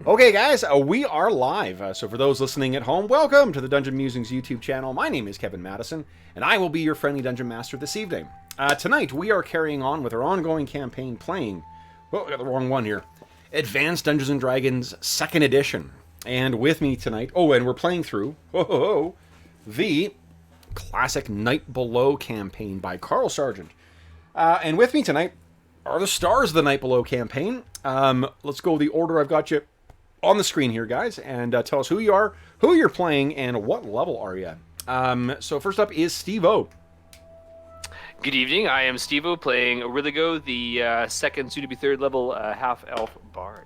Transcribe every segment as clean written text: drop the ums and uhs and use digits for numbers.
Okay, guys, we are live. So for those listening at home, welcome to the Dungeon Musings YouTube channel. My name is Kevin Madison, and I will be your friendly Dungeon Master this evening. Tonight, we are carrying on with our ongoing campaign playing... Oh, I got the wrong one here. Advanced Dungeons & Dragons 2nd Edition. And with me tonight... Oh, and we're playing through... the classic Night Below campaign by Carl Sargent. And with me tonight are the stars of the Night Below campaign. Let's go the order I've got you on the screen here, guys, and tell us who you are, who you're playing, and what level are you. So first up is Steve-O. Good evening, I am Steve-O playing Aurillago, the second, soon-to-be third level half-elf bard.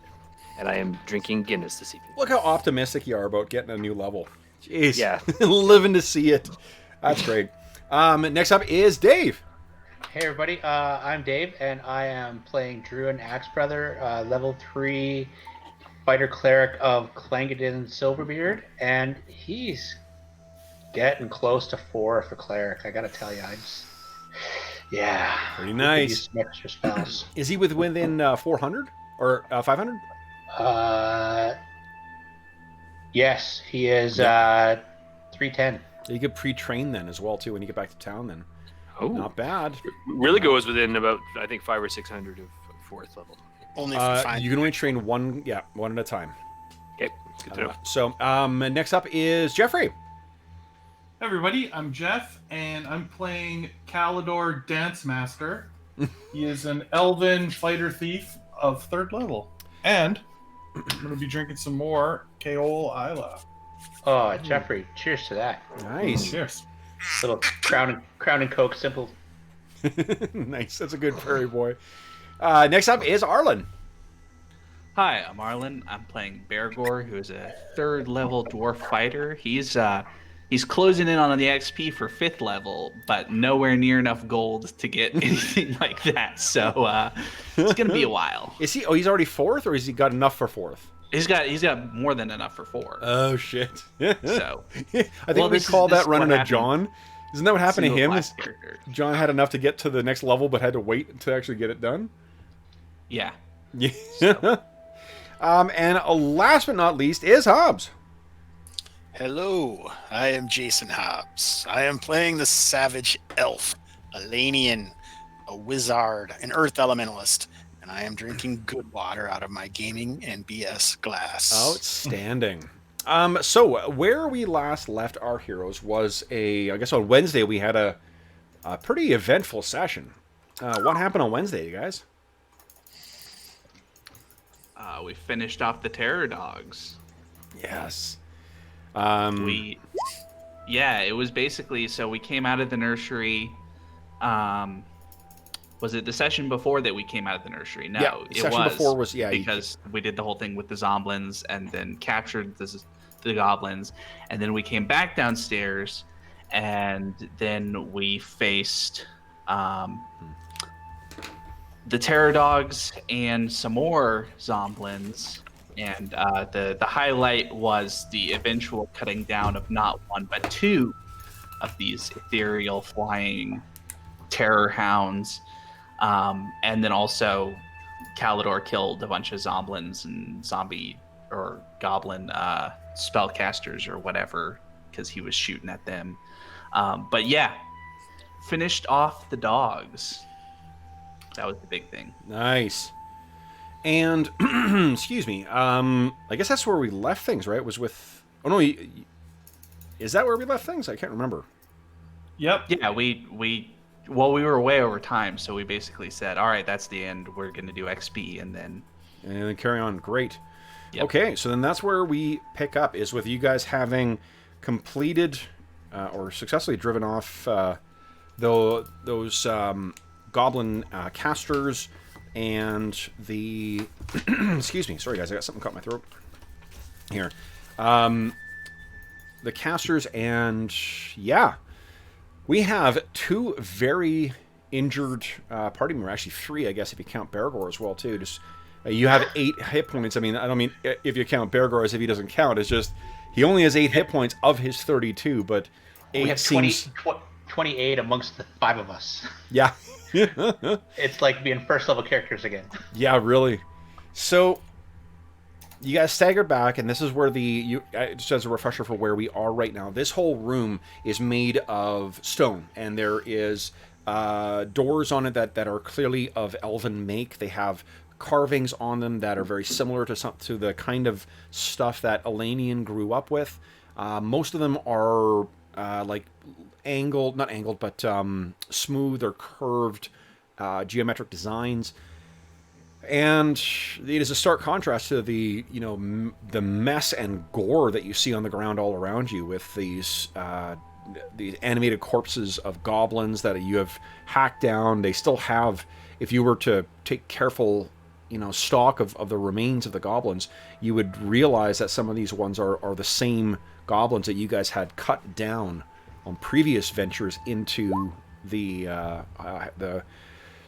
And I am drinking Guinness this evening. Look how optimistic you are about getting a new level. Jeez. Yeah. Living to see it. That's great. Next up is Dave. Hey everybody, I'm Dave, and I am playing Druin Axebrother, level 3 fighter cleric of Clangeddin Silverbeard, and he's getting close to 4 for cleric. I gotta tell you, yeah, pretty nice. Use some extra spells. Is he within 400 or 500? Yes, he is. 310. You could pre-train then as well too when you get back to town. Then, not bad. Aurillago is within about, I think, 500 or 600 of 4th level. Only for you can only train one at a time. Okay, that's good to know. So, next up is Jeffrey. Hey everybody, I'm Jeff, and I'm playing Kalidor Dance Master. He is an elven fighter thief of 3rd level. And I'm going to be drinking some more Kaol Isla. Oh, Jeffrey, cheers to that. Nice. Cheers. Little crown and coke, simple. Nice, that's a good prairie boy. Next up is Arlen. Hi, I'm Arlen. I'm playing Bergour, who is a 3rd level dwarf fighter. He's closing in on the XP for 5th level, but nowhere near enough gold to get anything like that. So it's gonna be a while. Is he? Oh, he's already 4th, or has he got enough for 4th? He's got more than enough for 4. Oh shit! So I think we call that running a John. Isn't that what happened to him? John had enough to get to the next level, but had to wait to actually get it done. Yeah. Yeah. So. And last but not least is Hobbs. Hello, I am Jason Hobbs. I am playing the Savage Elf, Elanion, a wizard, an Earth Elementalist, and I am drinking good water out of my gaming and BS glass. Outstanding. So where we last left our heroes was I guess on Wednesday we had a pretty eventful session. What happened on Wednesday, you guys? We finished off the Terror Dogs. Yes. It was basically, so we came out of the nursery. Was it the session before that we came out of the nursery? No, yeah, it session was before was because we did the whole thing with the zomblins and then captured the goblins, and then we came back downstairs, and then we faced the Terror Dogs and some more zomblins. And the highlight was the eventual cutting down of not 1 but 2 of these ethereal flying terror hounds. And then also Kalidor killed a bunch of zomblins and zombie or goblin spellcasters or whatever because he was shooting at them. But yeah, finished off the dogs. That was the big thing. Nice. And, excuse me, I guess that's where we left things, right? It was with... Oh, no, is that where we left things? I can't remember. Yep. Yeah, we were way over time, so we basically said, all right, that's the end. We're going to do XP, and then carry on. Great. Yep. Okay, so then that's where we pick up, is with you guys having completed or successfully driven off those goblin casters and the... excuse me. Sorry, guys. I got something caught in my throat. Here. The casters and... Yeah. We have 2 very injured party members. Actually, 3, I guess, if you count Bergour as well, too. Just you have 8 hit points. I mean, I don't mean if you count Bergour as if he doesn't count. It's just he only has 8 hit points of his 32, but 8 we have seems... 28 amongst the 5 of us. Yeah. It's like being 1st level characters again. Yeah, really. So you guys stagger back, and this is where just as a refresher for where we are right now, this whole room is made of stone, and there is doors on it that are clearly of elven make. They have carvings on them that are very similar to the kind of stuff that Elanion grew up with. Most of them are like not angled, but smooth or curved geometric designs. And it is a stark contrast to the mess and gore that you see on the ground all around you, with these animated corpses of goblins that you have hacked down. They still have, if you were to take careful stock of the remains of the goblins, you would realize that some of these ones are the same goblins that you guys had cut down on previous ventures into the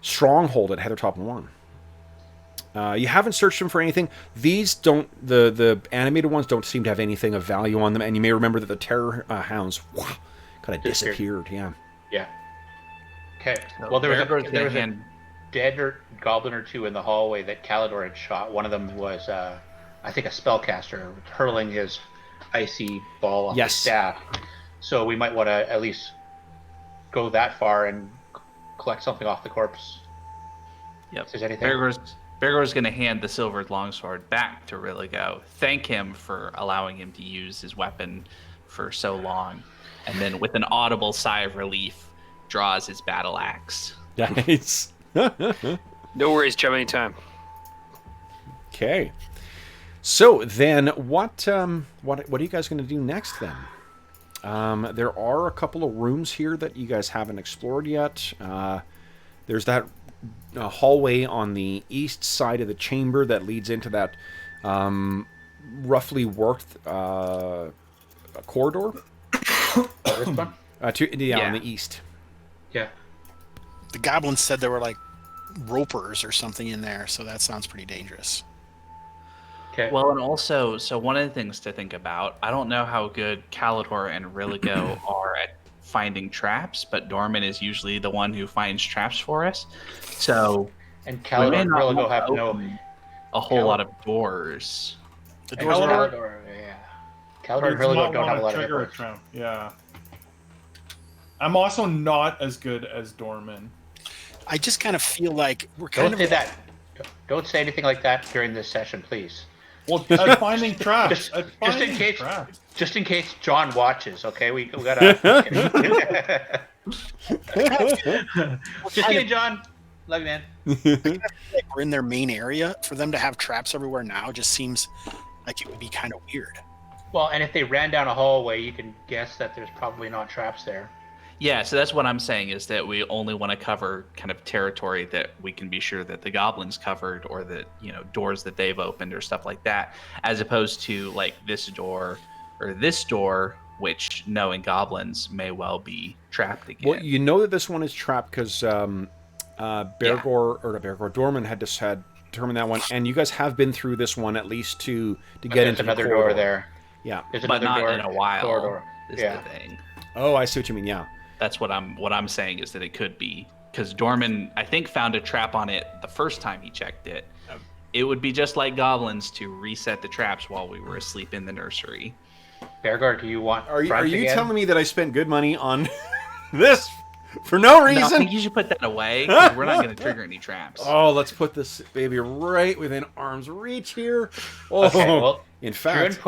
stronghold at Heathertop 1. You haven't searched them for anything. These don't. The animated ones don't seem to have anything of value on them. And you may remember that the terror hounds kind of disappeared. Yeah. Yeah. Okay. So Well, there was Bergour's a dead goblin or two in the hallway that Calidor had shot. One of them was, I think, a spellcaster hurling his icy ball off his staff. So we might want to at least go that far and collect something off the corpse. Yep. If there's anything. Bergour's going to hand the silvered longsword back to Rilligo, thank him for allowing him to use his weapon for so long, and then with an audible sigh of relief, draws his battle axe. Nice. No worries, chum. Anytime. Okay. So then, what are you guys going to do next then? There are a couple of rooms here that you guys haven't explored yet. There's that hallway on the east side of the chamber that leads into that roughly worked corridor. This one? On the east. Yeah. The goblins said there were like ropers or something in there, so that sounds pretty dangerous. Okay. Well, and also, so one of the things to think about, I don't know how good Calidor and Rilligo are at finding traps, but Dorman is usually the one who finds traps for us. So And Calidor and Rilligo have no a whole lot of doors. The And doors are Calidor, yeah. Calidor and Rilligo don't have a lot of trigger a hit points. trap. Yeah. I'm also not as good as Dorman. I just kind of feel like we're Don't kind say of that. Don't say anything like that during this session, please. Well, at finding traps. Just in case. Just in case John watches, okay? We gotta. Just kidding, John. Love you, man. like we're in their main area. For them to have traps everywhere now just seems like it would be kind of weird. Well, and if they ran down a hallway, you can guess that there's probably not traps there. Yeah, so that's what I'm saying, is that we only want to cover kind of territory that we can be sure that the goblins covered, or that, doors that they've opened or stuff like that, as opposed to like this door or this door, which, knowing goblins, may well be trapped again. Well, you know that this one is trapped because Dorman had determined that one, and you guys have been through this one at least to get into another the door corridor. there. Yeah. There's but another not door. in a while. Corridor. Is Yeah. the thing. Oh, I see what you mean. Yeah. That's what I'm saying, is that it could be, because Dorman, I think, found a trap on it the first time he checked it. It would be just like goblins to reset the traps while we were asleep in the nursery. Bergour, do you want? Are front you again? telling me that I spent good money on this for no reason? No, I think you should put that away, because we're not going to trigger any traps. Oh, let's put this baby right within arm's reach here. Oh, Okay, well, in Druin fact,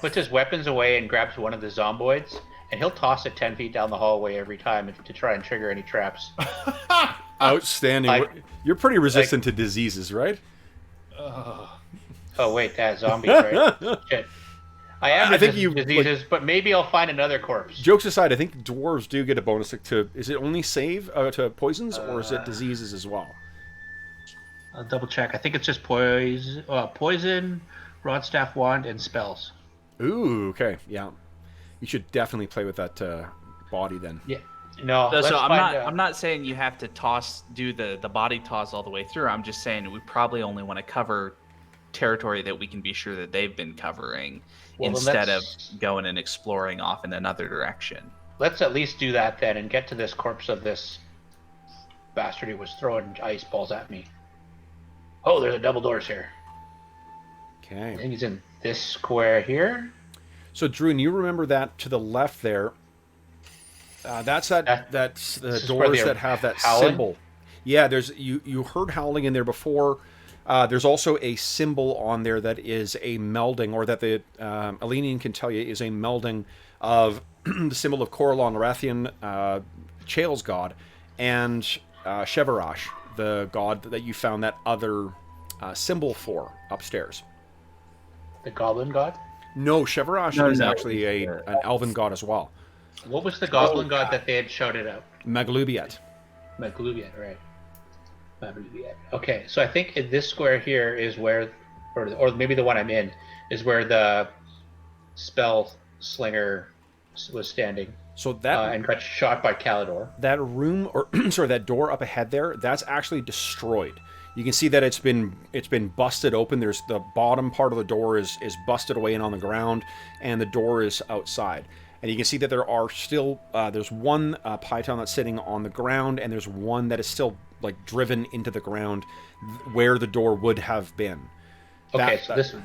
puts his weapons away and grabs one of the zomboids, and he'll toss it 10 feet down the hallway every time to try and trigger any traps. outstanding. Like- You're pretty resistant to diseases, right? Oh wait, that's zombies, right? Shit. I am I think resistant to diseases, but maybe I'll find another corpse. Jokes aside, I think dwarves do get a bonus to. Is it only save to poisons, or is it diseases as well? I'll double check. I think it's just poison, broadstaff wand, and spells. Ooh, okay, yeah. You should definitely play with that body then. Yeah. No. So let's I'm find, not. I'm not saying you have to do the body toss all the way through. I'm just saying we probably only want to cover territory that we can be sure that they've been covering, Well, then instead of let's- going and exploring off in another direction. Let's at least do that then, and get to this corpse of this bastard who was throwing ice balls at me. Oh, there's a double doors here. I Okay. think he's in this square here. So, Druin, you remember that to the left there? That's that's the this is where doors they're that have that howling? symbol. Yeah, there's you heard howling in there before. There's also a symbol on there that is a melding, or that the Elanion can tell you is a melding of the symbol of Coralon Rathian, Chael's god, and Shevarash, the god that you found that other symbol for upstairs. The Goblin God. No, Shevarash No, is no, actually an elven god as well. What was the Goblin God that they had shouted out? MacLeod. MacLeod, right? MacLeod. Okay, so I think in this square here is where, or maybe the one I'm in, is where the spell slinger was standing So that and got shot by Calidor. that room, or sorry, that door up ahead there, that's actually destroyed. You can see that it's been busted open. There's the bottom part of the door is busted away and on the ground, and the door is outside. And you can see that there are still there's one python that's sitting on the ground, and there's one that is still like driven into the ground where the door would have been. Okay, so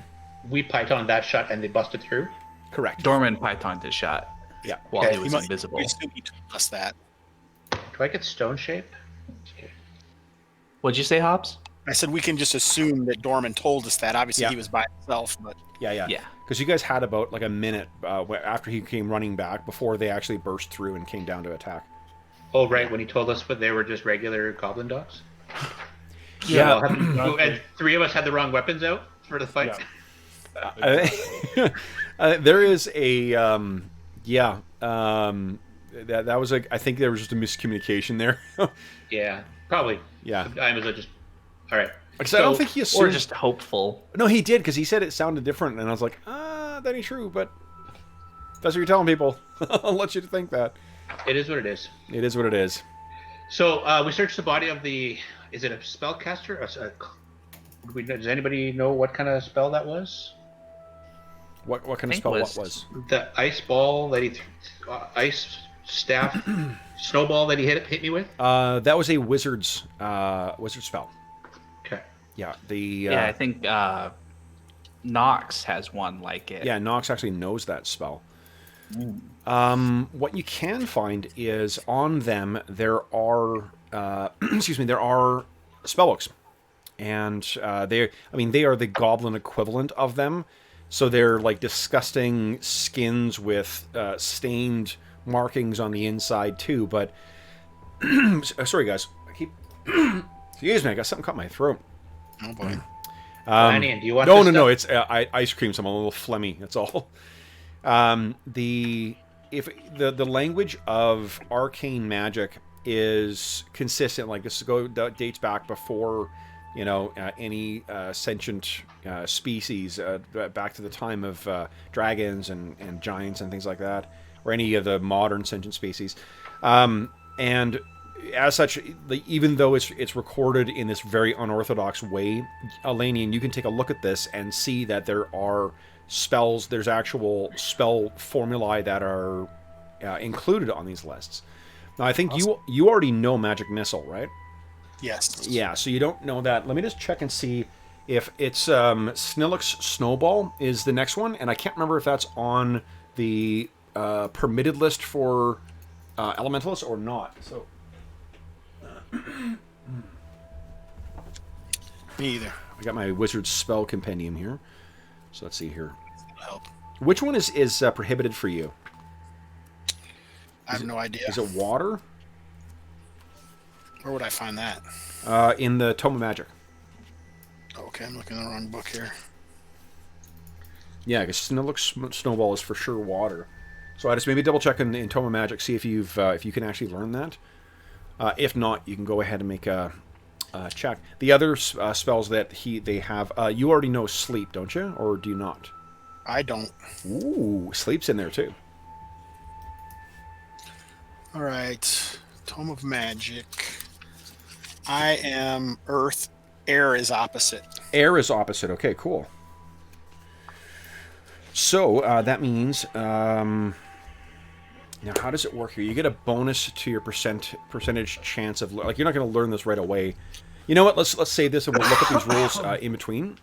we python that shut and they busted through. Correct. Dorman Python did shot Yeah. while Okay. he was invisible. You assume he told us that. Do I get stone shape? Okay. What'd you say, Hobbs? I said we can just assume that Dorman told us that. Obviously, Yeah. he was by himself, but Yeah. Yeah. Because you guys had about like a minute after he came running back before they actually burst through and came down to attack. Oh, right, when he told us but they were just regular goblin dogs. Yeah. And three of us had the wrong weapons out for the fight. There is a that was like, I think there was just a miscommunication there. Yeah, probably. Yeah. I was just all right. Because I don't think he Or assumed. just hopeful. No, he did, because he said it sounded different, and I was like, that ain't true, but that's what you're telling people. I'll let you think that. It is what it is. It is what it is. So we searched the body of the. Is it a spellcaster? Does anybody know what kind of spell that was? What kind of think spell was- what was? The ice ball that he, ice staff, snowball that he hit me with. That was a wizard spell. Okay. Yeah, Yeah, I think Knox has one like it. yeah, Knox actually knows that spell. What you can find is on them there are there are spellbooks, and they are the goblin equivalent of them. So they're like disgusting skins with stained markings on the inside too. But sorry guys, I keep excuse me, I got something caught in my throat. oh boy. Elanion, do you want No, this no, stuff? it's ice cream, so I'm a little phlegmy. That's all. The language of arcane magic is consistent. Like this dates back before, any sentient species, back to the time of dragons and giants and things like that, or any of the modern sentient species. And as such, even though it's recorded in this very unorthodox way, Elanion, you can take a look at this and see that there are spells. There's actual spell formulae that are included on these lists. Now, I think you already know Magic Missile, right? Yes. Yeah, so you don't know that. Let me just check and see if it's Snillock's Snowball is the next one, and I can't remember if that's on the permitted list for Elementalists or not. So. Me either. I got my Wizard's Spell Compendium here. So let's see here. Help. Which one is prohibited for you? I have no idea. Is it water? Where would I find that? In the Tome of Magic. Okay, I'm looking at the wrong book here. Yeah, because Snillock's Snowball is for sure water. So I just maybe double check in Tome of Magic, see if you can actually learn that. If not, you can go ahead and make a check. The other spells that they have, you already know Sleep, don't you? Or do you not? I don't. Ooh, Sleep's in there too. All right. Tome of Magic. I am Earth. Air is opposite. Air is opposite. Okay, cool. So that means now how does it work here? You get a bonus to your percentage chance of, like, you're not going to learn this right away. You know what? Let's save this and we'll look at these rules in between.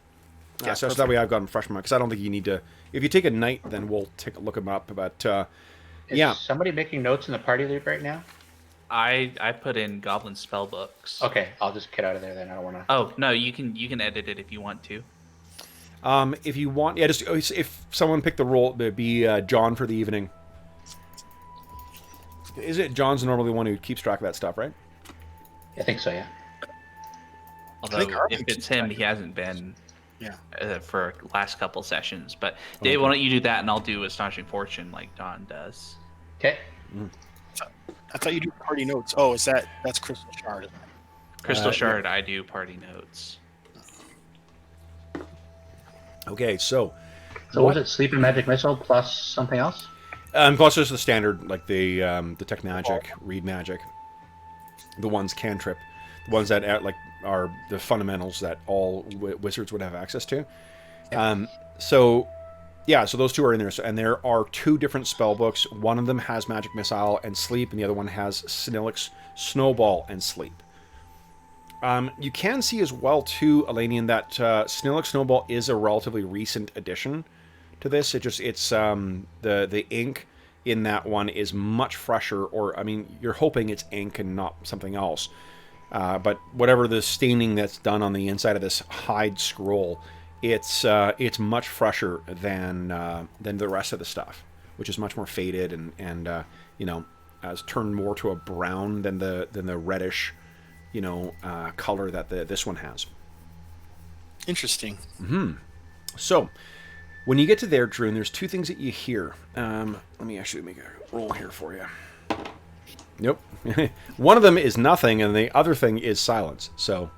Yeah, so that way I've got them fresh in mind, because I don't think you need to. If you take a night, then we'll take a look them up. But Is somebody making notes in the party loop right now? I put in goblin spell books. Okay, I'll just get out of there then. I don't want to. Oh no, you can edit it if you want to. if you want, just if someone picked the role, it'd be John for the evening. Is it John's normally the one who keeps track of that stuff, right? I think so, yeah. Although if it's him, he hasn't been for last couple sessions. But Dave, why don't you do that, and I'll do Astonishing Fortune like Don does. Okay. I thought you do party notes. Oh, that's Crystal Shard, isn't it? Crystal Shard, I do party notes. Okay, so was it Sleep and Magic Missile plus something else? plus just the standard, like the Detect Magic, Read Magic, the ones Cantrip, the ones that are the fundamentals that all wizards would have access to. So those two are in there. And there are 2 different spell books. One of them has Magic Missile and Sleep, and the other one has Snillix, Snowball, and Sleep. You can see as well, too, Elanion, that Snillix Snowball is a relatively recent addition to this. It's the ink in that one is much fresher, or, I mean, you're hoping it's ink and not something else. But whatever the staining that's done on the inside of this hide scroll, it's much fresher than the rest of the stuff, which is much more faded and has turned more to a brown than the reddish, color that this one has. Interesting. So, when you get to there, Druin, there's 2 things that you hear. Let me actually make a roll here for you. Nope. One of them is nothing, and the other thing is silence. So,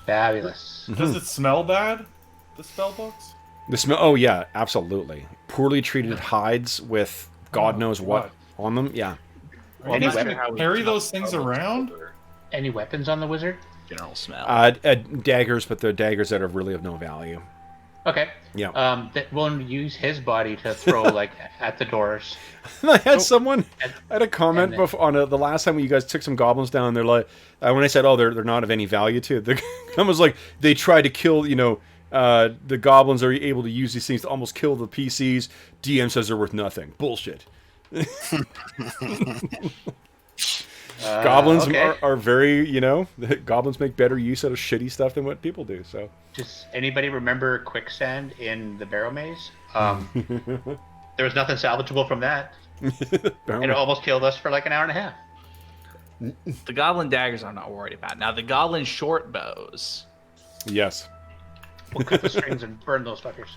Fabulous. Does it smell bad? The spell books? the smell. Oh yeah, absolutely. Poorly treated hides with God knows what on them. Yeah. Are you just gonna carry those things around? Any weapons on the wizard? General smell. Daggers, but they're daggers that are really of no value. Okay. Yeah. We'll use his body to throw at the doors. I had someone had a comment before, on the last time when you guys took some goblins down. They're like, when I said, "Oh, they're not of any value to," the comment was like, they try to kill. The goblins are able to use these things to almost kill the PCs. DM says they're worth nothing. Bullshit. Goblins are very, goblins make better use out of shitty stuff than what people do. So, does anybody remember quicksand in the barrow maze? There was nothing salvageable from that. It almost killed us for like an hour and a half. The goblin daggers I'm not worried about. Now the goblin short bows. Yes. We'll cut the strings and burn those fuckers.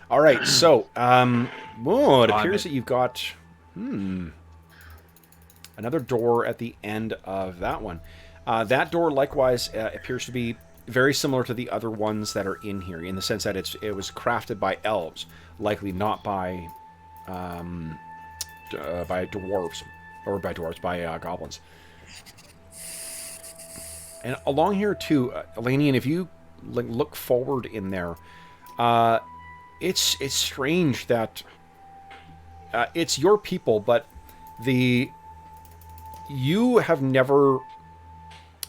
All right, so it appears that you've got another door at the end of that one. That door likewise appears to be very similar to the other ones that are in here, in the sense that it was crafted by elves, likely not by dwarves, by goblins. And along here too, Elanion, if you look forward in there, it's strange that it's your people, but you have never,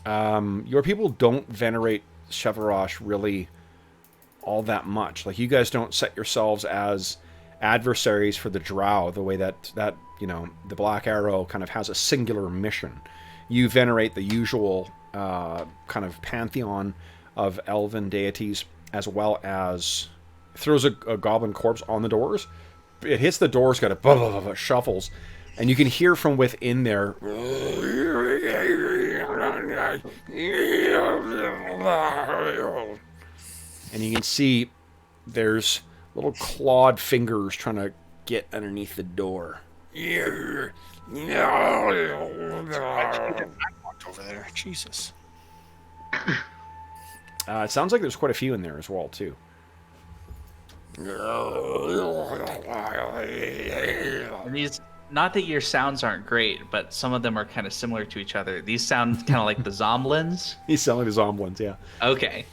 your people don't venerate Chevroche really all that much. Like, you guys don't set yourselves as adversaries for the Drow the way that the Black Arrow kind of has a singular mission. You venerate the usual kind of pantheon of elven deities, as well as throws a goblin corpse on the doors. It hits the doors, got a shuffles, and you can hear from within there. And you can see there's little clawed fingers trying to get underneath the door. I walked over there. Jesus. It sounds like there's quite a few in there as well, too. And these, not that your sounds aren't great, but some of them are kind of similar to each other. These sound kind of like the Zomblins. He's selling the Zomblins, yeah. Okay.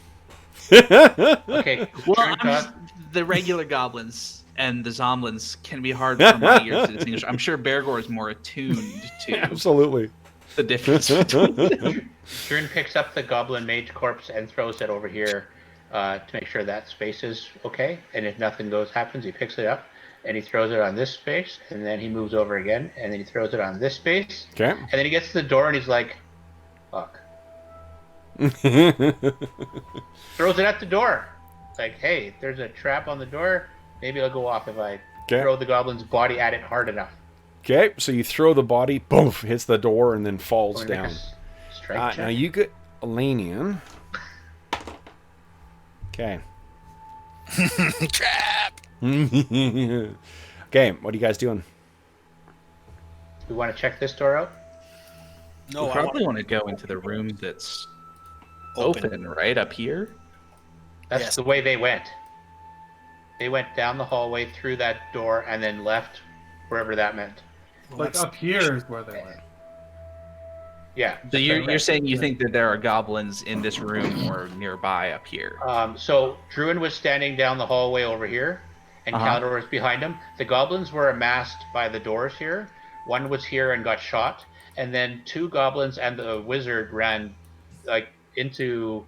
Okay. Well, the regular goblins and the Zomblins can be hard for my ears to distinguish. I'm sure Bergour is more attuned to. Absolutely. the difference between Druin picks up the goblin mage corpse and throws it over here to make sure that space is okay. And if nothing happens, he picks it up and he throws it on this space, and then he moves over again, and then he throws it on this space. Okay. And then he gets to the door and he's like, fuck. Throws it at the door. Like, hey, there's a trap on the door. Maybe it'll go off if I throw the goblin's body at it hard enough. Okay, so you throw the body, boom, hits the door, and then falls Make a down. strike check. Now you get Elanion. Okay. Trap! Okay, what are you guys doing? We want to check this door out? No, we I probably want want to go into the room that's open. open, right up here. That's Yes. the way they went. They went down the hallway through that door and then left wherever that meant. Like up here is where they went. Yeah. So that's you're right. saying you think that there are goblins in this room or nearby up here? So Druin was standing down the hallway over here, and Calidor was behind him. The goblins were amassed by the doors here. One was here and got shot, and then two goblins and the wizard ran into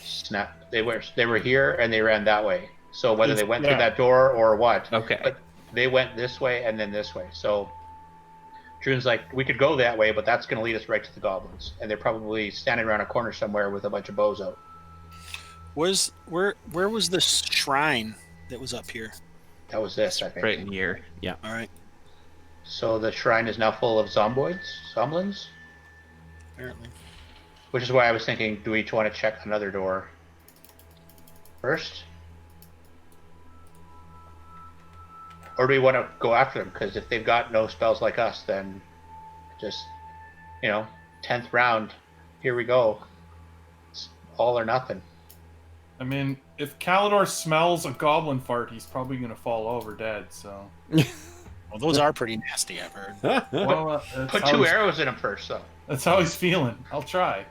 snap. They were here and they ran that way. So whether they went through that door or what, Okay. but they went this way and then this way. So Druin's like, we could go that way, but that's going to lead us right to the goblins, and they're probably standing around a corner somewhere with a bunch of bows out. Where was the shrine that was up here? That was this, I think. Right in here. All right. So the shrine is now full of zomblins, Apparently. which is why I was thinking, do we each want to check another door first? Or do we want to go after them? Because if they've got no spells like us, then just, 10th round, here we go. It's all or nothing. I mean, if Calidor smells a goblin fart, he's probably going to fall over dead, so... Well, those are pretty nasty, I've heard. Well, that's Put how 2 he's- arrows in him first, though. That's how he's feeling. I'll try.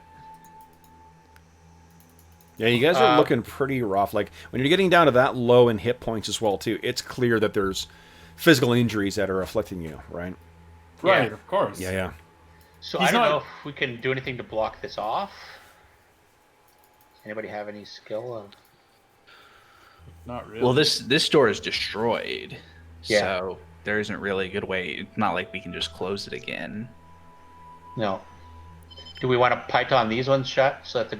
Yeah, you guys are looking pretty rough. Like, when you're getting down to that low in hit points as well, too, it's clear that there's physical injuries that are afflicting you, right? Right, Yeah. of course. Yeah. So He's I don't not- know if we can do anything to block this off. Anybody have any skill of... Not really. Well, this door is destroyed, Yeah. so there isn't really a good way. It's not like we can just close it again. No. Do we want to python these ones shut so that the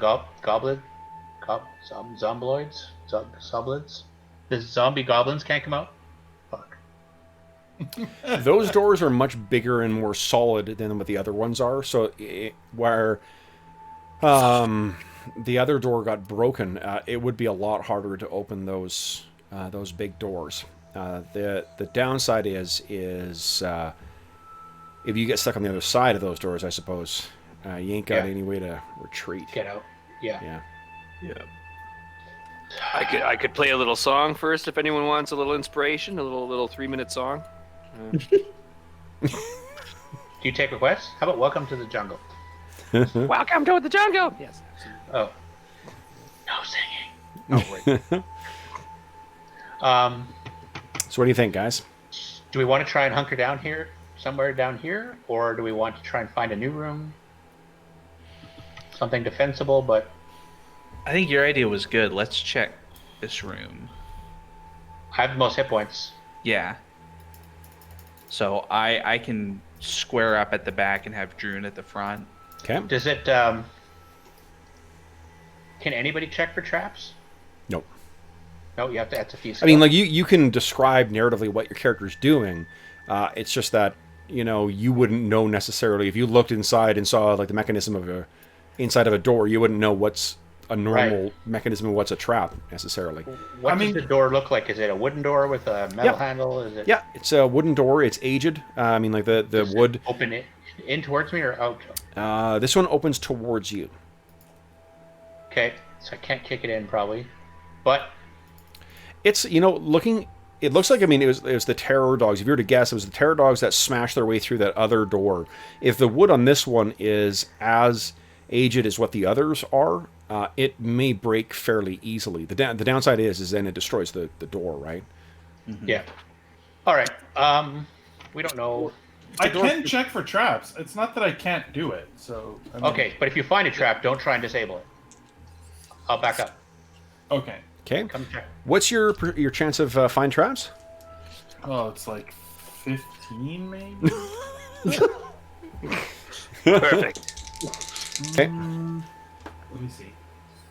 zombies, the zombie goblins can't come out? Fuck. Those doors are much bigger and more solid than what the other ones are. So where the other door got broken, it would be a lot harder to open those big doors. The downside is if you get stuck on the other side of those doors, I suppose you ain't got any way to retreat. Get out. Yeah. Yeah. Yeah. I could play a little song first if anyone wants a little inspiration, a little 3-minute song. Do you take requests? How about Welcome to the Jungle? Welcome to the jungle. Yes. Oh. No singing. Oh, wait. So what do you think, guys? Do we want to try and hunker down here, somewhere down here, or do we want to try and find a new room? Something defensible, but I think your idea was good. Let's check this room. I have the most hit points. Yeah. So I can square up at the back and have Druin at the front. Okay. Does it, can anybody check for traps? Nope. No, you have to, that's a few I mean, like, you can describe narratively what your character's doing. It's just that, you wouldn't know necessarily. If you looked inside and saw, like, the mechanism of inside of a door, you wouldn't know what's a normal mechanism and what's a trap, necessarily. What does the door look like? Is it a wooden door with a metal handle? Is it... Yeah, it's a wooden door. It's aged. I mean, like, the wood... Open it in towards me or out? This one opens towards you. Okay, so I can't kick it in, probably. But... It's, looking... It looks like, I mean, it was the terror dogs. If you were to guess, it was the terror dogs that smashed their way through that other door. If the wood on this one is as aged as what the others are, it may break fairly easily. The downside is then it destroys the door, right? Yeah. All right. We don't know I can check for traps. It's not that I can't do it. So I mean, Okay, but if you find a trap, don't try and disable it. I'll back up. Okay. Okay. Come check. What's your chance of find traps? Oh, it's like 15 maybe. Perfect. Okay. Let me see.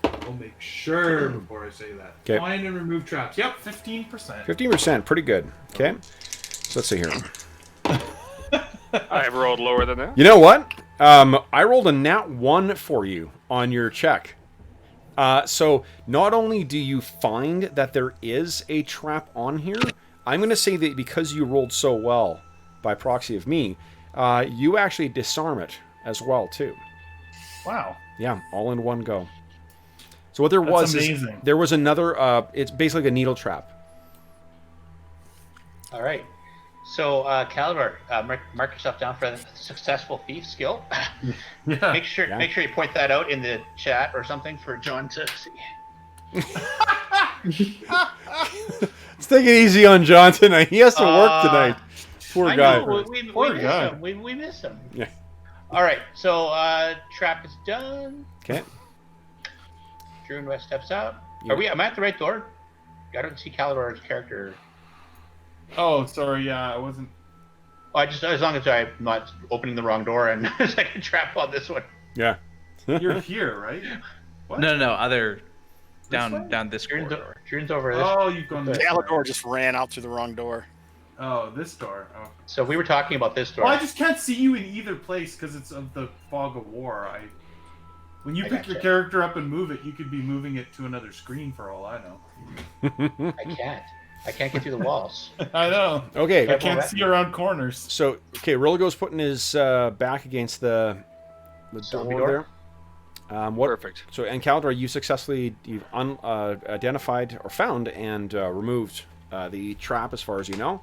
I'll make sure before I say that. Okay. Find and remove traps. Yep, 15%. 15%, pretty good. Okay. So let's see here. I've rolled lower than that. You know what? I rolled a nat 1 for you on your check. So not only do you find that there is a trap on here, I'm going to say that because you rolled so well by proxy of me, you actually disarm it as well too. Wow. Yeah, all in one go. So what there That's was amazing. is there was another. It's basically a needle trap. All right. So, Calidor, mark yourself down for a successful thief skill. Yeah. Make sure you point that out in the chat or something for John to see. Let's take it easy on John tonight. He has to work tonight. Poor I guy. know, we miss him. We miss him. Yeah. All right. So, trap is done. Okay. Druin West steps out. Yeah. Am I at the right door? I don't see Calidor's character. Oh, sorry. Yeah, I wasn't. Oh, as long as I'm not opening the wrong door and there's like a trap on this one. Yeah. You're here, right? What? No, other way? down this corridor. Druin's over this. Oh, you've gone this way. Galador just ran out through the wrong door. Oh, this door. Oh. So we were talking about this door. Well, I just can't see you in either place because it's of the fog of war. When you I pick your gotcha. character up and move it, you could be moving it to another screen for all I know. I can't get through the walls. I know. Okay. I can't see around corners. So, okay, Roligo's putting his back against the Zombie door there. Perfect. So, and Calidor, you've identified or found and removed the trap, as far as you know.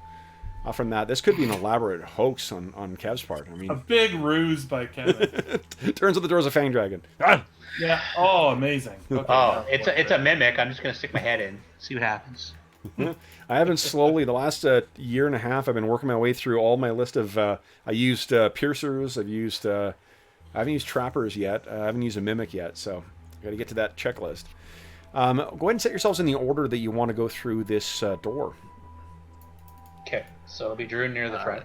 From that, this could be an elaborate hoax on Kev's part. I mean, A big ruse by Kevin. turns out the door's a fang dragon. Ah! Yeah. Oh, amazing. Okay, Oh, it's a mimic. I'm just gonna stick my head in, see what happens. I have been slowly, the last year and a half, I've been working my way through all my list of, I used piercers, I haven't used trappers yet, I haven't used a mimic yet, so I gotta get to that checklist. Go ahead and set yourselves in the order that you want to go through this door. Okay, so it'll be Druin near the front.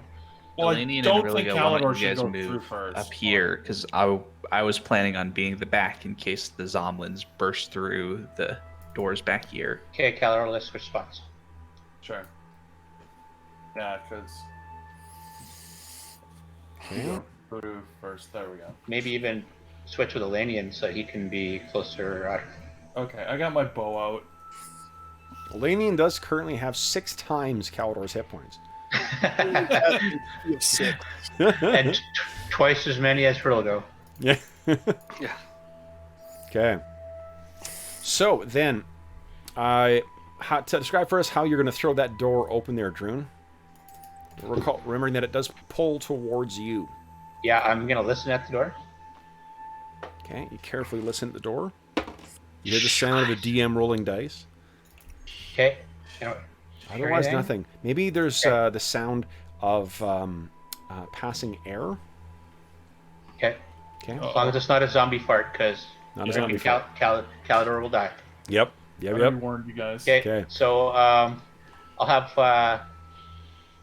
Well, I Elanion don't and think Rilligo want Calidor you should guys go through move first. up here because I was planning on being the back in case the Zomlins burst through the doors back here. Okay, Calidor, let's switch spots. Sure. Yeah, because. Go to first. There we go. Maybe even switch with Elanion so he can be closer. Okay, I got my bow out. Elanion does currently have 6 times Calidor's hit points. You have 6. And twice as many as Rilgo. Yeah. Yeah. Okay. So then, to describe for us how you're going to throw that door open there, Druin. Remembering that it does pull towards you. Yeah, I'm gonna listen at the door. Okay, you carefully listen at the door. You hear the sound of the DM rolling dice. Okay. Otherwise, Anything? nothing. Maybe there's the sound of passing air. Okay. Okay. As long as it's not a zombie fart, because Not a zombie fart. Calidor will die. Yep. I Yep. already warned you guys. Okay. Okay. So I'll have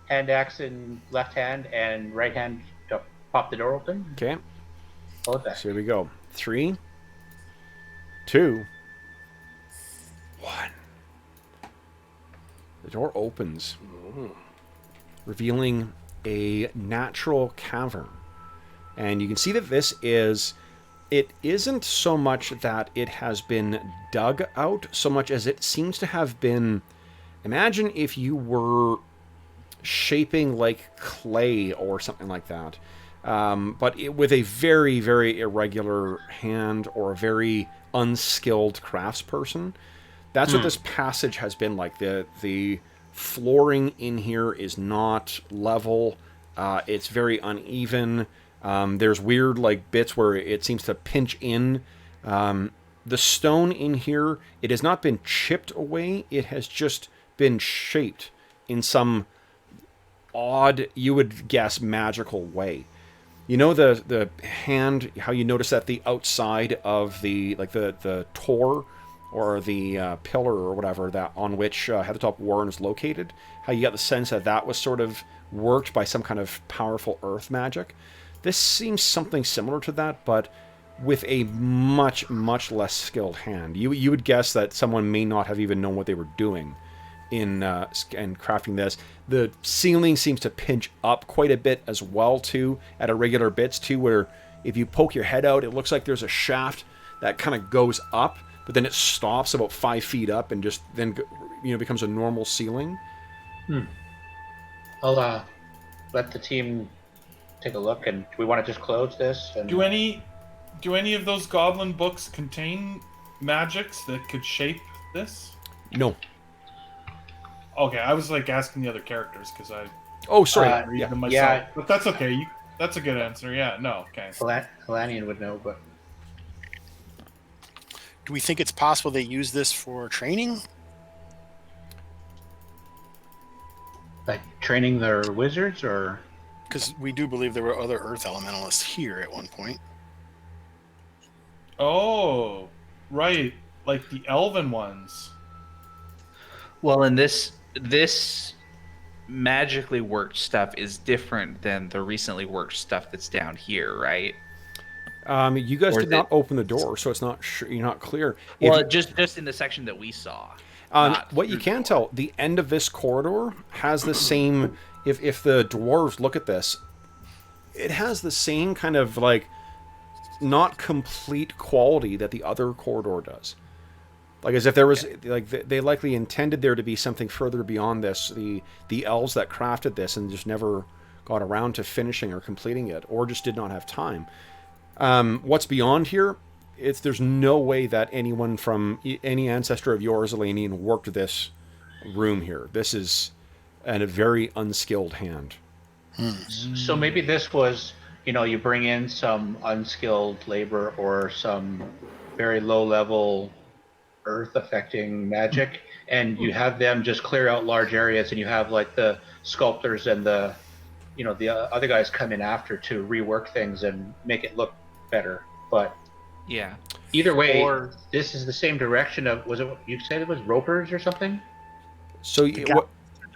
hand axe in left hand and right hand to pop the door open. Okay. Hold it back. So here we go. 3, 2, 1. The door opens, revealing a natural cavern. And you can see that it isn't so much that it has been dug out, so much as it seems to have been, imagine if you were shaping like clay or something like that. But with a very, very irregular hand or a very unskilled craftsperson. That's what this passage has been like. The flooring in here is not level. It's very uneven. There's weird like bits where it seems to pinch in. The stone in here, it has not been chipped away. It has just been shaped in some odd, you would guess, magical way. You know the hand, how you notice that the outside of the tor or the pillar or whatever that on which Heathertop Warren is located, how you got the sense that that was sort of worked by some kind of powerful earth magic. This seems something similar to that, but with a much, much less skilled hand. You would guess that someone may not have even known what they were doing in crafting this. The ceiling seems to pinch up quite a bit as well, too, at irregular bits, too, where if you poke your head out, it looks like there's a shaft that kind of goes up, but then it stops about 5 feet up and just then becomes a normal ceiling. I'll let the team take a look, and do we want to just close this? And... Do any of those goblin books contain magics that could shape this? No. Okay, I was like asking the other characters because I. Oh, sorry. Read them myself. Yeah. But that's okay. That's a good answer. Yeah. No. Okay. Elanion would know, but Do we think it's possible they use this for training? like training their wizards, or Because we do believe there were other Earth Elementalists here at one point. Oh, right. Like the elven ones. Well, and this magically worked stuff is different than the recently worked stuff that's down here, right? You guys Or did not open the door, so it's not you're not clear. Well, just in the section that we saw. What you can tell, the end of this corridor has the same. If the dwarves look at this, it has the same kind of like not complete quality that the other corridor does. Like as if there was like they likely intended there to be something further beyond this. The elves that crafted this and just never got around to finishing or completing it, or just did not have time. What's beyond here? There's no way that anyone from any ancestor of yours, Elanion, worked this room here. This is a very unskilled hand. so maybe this was, you bring in some unskilled labor or some very low level earth affecting magic, and you have them just clear out large areas, and you have like the sculptors and the other guys come in after to rework things and make it look better. But Yeah. either way, Or- this is the same direction of, was it, you said it was ropers or something? So There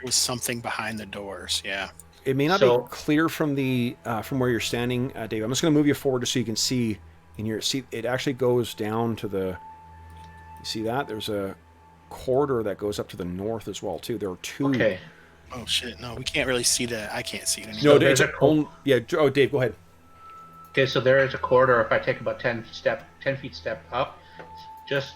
was something behind the doors. Yeah. it may not So- be clear from where you're standing, Dave. I'm just going to move you forward just so you can see in here. See, it actually goes down to the. You see that? There's a corridor that goes up to the north as well too. There are two. Okay. Oh shit! No, we can't really see that. I can't see it anymore. No, there's it's a- yeah. Oh, Dave, go ahead. Okay, so there is a corridor. If I take about 10 feet step up, just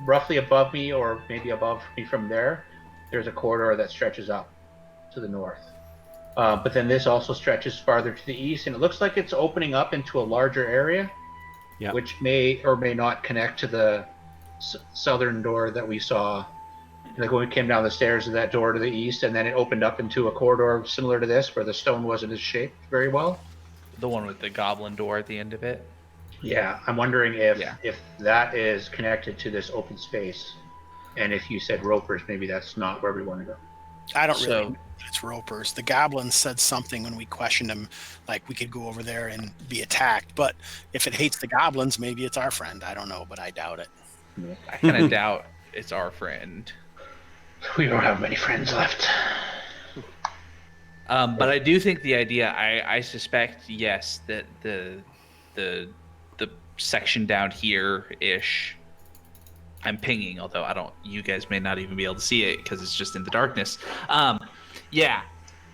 roughly above me, or maybe above me from there, there's a corridor that stretches up to the north. But then this also stretches farther to the east, and it looks like it's opening up into a larger area, Yeah. which may or may not connect to the southern door that we saw. Like when we came down the stairs of that door to the east, and then it opened up into a corridor similar to this, where the stone wasn't shaped very well. The one with the goblin door at the end of it. Yeah, I'm wondering if Yeah. that is connected to this open space, and if you said ropers, maybe that's not where we want to go. I don't really So- know that it's ropers. The goblins said something when we questioned them, like we could go over there and be attacked. But if it hates the goblins, maybe it's our friend. I don't know, but I doubt it. I kind of doubt it's our friend. We don't have many friends left. But I do think the idea. I suspect yes that the section down here ish. I'm pinging, although I don't. You guys may not even be able to see it because it's just in the darkness. Yeah,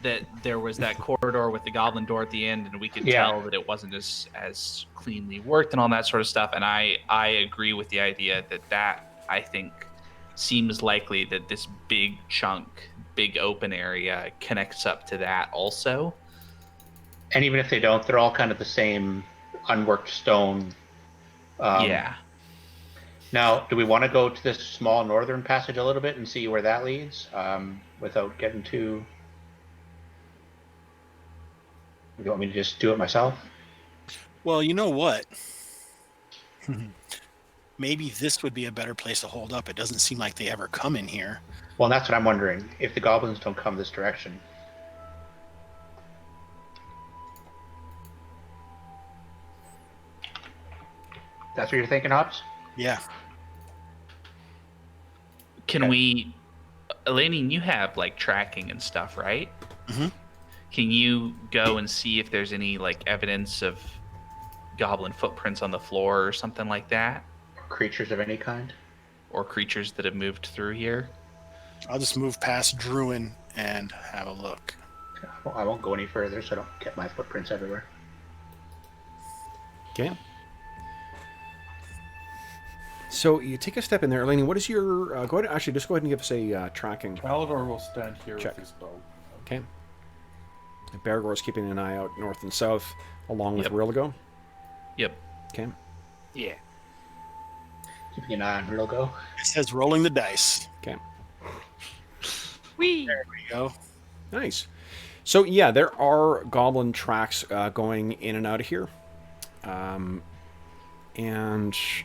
that there was that corridor with the goblin door at the end, and we could Yeah. tell that it wasn't as cleanly worked and all that sort of stuff. And I agree with the idea that I think seems likely that this big chunk, big open area connects up to that also. And even if they don't, they're all kind of the same unworked stone. Yeah. Now, do we want to go to this small northern passage a little bit and see where that leads, without getting too... You want me to just do it myself? Well, you know what? Maybe this would be a better place to hold up. It doesn't seem like they ever come in here. Well, that's what I'm wondering. If the goblins don't come this direction, That's what you're thinking, Hobbs? Yeah. Can we, Elanion, you have like tracking and stuff, right? Mm-hmm. Can you go and see if there's any like evidence of goblin footprints on the floor or something like that? Creatures of any kind? Or creatures that have moved through here? I'll just move past Druin and have a look. I won't go any further, so I don't get my footprints everywhere. Okay. So you take a step in there, Eleni. What is your? Go ahead. Actually, just go ahead and give us a tracking. Calidor will stand here Check. with his bow. Okay. Bergour is keeping an eye out north and south, along with Yep. Rilgo. Yep. Okay. Yeah. Keeping an eye on Rilgo. It says rolling the dice. Okay. Whee! There we go. Nice. So yeah, there are goblin tracks going in and out of here, and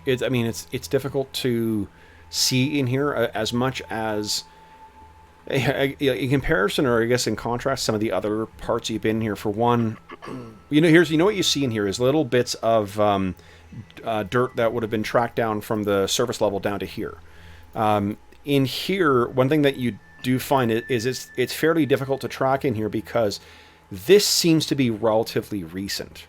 it's difficult to see in here as much as in comparison, or I guess in contrast, some of the other parts you've been here. For one, you know what you see in here is little bits of dirt that would have been tracked down from the surface level down to here. In here, one thing that you do find is it's fairly difficult to track in here because this seems to be relatively recent.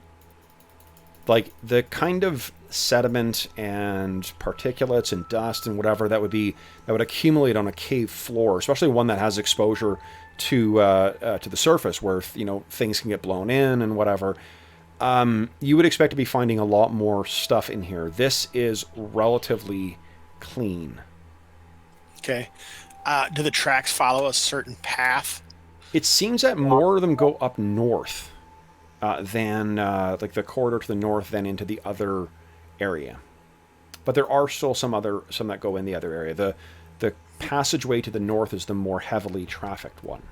Like the kind of sediment and particulates and dust and whatever that would accumulate on a cave floor, especially one that has exposure to the surface where things can get blown in and whatever. You would expect to be finding a lot more stuff in here. This is relatively clean. Okay. Do the tracks follow a certain path? It seems that more of them go up north than like the corridor to the north than into the other area. But there are still some that go in the other area. The passageway to the north is the more heavily trafficked one.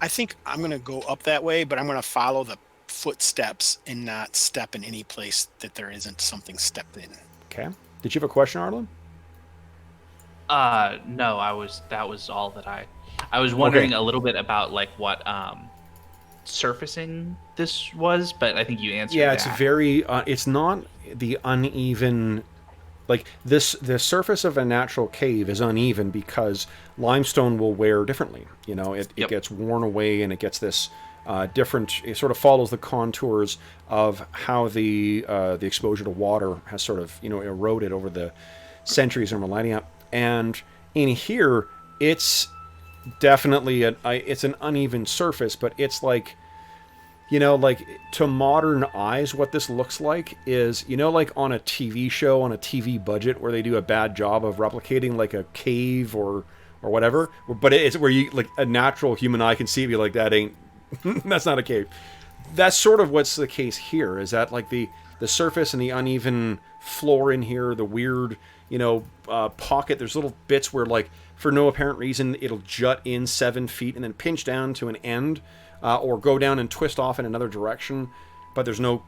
I think I'm going to go up that way, but I'm going to follow the footsteps and not step in any place that there isn't something stepped in. Okay. Did you have a question, Arlen? No, that was all that I was wondering a little bit about like what surfacing this was, but I think you answered Yeah, that. it's very it's not the uneven, like this. The surface of a natural cave is uneven because limestone will wear differently. It gets worn away and it gets this different. It sort of follows the contours of how the exposure to water has sort of eroded over the centuries or millennia. And in here, it's definitely it's an uneven surface, but it's like, like to modern eyes, what this looks like is, like on a TV show, on a TV budget where they do a bad job of replicating like a cave or whatever, but it's where you like a natural human eye can see it, be like, that ain't, that's not a cave. That's sort of what's the case here, is that like the surface and the uneven floor in here, the weird, pocket. There's little bits where, like, for no apparent reason, it'll jut in 7 feet and then pinch down to an end, or go down and twist off in another direction. But there's no,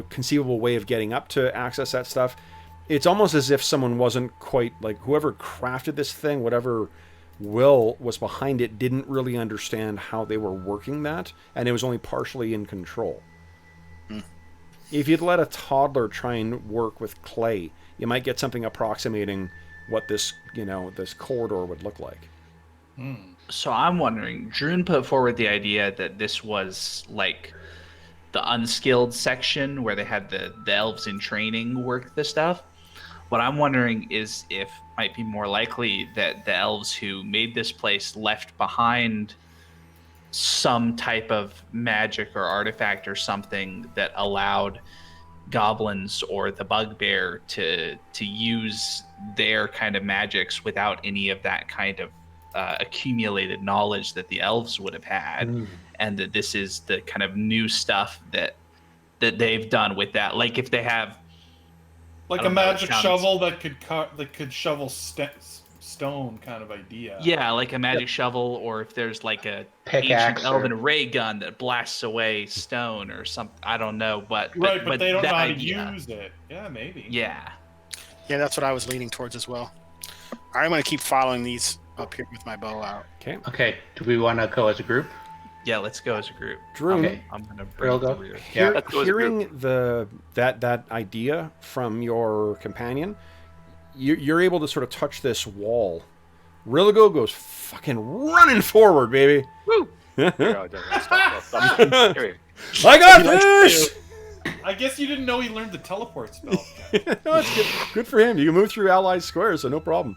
conceivable way of getting up to access that stuff. It's almost as if someone wasn't quite, like, whoever crafted this thing, whatever will was behind it, didn't really understand how they were working that, and it was only partially in control. If you'd let a toddler try and work with clay, you might get something approximating what this, this corridor would look like. So I'm wondering, Druin put forward the idea that this was like the unskilled section where they had the elves in training work this stuff. What I'm wondering is if it might be more likely that the elves who made this place left behind some type of magic or artifact or something that allowed goblins or the bugbear to use their kind of magics without any of that kind of accumulated knowledge that the elves would have had, and that this is the kind of new stuff that they've done with that. Like if they have like a magic shovel that could shovel stone kind of idea. Yeah, like a magic shovel, or if there's like a Pickaxe ancient elven ray gun that blasts away stone or something. I don't know, but Right, but they don't know that how to idea. use it. Yeah, maybe. Yeah. Yeah, that's what I was leaning towards as well. All right, I'm going to keep following these up here with my bow out. Okay. Okay, do we want to go as a group? Yeah, let's go as a group. Druin, Okay. I'm gonna bring We'll up the go. rear. Yeah. Let's go as a group. hearing that idea from your companion, you're able to sort of touch this wall. Rilligo goes fucking running forward, baby. Woo! Here, it doesn't stop. Here we I got this. I guess you didn't know he learned the teleport spell. No, it's good for him. You can move through allied squares, so no problem.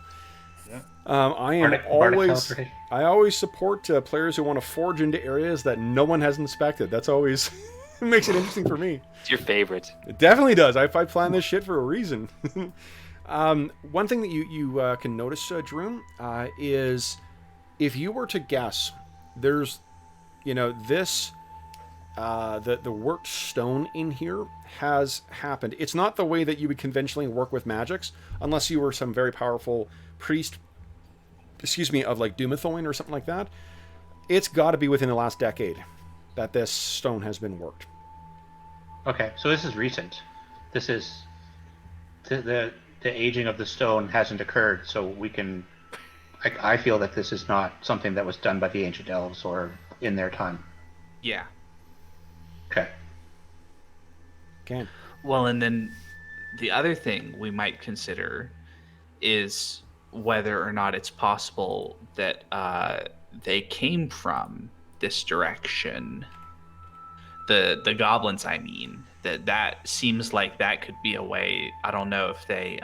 Yeah. Bardic teleportation. I always support players who want to forge into areas that no one has inspected. That's always makes it interesting for me. It's your favorite. It definitely does. I plan this shit for a reason. One thing that you can notice, Druin, is if you were to guess, there's, this, the worked stone in here has happened. It's not the way that you would conventionally work with magics, unless you were some very powerful priest, of like Dumathoin or something like that. It's got to be within the last decade that this stone has been worked. Okay, so this is recent. This is the aging of the stone hasn't occurred, so we can. I feel that this is not something that was done by the ancient elves or in their time. Yeah. Okay. Okay. Well, and then the other thing we might consider is whether or not it's possible that they came from this direction. The goblins, I mean, that seems like that could be a way. I don't know if they.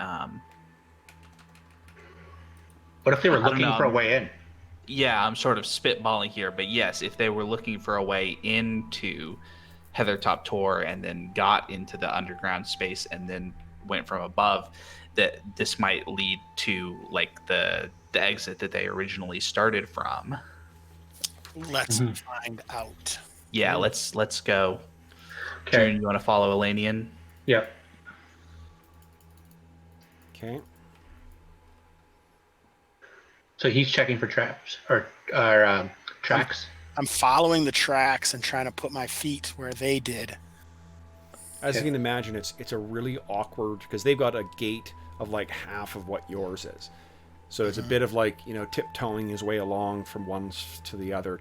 What if they were I don't looking know. for a way in? Yeah, I'm sort of spitballing here, but yes, if they were looking for a way into Heathertop Tor and then got into the underground space and then went from above, that this might lead to like the exit that they originally started from. Let's find out. Yeah, let's go. Okay. June, you want to follow Elanion? Yep. Okay. So he's checking for traps or tracks. I'm following the tracks and trying to put my feet where they did. As you Okay. can imagine, it's a really awkward, because they've got a gait of like half of what yours is. So it's a bit of like, tiptoeing his way along from one to the other.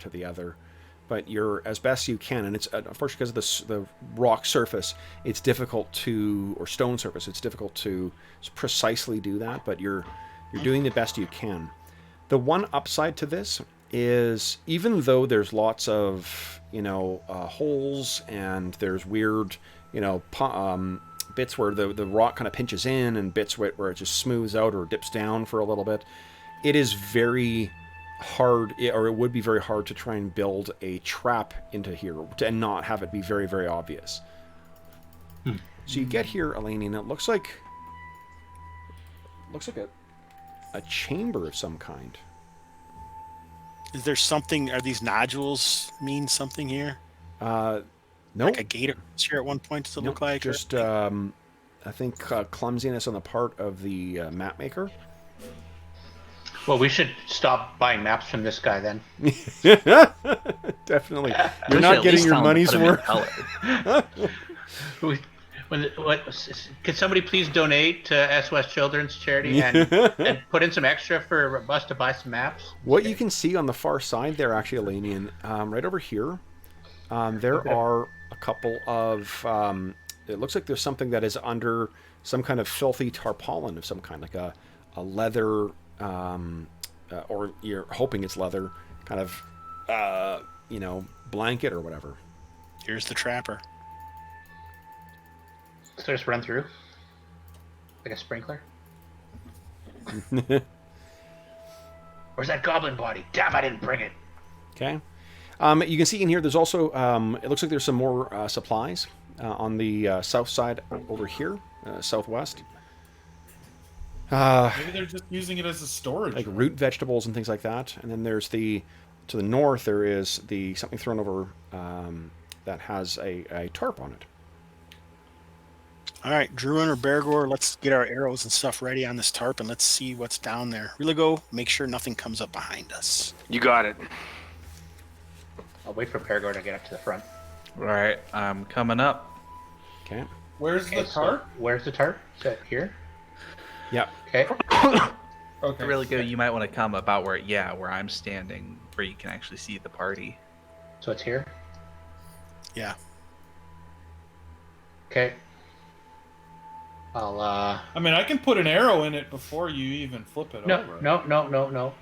But you're as best you can, and it's unfortunately because of the rock surface, it's difficult to, or stone surface, it's difficult to precisely do that. But you're doing the best you can. The one upside to this is, even though there's lots of holes and there's weird bits where the rock kind of pinches in and bits where it just smooths out or dips down for a little bit, it is very hard, or it would be very hard to try and build a trap into here and not have it be very, very obvious. So you get here, Elanion, and it looks like a chamber of some kind. Is there something? Are these nodules mean something here? Nope. Like a gator here at one point, does it look like? Just I think clumsiness on the part of the map maker. Well, we should stop buying maps from this guy then. Definitely. We You're should not at getting least your tell them to money's put 'em in worth. color. Could somebody please donate to SOS Children's Charity and put in some extra for us to buy some maps? What you can see on the far side there, actually, Elanion, right over here, there are a couple of... it looks like there's something that is under some kind of filthy tarpaulin of some kind, like a leather, or you're hoping it's leather, kind of, blanket or whatever. Here's the trapper. So just run through? Like a sprinkler? Where's that goblin body? Damn, I didn't bring it. Okay. You can see in here there's also, it looks like there's some more supplies on the south side over here, southwest. Maybe they're just using it as a storage. Like root vegetables and things like that. And then there's to the north, there is something thrown over that has a tarp on it. All right, Druin or Bergour, let's get our arrows and stuff ready on this tarp and let's see what's down there. Really go, make sure nothing comes up behind us. You got it. I'll wait for Bergour to get up to the front. All right, I'm coming up. Okay. Where's the Okay, so tarp? where's the tarp? Is that here? Yeah. Okay. Okay. Really good. You might want to come about where I'm standing, where you can actually see the party. So it's here? Yeah. Okay. I'll, I mean, I can put an arrow in it before you even flip it No, over. no.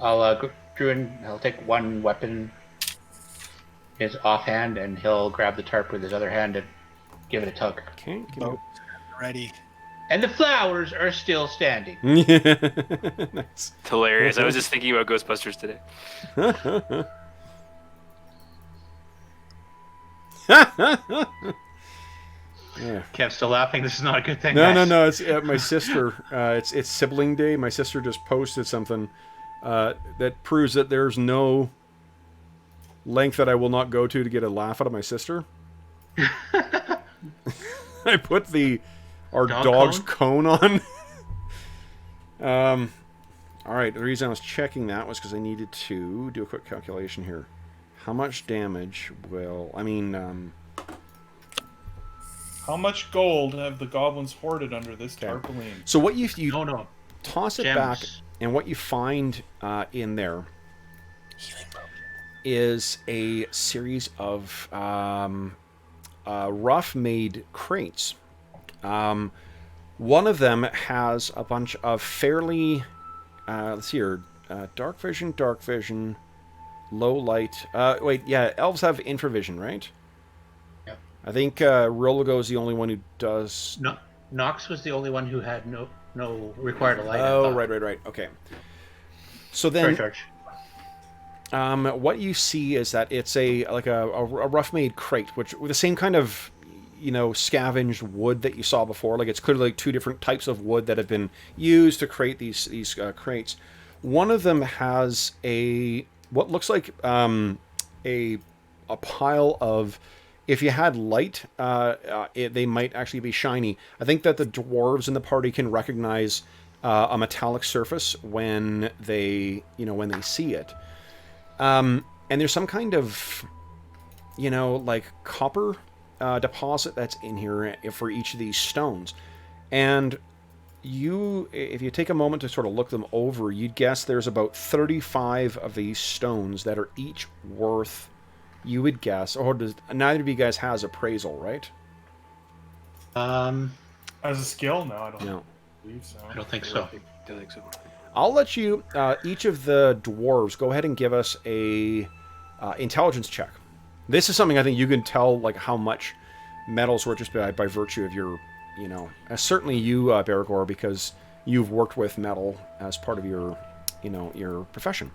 I'll, Druin, he'll take one weapon, his offhand, and he'll grab the tarp with his other hand and give it a tug. Okay. Boat ready. And the flowers are still standing. Nice. It's hilarious. I was just thinking about Ghostbusters today. Yeah. Kev's still laughing. This is not a good thing. No, guys. It's my sister. It's sibling day. My sister just posted something that proves that there's no length that I will not go to get a laugh out of my sister. I put our dog's cone on. All right. The reason I was checking that was because I needed to do a quick calculation here. How much damage will... How much gold have the goblins hoarded under this tarpaulin? So what you No. toss it Gems. back, and what you find in there is a series of rough-made crates. One of them has a bunch of fairly, let's see here, dark vision, low light. Elves have infravision, right? Yep. I think Roligo is the only one who does. No, Knox was the only one who had no required a light. Oh, right. Okay. So then, Sorry, George. what you see is that it's a rough-made crate, which with the same kind of scavenged wood that you saw before. Like it's clearly like two different types of wood that have been used to create these crates. One of them has what looks like a pile of. If you had light, they might actually be shiny. I think that the dwarves in the party can recognize a metallic surface when they see it. And there's some kind of, like copper deposit that's in here for each of these stones. And if you take a moment to sort of look them over, you'd guess there's about 35 of these stones that are each worth, you would guess, or neither of you guys has appraisal, right? As a skill? No, I don't believe so. I don't think so. Don't think so. I'll let you, each of the dwarves, go ahead and give us a intelligence check. This is something I think you can tell, like, how much metals were just by virtue of your, certainly you, Bergour, because you've worked with metal as part of your, your profession.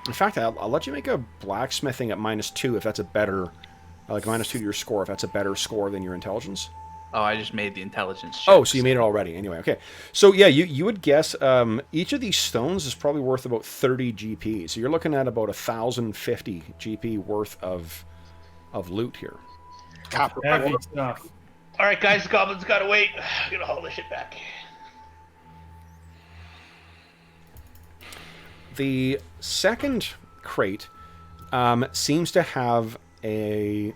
In fact, I'll let you make a blacksmithing at -2 if that's a better, like -2 to your score, if that's a better score than your intelligence. Oh, I just made the intelligence check. Oh, so you made it already. Anyway, okay. So yeah, you would guess each of these stones is probably worth about 30 GP. So you're looking at about 1,050 GP worth of loot here. Copper. Heavy stuff. All right, guys, the goblins gotta wait. I'm gonna haul this shit back. The second crate seems to have a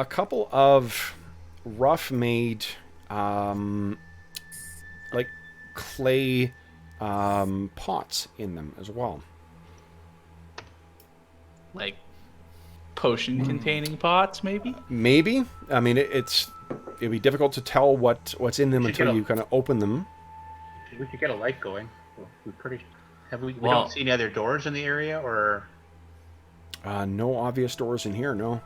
couple of rough-made, like clay pots in them as well. Like potion-containing pots, maybe? Maybe. I mean, it'd be difficult to tell what's in them until you kind of open them. We could get a light going. We Well- don't see any other doors in the area, or No obvious doors in here, no.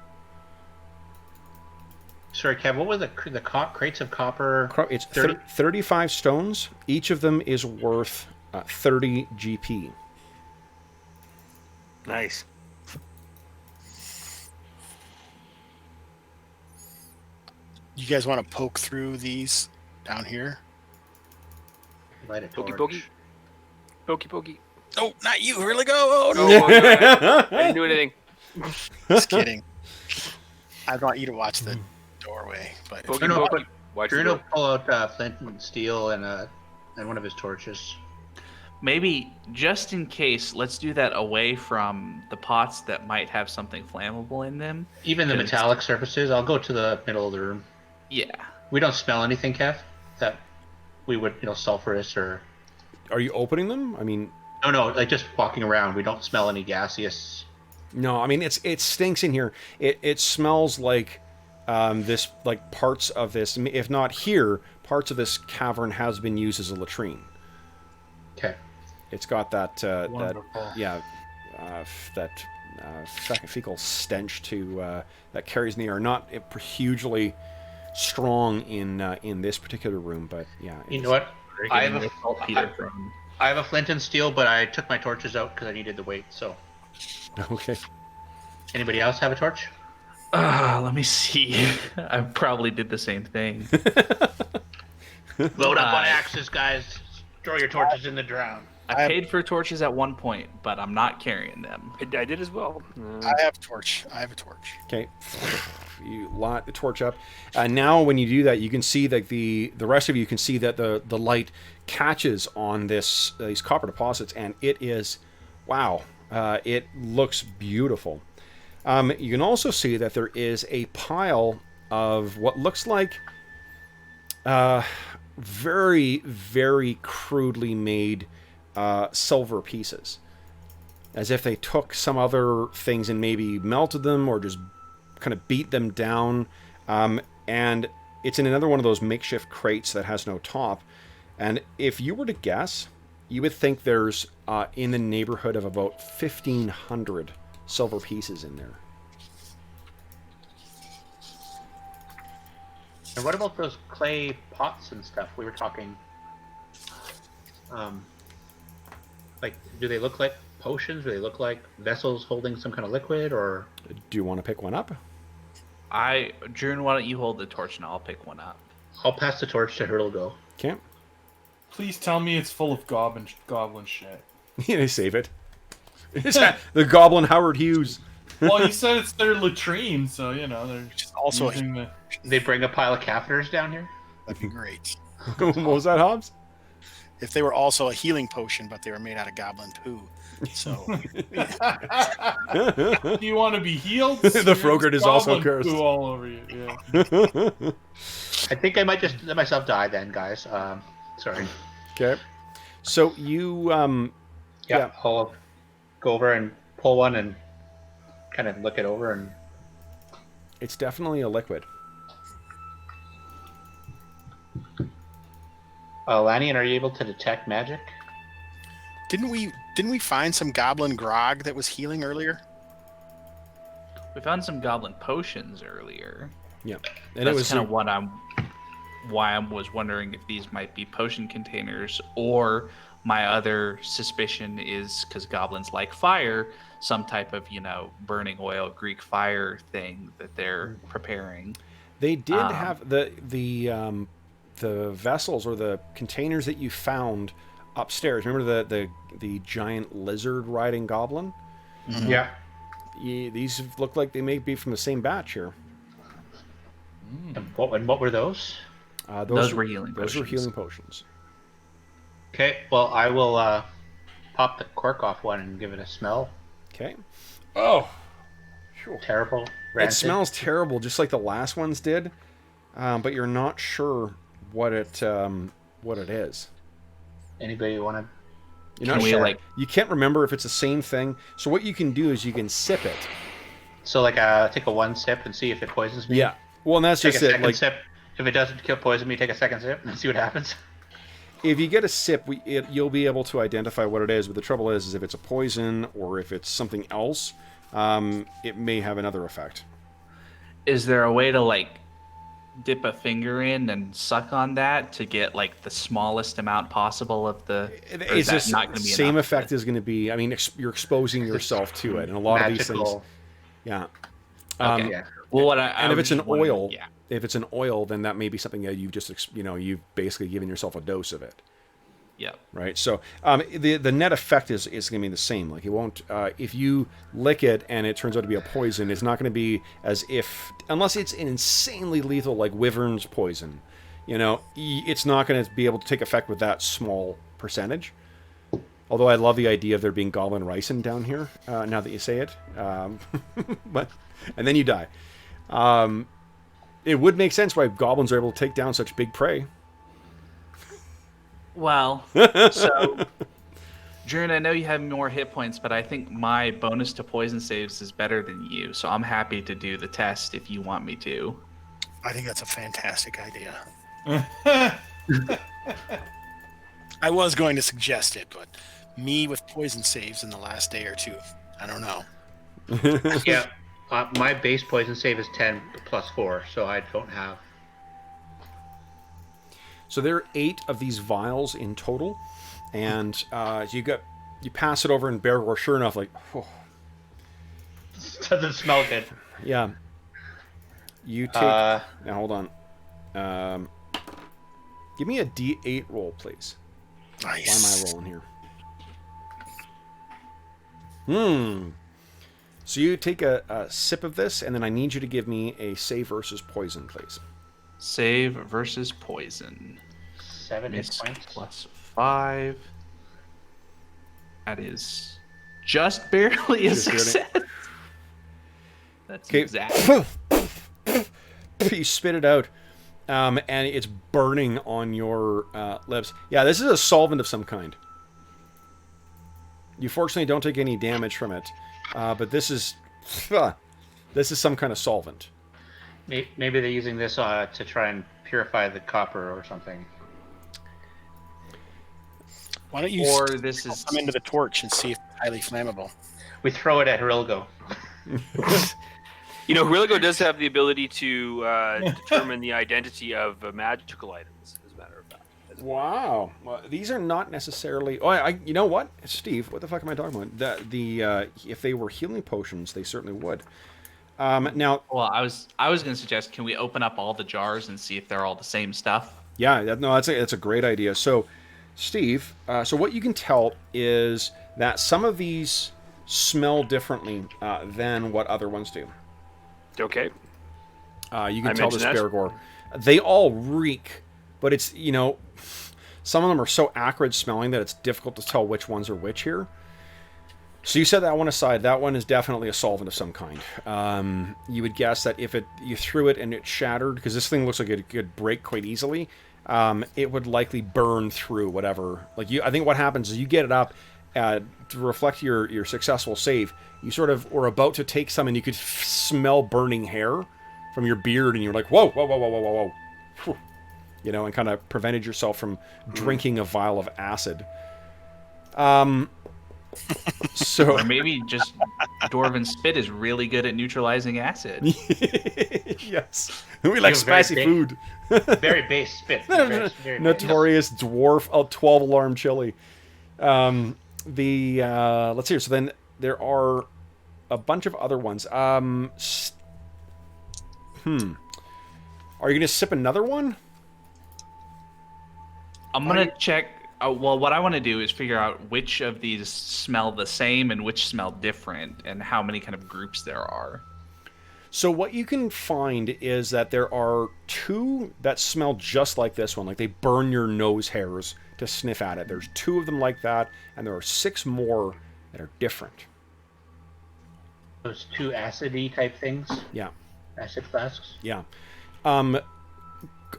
sorry, Kev. What were the crates of copper? It's 30? 35 stones. Each of them is worth 30 GP. Nice. You guys want to poke through these down here? Light a Pokey, torch. pokey. Pokey, pokey. Oh, not you! Really go? Oh no! Oh, I didn't do anything. Just kidding. I want you to watch the doorway, but Pokey, No, pokey. Watch the Druin door. will pull out flint and steel and one of his torches. Maybe, just in case, let's do that away from the pots that might have something flammable in them. Even the Good. metallic surfaces. I'll go to the middle of the room. Yeah. We don't smell anything, Kev, that we would, sulfurous or... Are you opening them? I mean... No, no, like just walking around. We don't smell any gaseous. No, I mean it stinks in here. It smells like this, like parts of this, if not here, parts of this cavern has been used as a latrine. Okay. It's got that Wonderful. fecal stench that carries in the air. Not hugely strong in this particular room, but yeah. You know what? We're I getting have the a- saltpeter from. I have a flint and steel, but I took my torches out because I needed the weight. So, Okay. anybody else have a torch? Let me see. I probably did the same thing. Load up on axes, guys. Throw your torches in the drown. I paid for torches at one point, but I'm not carrying them. I did as well. I have a torch. Okay. You light the torch up. Now, when you do that, you can see that the rest of you can see that the light catches on these copper deposits, and it is, wow, it looks beautiful. You can also see that there is a pile of what looks like very, very crudely made silver pieces, as if they took some other things and maybe melted them or just kind of beat them down, and it's in another one of those makeshift crates that has no top. And if you were to guess, you would think there's in the neighborhood of about 1,500 silver pieces in there. And what about those clay pots and stuff? We were talking. Like, do they look like potions? Do they look like vessels holding some kind of liquid, or? Do you want to pick one up? Druin, why don't you hold the torch and I'll pick one up? I'll pass the torch to Hurdle Go. Okay. Please tell me it's full of goblin shit. They save it. It's the Goblin Howard Hughes. Well, you said it's their latrine, so you know they're Which is also using the. They bring a pile of catheters down here. that'd be great. What was that, Hobbs? If they were also a healing potion, but they were made out of goblin poo. So Do you want to be healed? The Frogurt is also Goblin cursed. poo all over you. Yeah. I think I might just let myself die then, guys. Sorry. Okay. So you Yeah, I'll go over and pull one and kind of look it over and. it's definitely a liquid. Elanion, are you able to detect magic? didn't we find some goblin grog that was healing earlier? We found some goblin potions earlier. Yeah. And That's kind of why I was wondering if these might be potion containers, or my other suspicion is because goblins like fire, some type of, burning oil, Greek fire thing that they're preparing. They did have the vessels or the containers that you found upstairs. Remember the giant lizard riding goblin? Mm-hmm. Yeah. These look like they may be from the same batch here. And what were those? Those were healing Those were potions. healing potions. Okay, well, I will pop the cork off one and give it a smell. Okay. Oh. Terrible. Rancid. It smells terrible, just like the last ones did, but you're not sure what it is. Anybody want to? You're not Can we, sure. You can't remember if it's the same thing. So what you can do is you can sip it. So, take a one sip and see if it poisons me? Yeah. Well, and that's Take just a it. second Like, sip. If it doesn't poison me, take a second sip and see what happens. if you get a sip, you'll be able to identify what it is. But the trouble is if it's a poison or if it's something else, it may have another effect. Is there a way to dip a finger in and suck on that to get the smallest amount possible of the? or It's is that just not going to be same enough? effect is going to be. I mean, you're exposing yourself to it, and a lot of these things. Magical. Yeah. Okay. Yeah. Well, And if it's an oil, yeah. if it's an oil, then that may be something that you've just, you've basically given yourself a dose of it, Yeah. right? So the net effect is going to be the same. Like it won't, if you lick it and it turns out to be a poison, it's not going to be as if, unless it's an insanely lethal, like Wyvern's poison, it's not going to be able to take effect with that small percentage. Although I love the idea of there being goblin ricin down here, now that you say it. But and then you die. It would make sense why goblins are able to take down such big prey. Well, so Druin, I know you have more hit points, but I think my bonus to poison saves is better than you, so I'm happy to do the test if you want me to. I think that's a fantastic idea. Yeah. I was going to suggest it, but me with poison saves in the last day or two, I don't know. Yeah, my base poison save is 10 plus 4, so I don't have. So there are 8 of these vials in total, and you pass it over, and Bergour, sure enough, like, oh, Doesn't smell good. yeah. You take. Now hold on. Give me a D8 roll, please. Nice. Why am I rolling here? So you take a sip of this, and then I need you to give me a save versus poison, please. Save versus poison. 7 hit Miss points. plus 5. That is just barely a Just barely. success. That's Okay. exact. You spit it out, and it's burning on your lips. Yeah, this is a solvent of some kind. You fortunately don't take any damage from it, but this is some kind of solvent. Maybe they're using this to try and purify the copper or something. Why don't you Or this is come into the torch and see if it's highly flammable? We throw it at Hrilgo. You know, Hrilgo does have the ability to determine the identity of magical items, as a matter of fact. Wow. Well, these are not necessarily. Oh, you know what, Steve? What the fuck am I talking about? If they were healing potions, they certainly would. Now, Well, I was going to suggest, can we open up all the jars and see if they're all the same stuff? yeah, that's a great idea. So, Steve, so what you can tell is that some of these smell differently than what other ones do. Okay. You can I tell this mentioned that. Bergour. They all reek, but it's, some of them are so acrid smelling that it's difficult to tell which ones are which here. So you set that one aside. That one is definitely a solvent of some kind. You would guess that if you threw it and it shattered, because this thing looks like it could break quite easily, it would likely burn through whatever. I think what happens is you get it up to reflect your successful save. You sort of were about to take some, and you could smell burning hair from your beard, and you're like, whoa, whoa, whoa, whoa, whoa, whoa, whoa. And kind of prevented yourself from drinking a vial of acid. So Or maybe just Dwarven spit is really good at neutralizing acid. yes, we like spicy food. Very base spit. Very base. Notorious dwarf 12 alarm chili. Let's see. So then there are a bunch of other ones. Are you gonna sip another one? I'm going to check. Well, what I want to do is figure out which of these smell the same and which smell different, and how many kind of groups there are. So what you can find is that there are 2 that smell just like this one, like they burn your nose hairs to sniff at it. There's 2 of them like that, and there are 6 more that are different. Those 2 acidy type things. Yeah. Acid flasks. Yeah.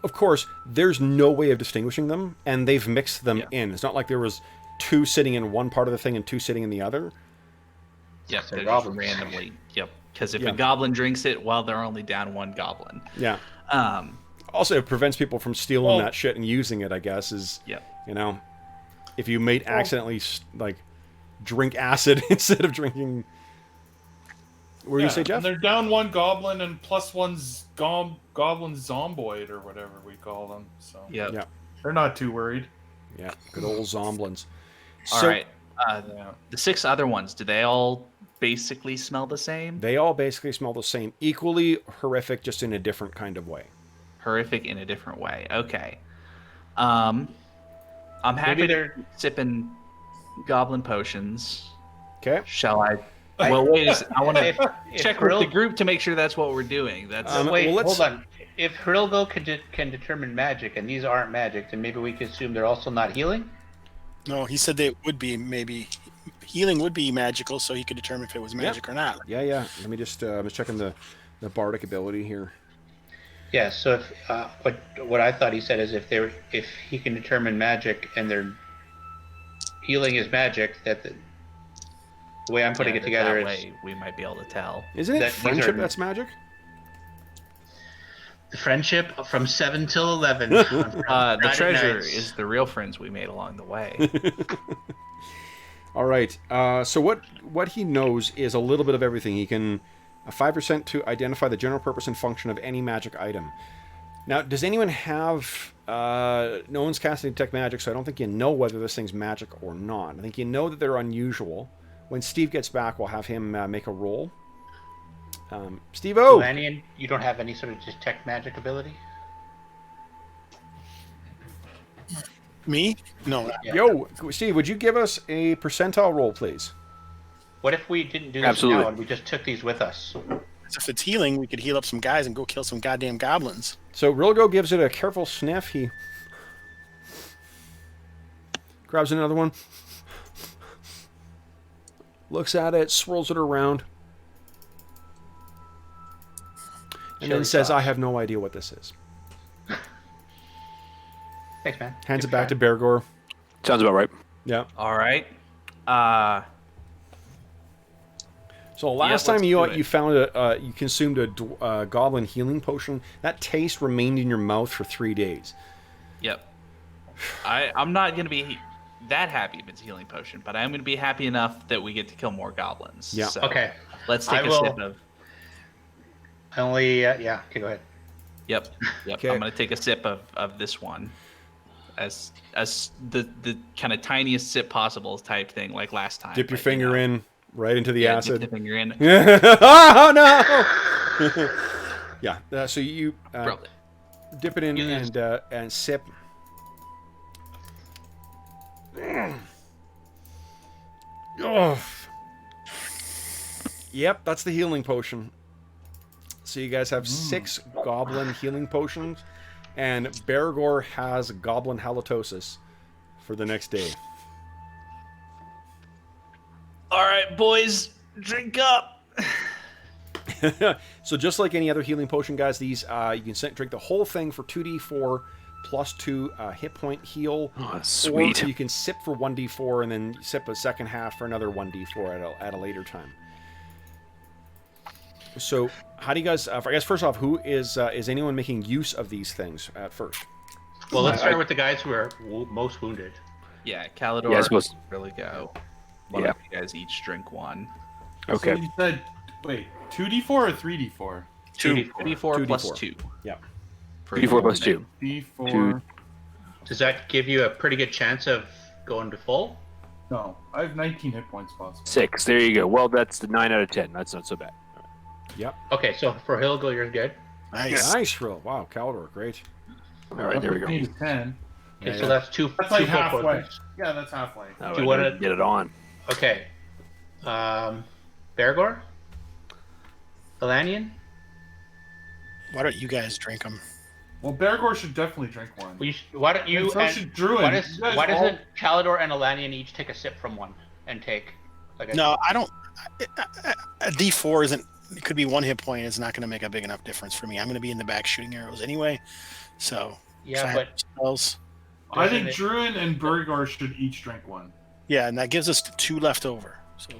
Of course, there's no way of distinguishing them, and they've mixed them in. It's not like there was 2 sitting in one part of the thing and 2 sitting in the other. Yep, They're they're just goblins. randomly. Yep, because if Yeah. a goblin drinks it, well, they're only down 1 goblin. Yeah. Um, Also, it prevents people from stealing Well- that shit and using it, I guess, is, yep. if you may accidentally, drink acid instead of drinking... What were you say, Jeff? And they're down 1 goblin and plus 1's goblin zomboid or whatever we call them. So Yep. Yeah. they're not too worried. Yeah, good old zomblins. All So, right. Yeah. The 6 other ones, do they all basically smell the same? they all basically smell the same. Equally horrific, just in a different kind of way. Horrific in a different way. Okay. I'm happy Maybe to they're. sipping goblin potions. Okay? Shall I? Well, wait a second. I want If, to if check with the Hrilgo- group to make sure that's what we're doing. That's Wait, well, let's- hold on. If Hrilgo can determine magic, and these aren't magic, then maybe we could assume they're also not healing? No, he said they would be maybe healing would be magical, so he could determine if it was magic or not. Yeah. Let me just... I'm just checking the bardic ability here. Yeah, so if what I thought he said is if he can determine magic and they're healing is magic, that the way I'm putting it together that is way we might be able to tell. Isn't it That these friendship are- that's magic? the friendship from 7 till 11. The Friday treasure nights. is the real friends we made along the way. All right. So what he knows is a little bit of everything. He can 5% to identify the general purpose and function of any magic item. Now, does anyone have? No one's casting detect magic, so I don't think you know whether this thing's magic or not. I think you know that they're unusual. When Steve gets back, we'll have him make a roll. Steve-O! Elanion, you don't have any sort of detect magic ability? Me? No. Yeah. Yo, Steve, would you give us a percentile roll, please? What if we didn't do this Absolutely. now and we just took these with us? If it's healing, we could heal up some guys and go kill some goddamn goblins. So Rilgo gives it a careful sniff. He grabs another one, looks at it, swirls it around, and then Chili says, sauce. "I have no idea what this is." Thanks, man. Hands Good it back try. to Bergour. Sounds about right. Yeah. All right. So last Yeah, time let's you do it. you found you consumed a goblin healing potion. That taste remained in your mouth for 3 days. Yep. I'm not going to be that happy if it's a healing potion, but I'm going to be happy enough that we get to kill more goblins. Yeah. So Okay. let's I take a will- sip of. I only, yeah, okay, go ahead. Yep. Okay. I'm going to take a sip of this one, as the kind of tiniest sip possible type thing, like last time. Dip your but, finger in right into the Yeah, acid. dip the finger in. Oh no! Yeah. So you Probably. dip it in You and sip. Oh. Yep, that's the healing potion. So you guys have 6 goblin healing potions, and Bergour has goblin halitosis for the next day. All right, boys, drink up. So just like any other healing potion, guys, these you can drink the whole thing for 2d4 plus 2 hit point heal. Oh, sweet. Or you can sip for 1d4 and then sip a second half for another 1d4 at a later time. So how do you guys? I guess first off, who is anyone making use of these things at first? Well, let's start with the guys who are most wounded. Yeah, Calidor. Yeah, I suppose- Really go. One Yeah. of you guys each drink one. Okay. So you said, wait, 2d4 or 3d4? 2d4 plus 2d4. 2. Yeah. For 2d4 plus each 2. D4. Two. Does that give you a pretty good chance of going to full? No, I have 19 hit points possible. 6. There you go. Well, that's the 9 out of 10. That's not so bad. Yep. Okay, so for Hilgo, you're good. Nice. Nice roll. Wow, Caldor, great. All right, there we go. 15 to 10. Okay, Yeah, so yeah. that's two. That's two like full halfway. potions. Yeah, that's halfway. All Do you right, wanna- get it on. Okay. Bergour? Elanion? Why don't you guys drink them? Well, Bergour should definitely drink one. Why don't you? And so should Druin. Why, You guys why all- doesn't Calidor and Elanion each take a sip from one and take? Like a, No, I don't. A D4 isn't. It could be 1 hit point. It's not going to make a big enough difference for me. I'm going to be in the back shooting arrows anyway. So Yeah, if I but have spells. I think doesn't Druin and Bergour should each drink one. Yeah, and that gives us 2 left over. So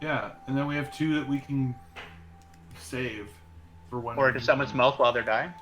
Yeah, and then we have 2 that we can save for when. or we into need someone's them. mouth while they're dying.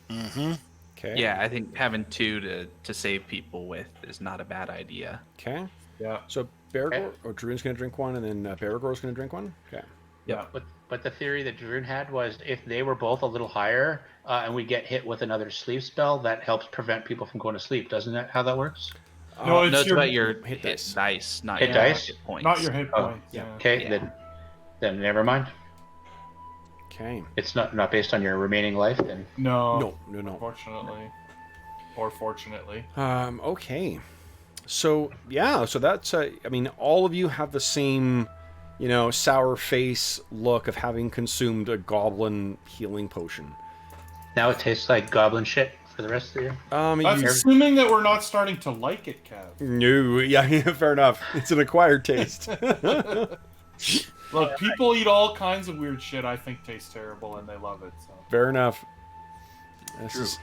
mm-hmm. Okay. Yeah, I think having 2 to save people with is not a bad idea. Okay. Yeah. So Bergour or Druin's going to drink one, and then Bergour's going to drink one. Okay. Yeah. But the theory that Druin had was if they were both a little higher and we get hit with another sleep spell, that helps prevent people from going to sleep. Doesn't that how that works? No, No, it's about your hit hit dice. dice, not Hit your dice? hit points. Not your hit Oh, points. yeah. Yeah. Okay, Yeah. then never mind. Okay. It's not based on your remaining life. Then No. No. Unfortunately. Or fortunately. Okay. So yeah, so that's I mean, all of you have the same, sour face look of having consumed a goblin healing potion. now it tastes like goblin shit for the rest of you. That's You, assuming that we're not starting to like it, Kev. no, yeah, fair enough. It's an acquired taste. Look, people eat all kinds of weird shit I think tastes terrible and they love it. So Fair enough. This True. is,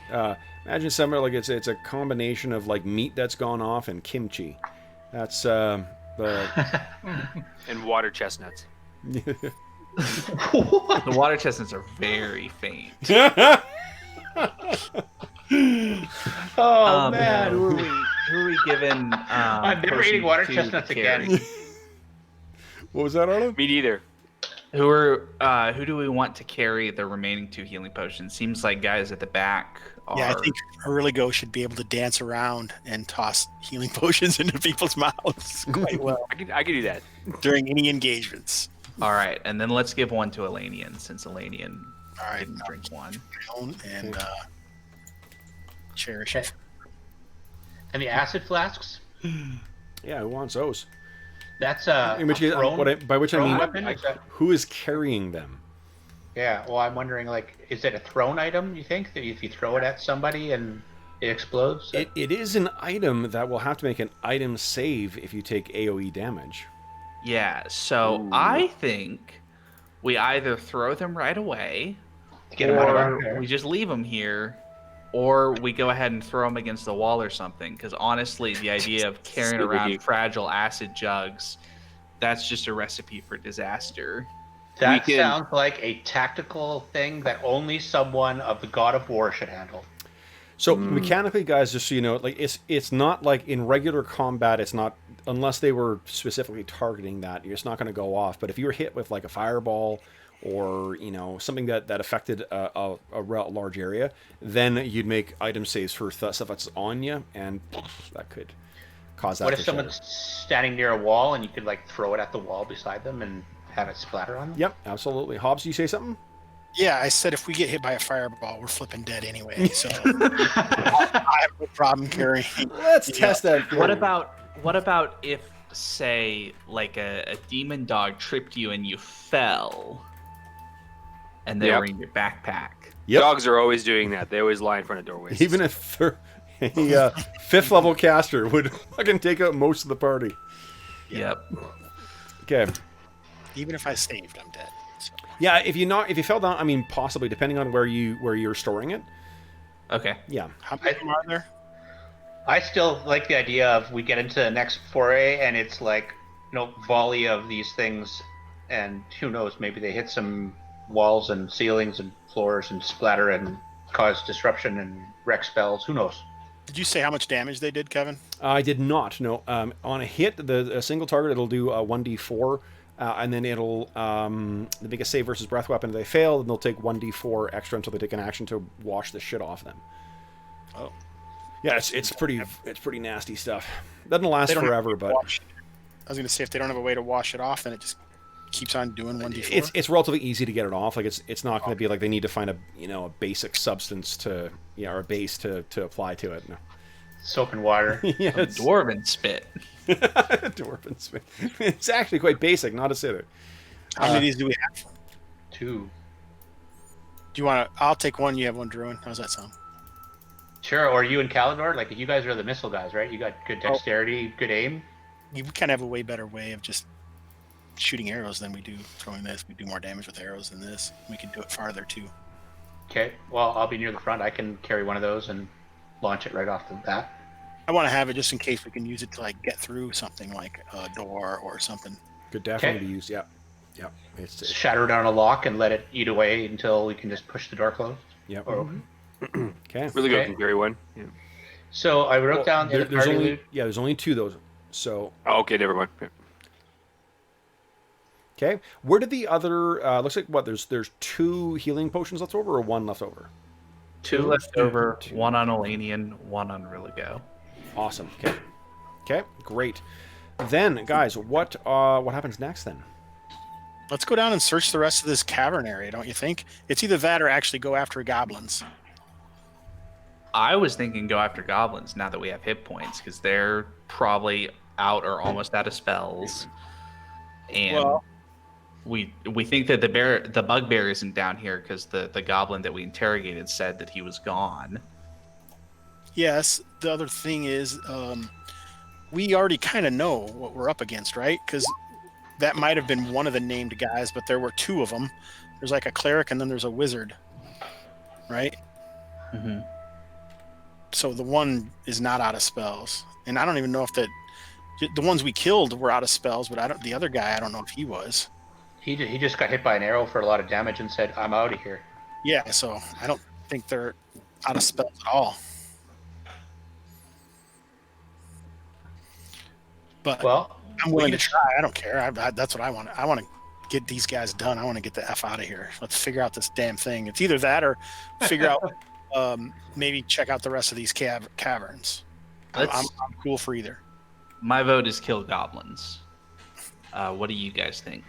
imagine somewhere like it's a combination of like meat that's gone off and kimchi. That's the And water chestnuts. The water chestnuts are very faint. Oh man, Who are we given? I'm never potion eating water to chestnuts carry? again. What was that, Arlen? Me neither. Who do we want to carry the remaining 2 healing potions? Seems like guys at the back are. Yeah, I think Erligo should be able to dance around and toss healing potions into people's mouths quite well I could do that. during any engagements. All right, and then let's give one to Elanion, since Elanion All right, didn't drink one. and cherish Okay. it. And the acid flasks. Yeah, who wants those? That's In which a case, thrown, by which I thrown mean, weapon. Is that- who is carrying them? yeah. Well, I'm wondering, like, is it a thrown item? You think that if you throw it at somebody and it explodes? It is an item that will have to make an item save if you take AoE damage. Yeah, so Ooh. I think we either throw them right away, To get 'em out of our or hair. we just leave them here, or we go ahead and throw them against the wall or something. Because honestly, the idea of carrying Super around geek. fragile acid jugs, that's just a recipe for disaster. That we can- sounds like a tactical thing that only someone of the God of War should handle. So mechanically, guys, just so you know, like it's not like in regular combat. It's not unless they were specifically targeting that. It's not going to go off. But if you were hit with like a fireball or something that affected a large area, then you'd make item saves for stuff that's on you, and that could cause that. What to if someone's standing near a wall and you could like throw it at the wall beside them and have it splatter on them? Yep, absolutely. Hobbs, you say something? Yeah, I said if we get hit by a fireball, we're flipping dead anyway. So I have no problem carrying. Let's test that. What theory. about if, say, like a demon dog tripped you and you fell, and they Yep. were in your backpack? Yep. Dogs are always doing that. They always lie in front of doorways. Even a 5th level caster would fucking take out most of the party. Yep. Okay. Even if I saved, I'm dead. So. Yeah, if you fell down, I mean, possibly depending on where you're storing it. Okay. Yeah. How many of them are there? I still like the idea of we get into the next foray and it's like, volley of these things, and who knows, maybe they hit some walls and ceilings and floors and splatter and cause disruption and wreck spells. Who knows? Did you say how much damage they did, Kevin? I did not. No. On a hit, a single target, it'll do 1d4, and then it'll they make a save versus breath weapon. If they fail, then they'll take 1d4 extra until they take an action to wash the shit off them. Oh. Yeah, it's pretty nasty stuff. Doesn't last They don't have forever, to but wash- I was going to say if they don't have a way to wash it off, then it just keeps on doing 1d4. it's relatively easy to get it off. Like it's not going to be like they need to find a basic substance to or a base to apply to it. No. Soap and water. Yeah, it's Dwarven spit. dwarven spit. It's actually quite basic, not acidic. How many of these do we have? 2. Do you want to? I'll take one. You have one, Druin. How's that sound? Sure, or you and Calidor, like you guys are the missile guys, right? You got good dexterity, good aim. We kind of have a way better way of just shooting arrows than we do throwing this. We do more damage with arrows than this. We can do it farther too. Okay, well, I'll be near the front. I can carry one of those and launch it right off the bat. I want to have it just in case we can use it to like get through something like a door or something. Could definitely Okay. be used. Yeah. It's Shatter down a lock and let it eat away until we can just push the door closed. yeah. Or open. Okay. Really good. Okay. Can carry one. Yeah. So I wrote down in the there's party only loot. there's only 2 of those. So Oh, okay, never mind. Yeah. okay, where did the other? Looks like there's 2 healing potions left over, or 1 left over. 2 left over, 1 on Elanion, 1 on Rilligo. Awesome. Okay, great. Then, guys, what happens next then? Let's go down and search the rest of this cavern area, don't you think? It's either that or actually go after goblins. I was thinking go after goblins now that we have hit points, because they're probably out or almost out of spells. And Well- we think that the bugbear isn't down here because the goblin that we interrogated said that he was gone. Yes, the other thing is we already kind of know what we're up against, right? Because that might have been one of the named guys, but there were 2 of them. There's like a cleric and then there's a wizard, right? Mm-hmm. So the one is not out of spells, and I don't even know if the ones we killed were out of spells. But the other guy, I don't know if he was. He just got hit by an arrow for a lot of damage and said, "I'm out of here." Yeah, so I don't think they're out of spells at all. But Well, I'm willing to try. I don't care. That's what I want. I want to get these guys done. I want to get the F out of here. Let's figure out this damn thing. It's either that or figure out, maybe check out the rest of these caverns. I'm cool for either. My vote is kill goblins. What do you guys think?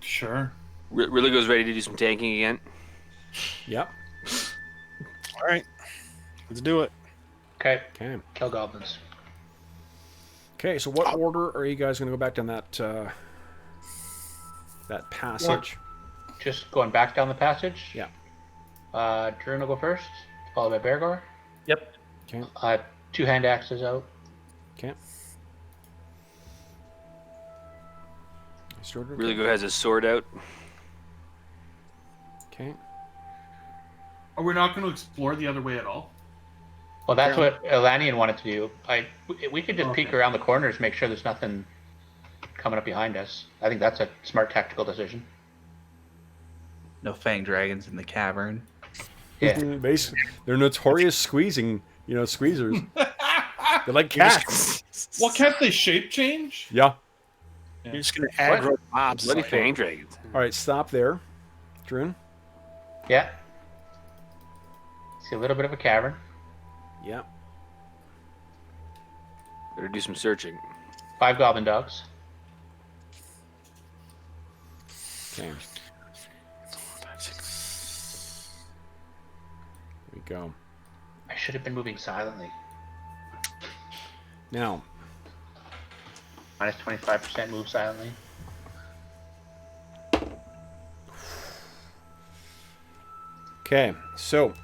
Sure. Really goes ready to do some tanking again. Yep. All right, let's do it. okay, Okay. kill goblins. Okay, so what order are you guys going to go back down that that passage? Just going back down the passage. Yeah. Druin will go first, followed by Bergour. Yep. Okay. 2 hand axes out. Okay. Really go has his sword out. Okay. Are we not going to explore the other way at all? Well, that's what Elanion wanted to do. We could just peek Okay. around the corners, make sure there's nothing coming up behind us. I think that's a smart tactical decision. No fang dragons in the cavern. Yeah. Basically, they're notorious squeezers. They're like cats. Well, can't they shape change? Yeah. You're just gonna aggro mobs. Bloody fang dragons. All right, stop there, Druin. Yeah. See a little bit of a cavern. Yeah. Better do some searching. 5 goblin dogs. Okay. Here we go. I should have been moving silently. Now, Minus 25% move silently. okay. So,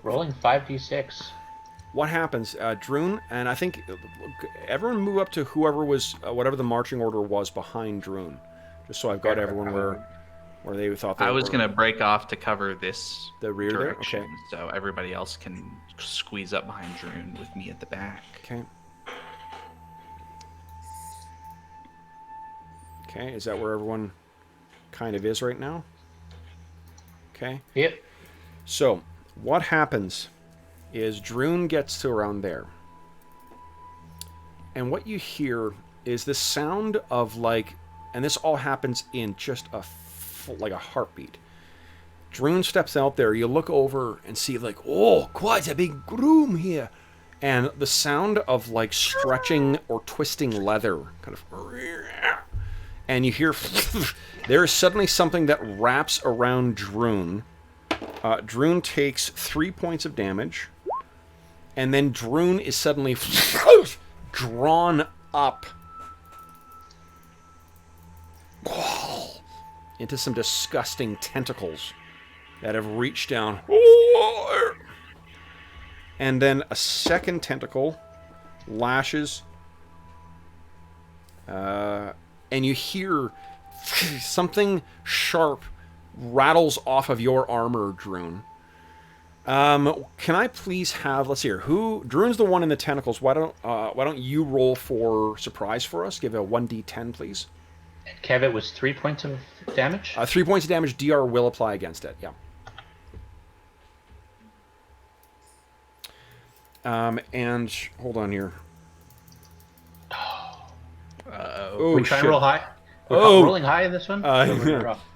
Rolling 5d6. what happens, Druin? And I think everyone move up to whoever was whatever the marching order was behind Druin, just so I've got everyone where they thought they I was were. going to break off to cover this The rear there? direction, Okay. so everybody else can squeeze up behind Druin with me at the back. Okay. Okay, is that where everyone kind of is right now? Okay. Yep. So, what happens is Druin gets to around there. And what you hear is the sound of like, and this all happens in just like a heartbeat. Druin steps out there, you look over and see like, oh, quite a big room here. And the sound of like stretching or twisting leather, kind of, and you hear, there is suddenly something that wraps around Druin. Druin takes 3 points of damage, and then Druin is suddenly drawn up into some disgusting tentacles that have reached down. And then a second tentacle lashes, and you hear something sharp rattles off of your armor, Druin. Can I please have, let's see here, Druin's the one in the tentacles. Why don't you roll for surprise for us? Give a 1d10, please. Kev, it was 3 points of damage. 3 points of damage, DR will apply against it, yeah. And hold on here. Oh, we try and shit. roll high. We're rolling high in this one.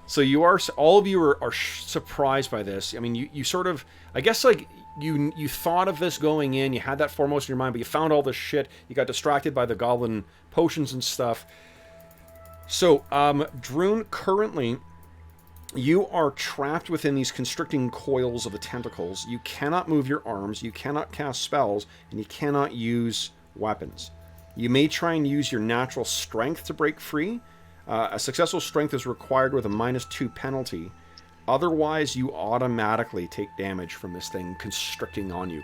So you are, all of you are surprised by this. I mean, you sort of, I guess, like, you thought of this going in, you had that foremost in your mind, but you found all this shit, you got distracted by the Goblin Potions and stuff. So, Druin, currently, you are trapped within these constricting coils of the tentacles. You cannot move your arms, you cannot cast spells, and you cannot use weapons. You may try and use your natural strength to break free. A successful strength is required with a -2 penalty. Otherwise, you automatically take damage from this thing constricting on you.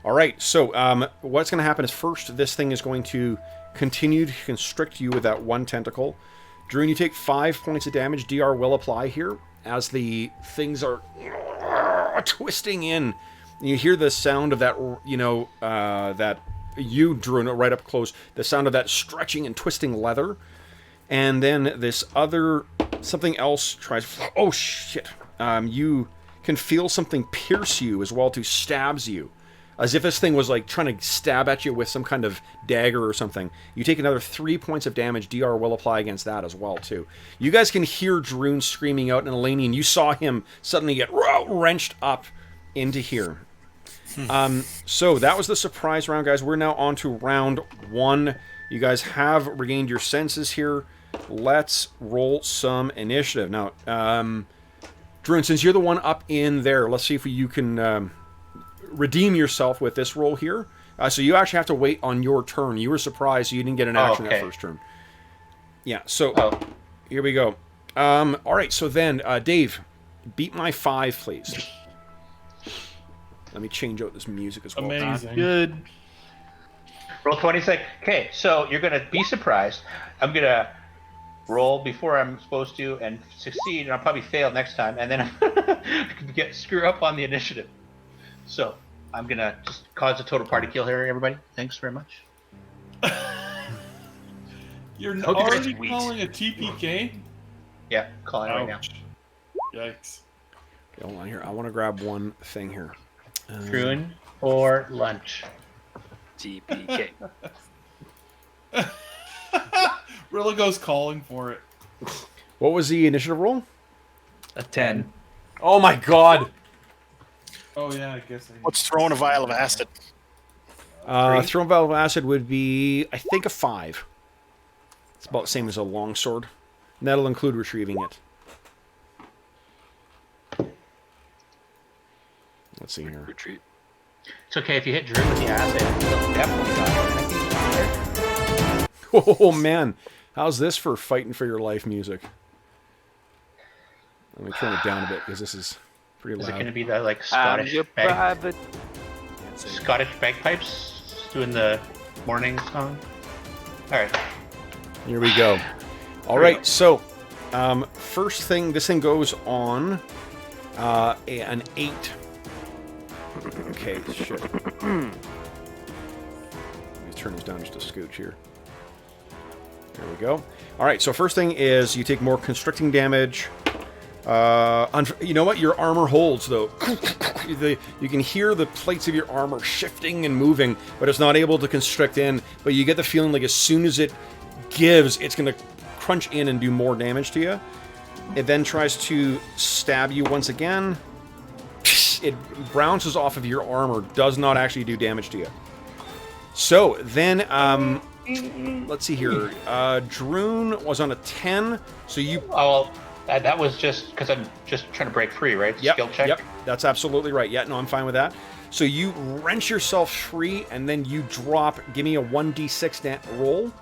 All right, so what's going to happen is first, this thing is going to continue to constrict you with that one tentacle. Druin, you take 5 points of damage. DR will apply here. as the things are twisting in. You hear the sound of that, that you drew it right up close, the sound of that stretching and twisting leather. And then this other, something else tries, oh shit. You can feel something pierce you as well, to stabs you. As if this thing was like trying to stab at you with some kind of dagger or something. You take another 3 points of damage. DR will apply against that as well, too. You guys can hear Druin screaming out, and Elanion, you saw him suddenly get wrenched up into here. So that was the surprise round, guys. We're now on to round 1. You guys have regained your senses here. Let's roll some initiative. Now, Druin, since you're the one up in there, let's see if you can redeem yourself with this roll here. So you actually have to wait on your turn. You were surprised you didn't get an action that first turn. Yeah, so here we go. All right, so then, Dave, beat my 5, please. Let me change out this music as well. Amazing. Good. Roll 26. Okay, so you're going to be surprised. I'm going to roll before I'm supposed to and succeed, and I'll probably fail next time, and then I'm screw up on the initiative. So I'm going to just cause a total party kill here, everybody. Thanks very much. You're Okay, already sweet. calling a TPK? Yeah, calling it right now. Ouch. Yikes. Okay, hold on here. I want to grab one thing here. Druin or lunch? TPK. Rilligo's calling for it. What was the initiative roll? A 10. Oh my god! Oh yeah, I guess. What's throwing a vial of acid? Thrown vial of acid would be, I think, a 5. It's about the same as a longsword. And that'll include retrieving it. Let's see here. Retreat. It's okay if you hit Druin with the acid. You'll definitely die. Oh man, how's this for fighting for your life music? Let me turn it down a bit because this is pretty Is it loud. going to be the like I'm your private. Scottish bagpipes doing the morning song? All right. Here we go. All right, so first thing, this thing goes on an 8. Okay, shit. Let me turn this down just a scooch here. There we go. All right, so first thing is you take more constricting damage. You know what? Your armor holds, though. You can hear the plates of your armor shifting and moving, but it's not able to constrict in. But you get the feeling like as soon as it gives, it's going to crunch in and do more damage to you. It then tries to stab you once again. It bounces off of your armor, does not actually do damage to you. So, then, let's see here. Druin was on a 10, so you... Oh, well, that was just because I'm just trying to break free, right? Yep, Skill check? Yep, that's absolutely right. Yeah, no, I'm fine with that. So you wrench yourself free, and then you drop... Give me a 1d6 roll.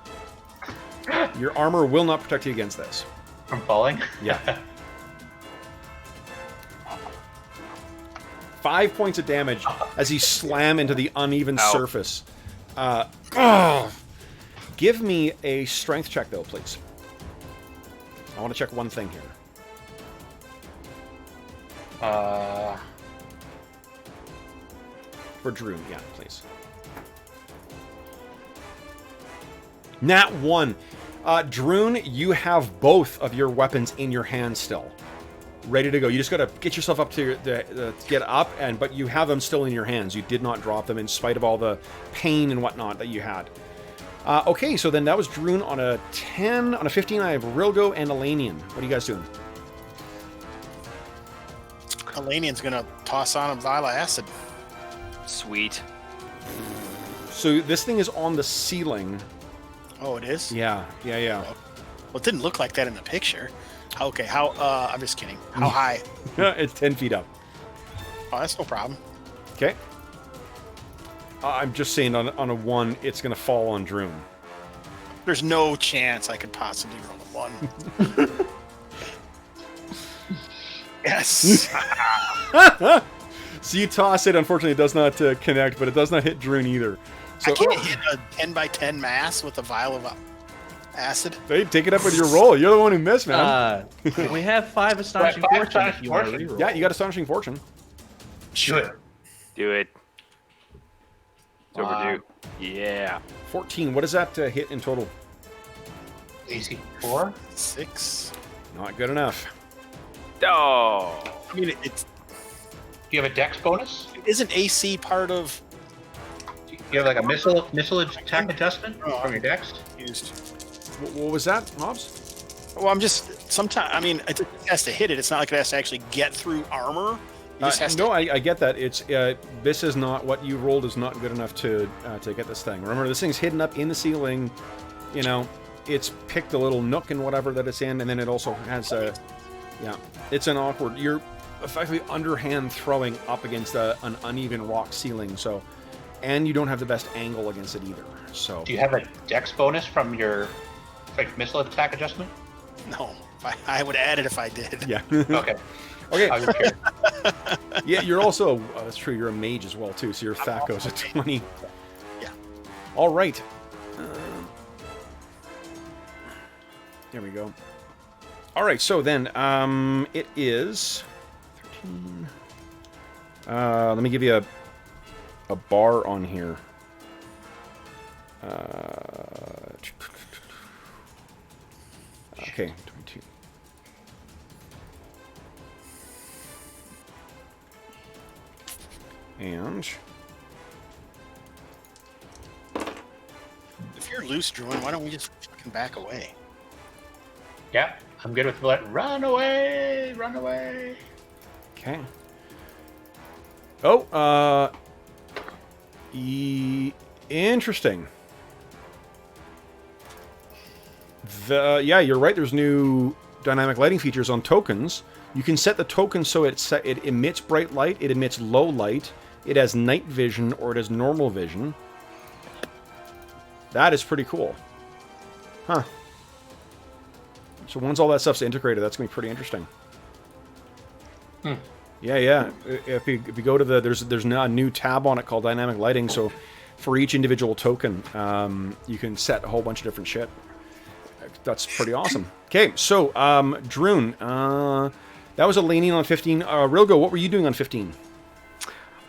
Your armor will not protect you against this. From falling? Yeah. 5 points of damage as you slam into the uneven surface. Give me a strength check, though, please. I want to check one thing here. For Druin, yeah, please. Nat 1. Druin, you have both of your weapons in your hand still. Ready to go. You just got to get yourself up to get up, but you have them still in your hands. You did not drop them in spite of all the pain and whatnot that you had. Okay, so then that was Druin on a 10. On a 15, I have Rilgo and Elanion. What are you guys doing? Elanion's gonna toss on a vial of acid. Sweet. So this thing is on the ceiling. Oh, it is? Yeah. Well, it didn't look like that in the picture. Okay, how, I'm just kidding. How high? It's 10 feet up. Oh, that's no problem. Okay. I'm just saying on a 1, it's going to fall on Druin. There's no chance I could possibly roll a 1. Yes! So you toss it. Unfortunately, it does not connect, but it does not hit Druin either. So, I can't hit a 10 by 10 mass with a vial of acid. Hey, take it up with your roll. You're the one who missed, man. We have 5 astonishing Right, 5 fortune if you want to astonishing reroll. Yeah, you got astonishing fortune. Sure. Do it. It's overdue. Yeah. 14. What does that hit in total? AC 4. 6. Not good enough. Oh. I mean, it's Do you have a dex bonus? isn't AC part of Do you have like a missile attack adjustment from your dex? used? What was that, Hobbs? Well, I'm just sometimes. I mean, it has to hit it. It's not like it has to actually get through armor. It just has No, to. I get that. It's this is not what you rolled is not good enough to get this thing. Remember, this thing's hidden up in the ceiling. You know, it's picked a little nook and whatever that it's in, and then it also has a. Yeah, it's an awkward. You're effectively underhand throwing up against an uneven rock ceiling. So, and you don't have the best angle against it either. So. Do you have a dex bonus from your like missile attack adjustment? No, I would add it if I did. Yeah. Okay. Okay. I was curious. Yeah, you're also that's true. You're a mage as well too, so your fat goes at 20. Yeah. All right. There we go. All right. So then, it is 13. Let me give you a bar on here. Okay, 22. And If you're loose, Druin, why don't we just fucking back away? Yeah, I'm good with let run away, run away. okay. Oh, interesting. Yeah, you're right. There's new dynamic lighting features on tokens. You can set the token so it emits bright light, it emits low light, it has night vision, or it has normal vision. That is pretty cool. Huh. So once all that stuff's integrated, that's going to be pretty interesting. Yeah. If you go to there's now a new tab on it called dynamic lighting. So for each individual token, you can set a whole bunch of different shit. That's pretty awesome. Okay, so Druin, that was Elanion on 15. Rilgo, what were you doing on 15?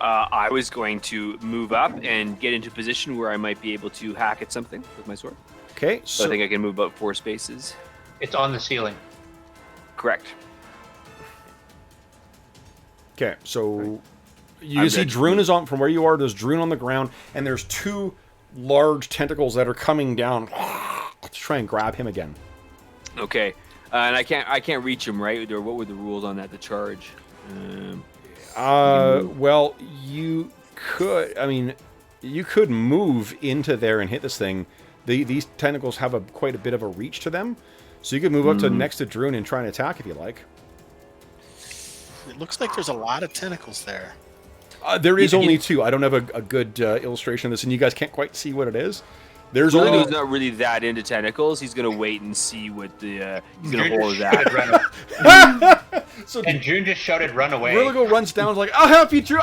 I was going to move up and get into a position where I might be able to hack at something with my sword. Okay, So I think I can move about 4 spaces. It's on the ceiling. Correct. okay, so you I'm see good. Druin is on from where you are. There's Druin on the ground, and there's 2 large tentacles that are coming down to try and grab him again. Okay. And I can't reach him, right? Or what were the rules on that? The charge. Well, you could. I mean, you could move into there and hit this thing. These tentacles have quite a bit of a reach to them, so you could move up to next to Druin and try and attack if you like. It looks like there's a lot of tentacles there. There is only 2. I don't have a good illustration of this, and you guys can't quite see what it is. There's He's only not really that into tentacles. He's gonna wait and see what the he's gonna June hold just that. shouted, "Run away." so And June just shouted, "Run away!" Rilligo runs down like, "I'll help you, Drew."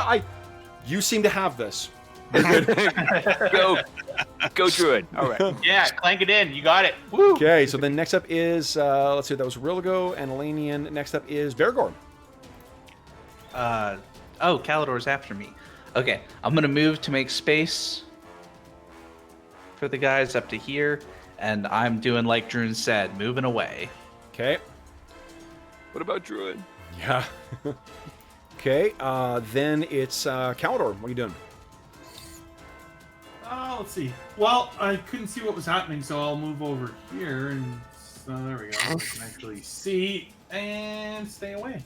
You seem to have this. Go Druid. All right. Yeah, clank it in. You got it. Woo! Okay, so then next up is let's see, that was Rilligo and Elanion. Next up is Bergour. Oh, Calidor's after me. Okay, I'm gonna move to make space for the guys up to here, and I'm doing like Druin said, moving away. Okay. What about Druid? Yeah. Okay. Then it's Calidor. What are you doing? Let's see. Well, I couldn't see what was happening, so I'll move over here, and so there we go. I can actually see and stay away.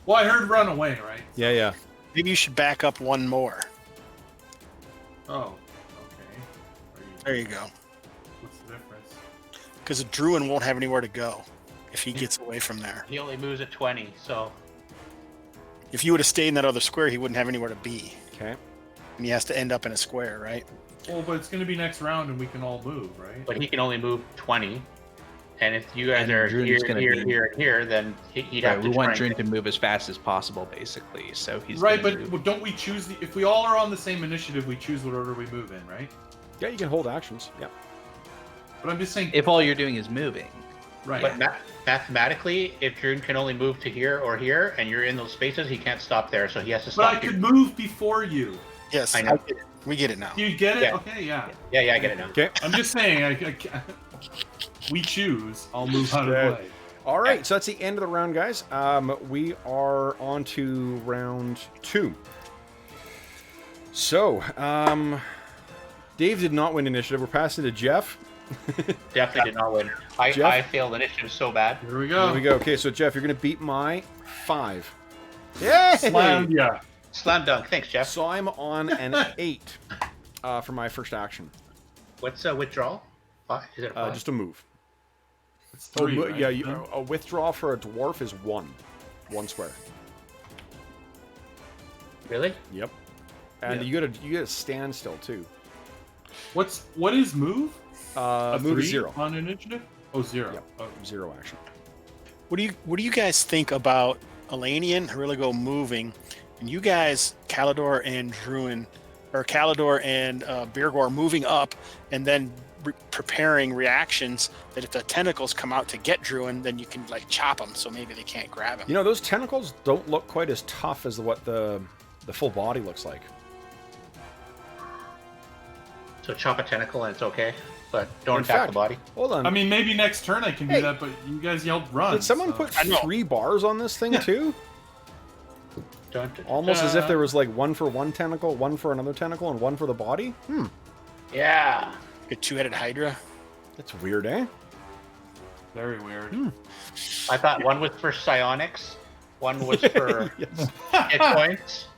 Well, I heard run away, right? Yeah. Maybe you should back up one more. Oh, okay. There you go. What's the difference? Because a Druin won't have anywhere to go if he gets away from there. He only moves at 20, so If you would have stayed in that other square, he wouldn't have anywhere to be. Okay. And he has to end up in a square, right? Well, but it's going to be next round, and we can all move, right? but he can only move 20. And if you guys And are Druin's here, gonna here, be- here, and here, then he'd Right, have we to want try Druin and- to move as fast as possible, basically. So he's Right, gonna but move. don't we choose the... If we all are on the same initiative, we choose what order we move in, right? Yeah, you can hold actions. Yeah. But I'm just saying, If all you're doing is moving. right? But mathematically, if Druin can only move to here or here, and you're in those spaces, he can't stop there, so he has to But stop I here. could move before you. Yes, I know. get it. We get it now. You get it? Yeah. Okay, yeah. Yeah, I get it now. Okay. I'm just saying, we choose. I'll move out of the way. All right, so that's the end of the round, guys. We are on to round 2. So, Dave did not win initiative. We're passing to Jeff. Definitely did not win. Jeff? I failed initiative so bad. Here we go. Here we go. Okay, so Jeff, you're going to beat my 5. Yay! Slammed ya. Slam dunk. Thanks, Jeff. So I'm on an 8 for my first action. What's withdrawal? 5? Is it a 5? Just a move. It's 3, right? Yeah, a withdrawal for a dwarf is 1 square. Really? Yep. And Yeah. you get a standstill too. What is move? A Move 3 is 0. on initiative. Oh, 0. Yep. Oh. 0 action. What do you guys think about Elanion, Horiligo moving, and you guys, Calidor and Druin, or Calidor and Bergour moving up, and then preparing reactions that if the tentacles come out to get Druin, then you can like chop them, so maybe they can't grab him. You know, those tentacles don't look quite as tough as what the full body looks like. So chop a tentacle and it's okay, but don't In attack fact- the body. Hold on. I mean, maybe next turn I can do Hey. that, but you guys yelled run. Did someone so- put I know. 3 bars on this thing too? Don't. Almost as if there was like 1 for one tentacle, 1 for another tentacle, and 1 for the body? Yeah. A two-headed Hydra. That's weird, eh? Very weird. I thought one was for psionics, one was for Yes. hit points.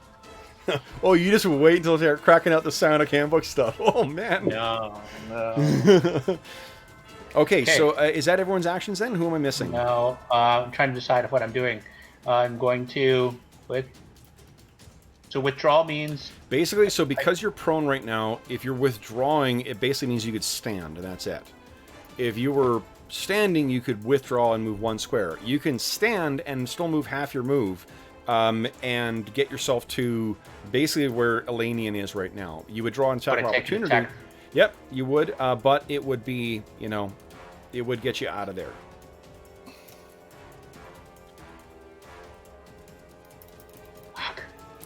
Oh, you just wait until they're cracking out the Psionic Handbook stuff. Oh, man. No. Okay, so is that everyone's actions then? Who am I missing? No. I'm trying to decide what I'm doing. I'm going to So withdrawal means Basically, so because you're prone right now, if you're withdrawing, it basically means you could stand, and that's it. If you were standing, you could withdraw and move 1 square. You can stand and still move half your move, and get yourself to basically where Elanion is right now. You would draw an attack of But I take an opportunity. attack. Yep, you would, but it would be, it would get you out of there.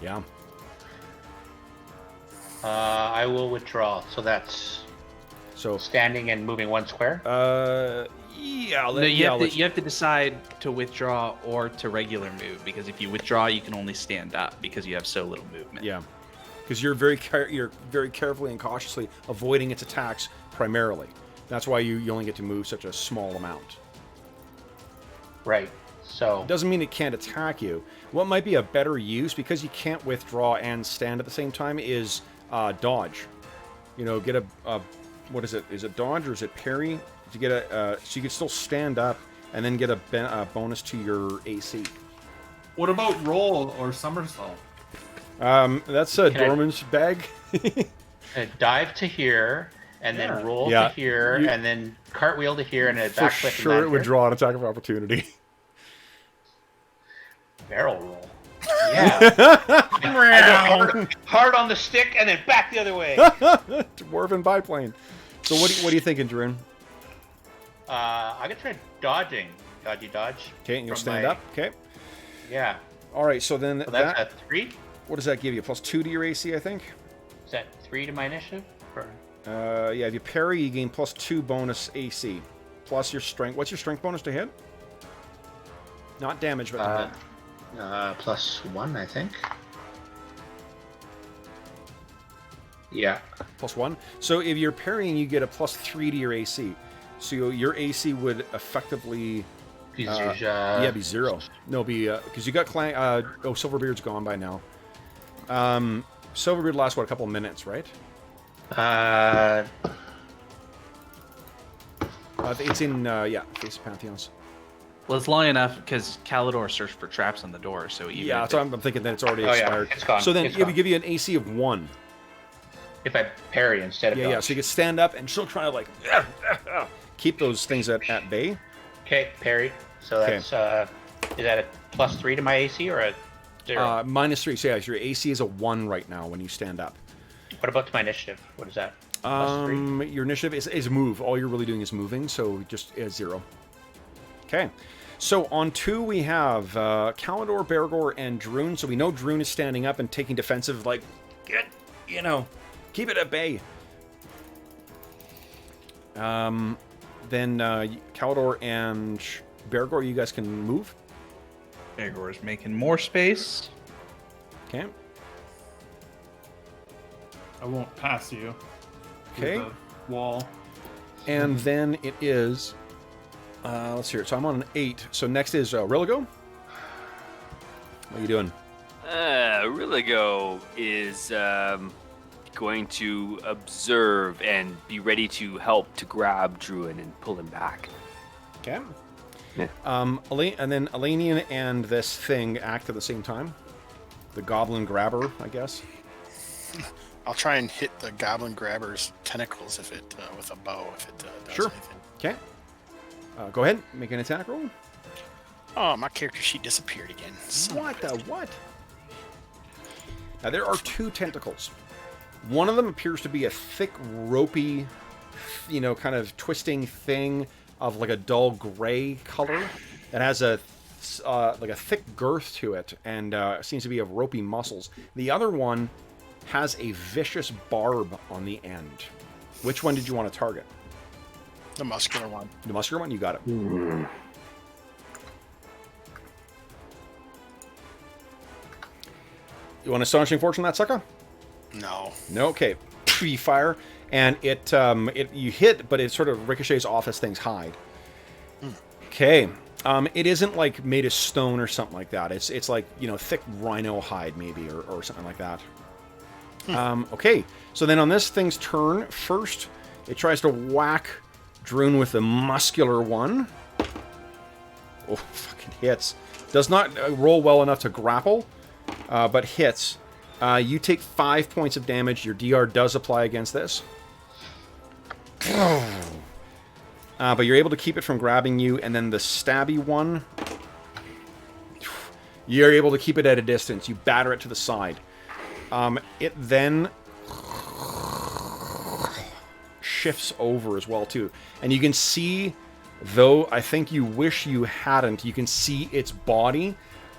Yeah. I will withdraw. So that's So, standing and moving 1 square. yeah, No, you have to decide to withdraw or to regular move, because if you withdraw, you can only stand up because you have so little movement. yeah, because you're very carefully and cautiously avoiding its attacks primarily. That's why you only get to move such a small amount. Right. So Doesn't mean it can't attack you. What might be a better use, because you can't withdraw and stand at the same time, is dodge. Get a what is it? Is it dodge or is it parry? To get so you can still stand up and then get a bonus to your AC. What about roll or somersault? That's a Can I- Dorman's bag. dive to here, and Yeah. then roll Yeah. to here, You- and then cartwheel to here, and a For backflip. sure, and it would draw an attack of opportunity. barrel roll. Yeah. hard on the stick, and then back the other way. Dwarven biplane. So what are you thinking, Druin? I'm gonna try dodging. Dodgy dodge. Okay, and you'll From stand my- up. Okay. Yeah. All right. So then So that's that a 3. what does that give you? +2 to your AC, I think. Is that 3 to my initiative? Or... Yeah. If you parry, you gain +2 bonus AC, plus your strength. What's your strength bonus to hit? Not damage, but to hit. +1, I think. Yeah. +1. So if you're parrying, you get a +3 to your AC. So your AC would effectively be 0. No, be because you got Silverbeard's gone by now. Silverbeard lasts a couple of minutes, right? It's in Face of Pantheons. Well, it's long enough because Calidor searched for traps on the door, so even Yeah, if so I'm thinking that it's already Oh, yeah, expired. it's gone. So then It's it would gone. give you an AC of 1. If I parry instead of Yeah, dodge. so you can stand up and still try to keep those things at bay. Okay, parry. So Okay. that's is that a +3 to my AC or a 0? -3. So yeah, your AC is a 1 right now when you stand up. What about to my initiative? What is that? +3. Your initiative is move. All you're really doing is moving, so just 0. Okay. So on 2 we have Kalidor, Bergour, and Druin. So we know Druin is standing up and taking defensive, like, keep it at bay. Then Kalidor and Bergour, you guys can move. Bergour is making more space. Okay. I won't pass you. Okay. The wall. And then it is... let's hear it. So I'm on an 8. So next is Religo. What are you doing? Riligo is going to observe and be ready to help to grab Druin and pull him back. Okay. Yeah. And then Elanion and this thing act at the same time. The goblin grabber, I guess. I'll try and hit the goblin grabber's tentacles if it with a bow if it does Sure. anything. Okay. Go ahead. Make an attack roll. Oh, my character sheet disappeared again. What the what? Now there are 2 tentacles. One of them appears to be a thick, ropey, kind of twisting thing of like a dull gray color. It has a like a thick girth to it, and seems to be of ropey muscles. The other one has a vicious barb on the end. Which one did you want to target? The muscular one. The muscular one? You got it. You want Astonishing Fortune that sucker? No. No, okay. You fire, and it you hit, but it sort of ricochets off as things hide. Okay. It isn't like made of stone or something like that. It's like, thick rhino hide maybe, or something like that. Okay. So then on this thing's turn, first it tries to whack Druin with the muscular one. Oh, fucking hits. Does not roll well enough to grapple, but hits. You take 5 points of damage. Your DR does apply against this. But you're able to keep it from grabbing you, and then the stabby one, you're able to keep it at a distance. You batter it to the side. It then shifts over as well, too. And you can see, though I think you wish you hadn't, you can see its body.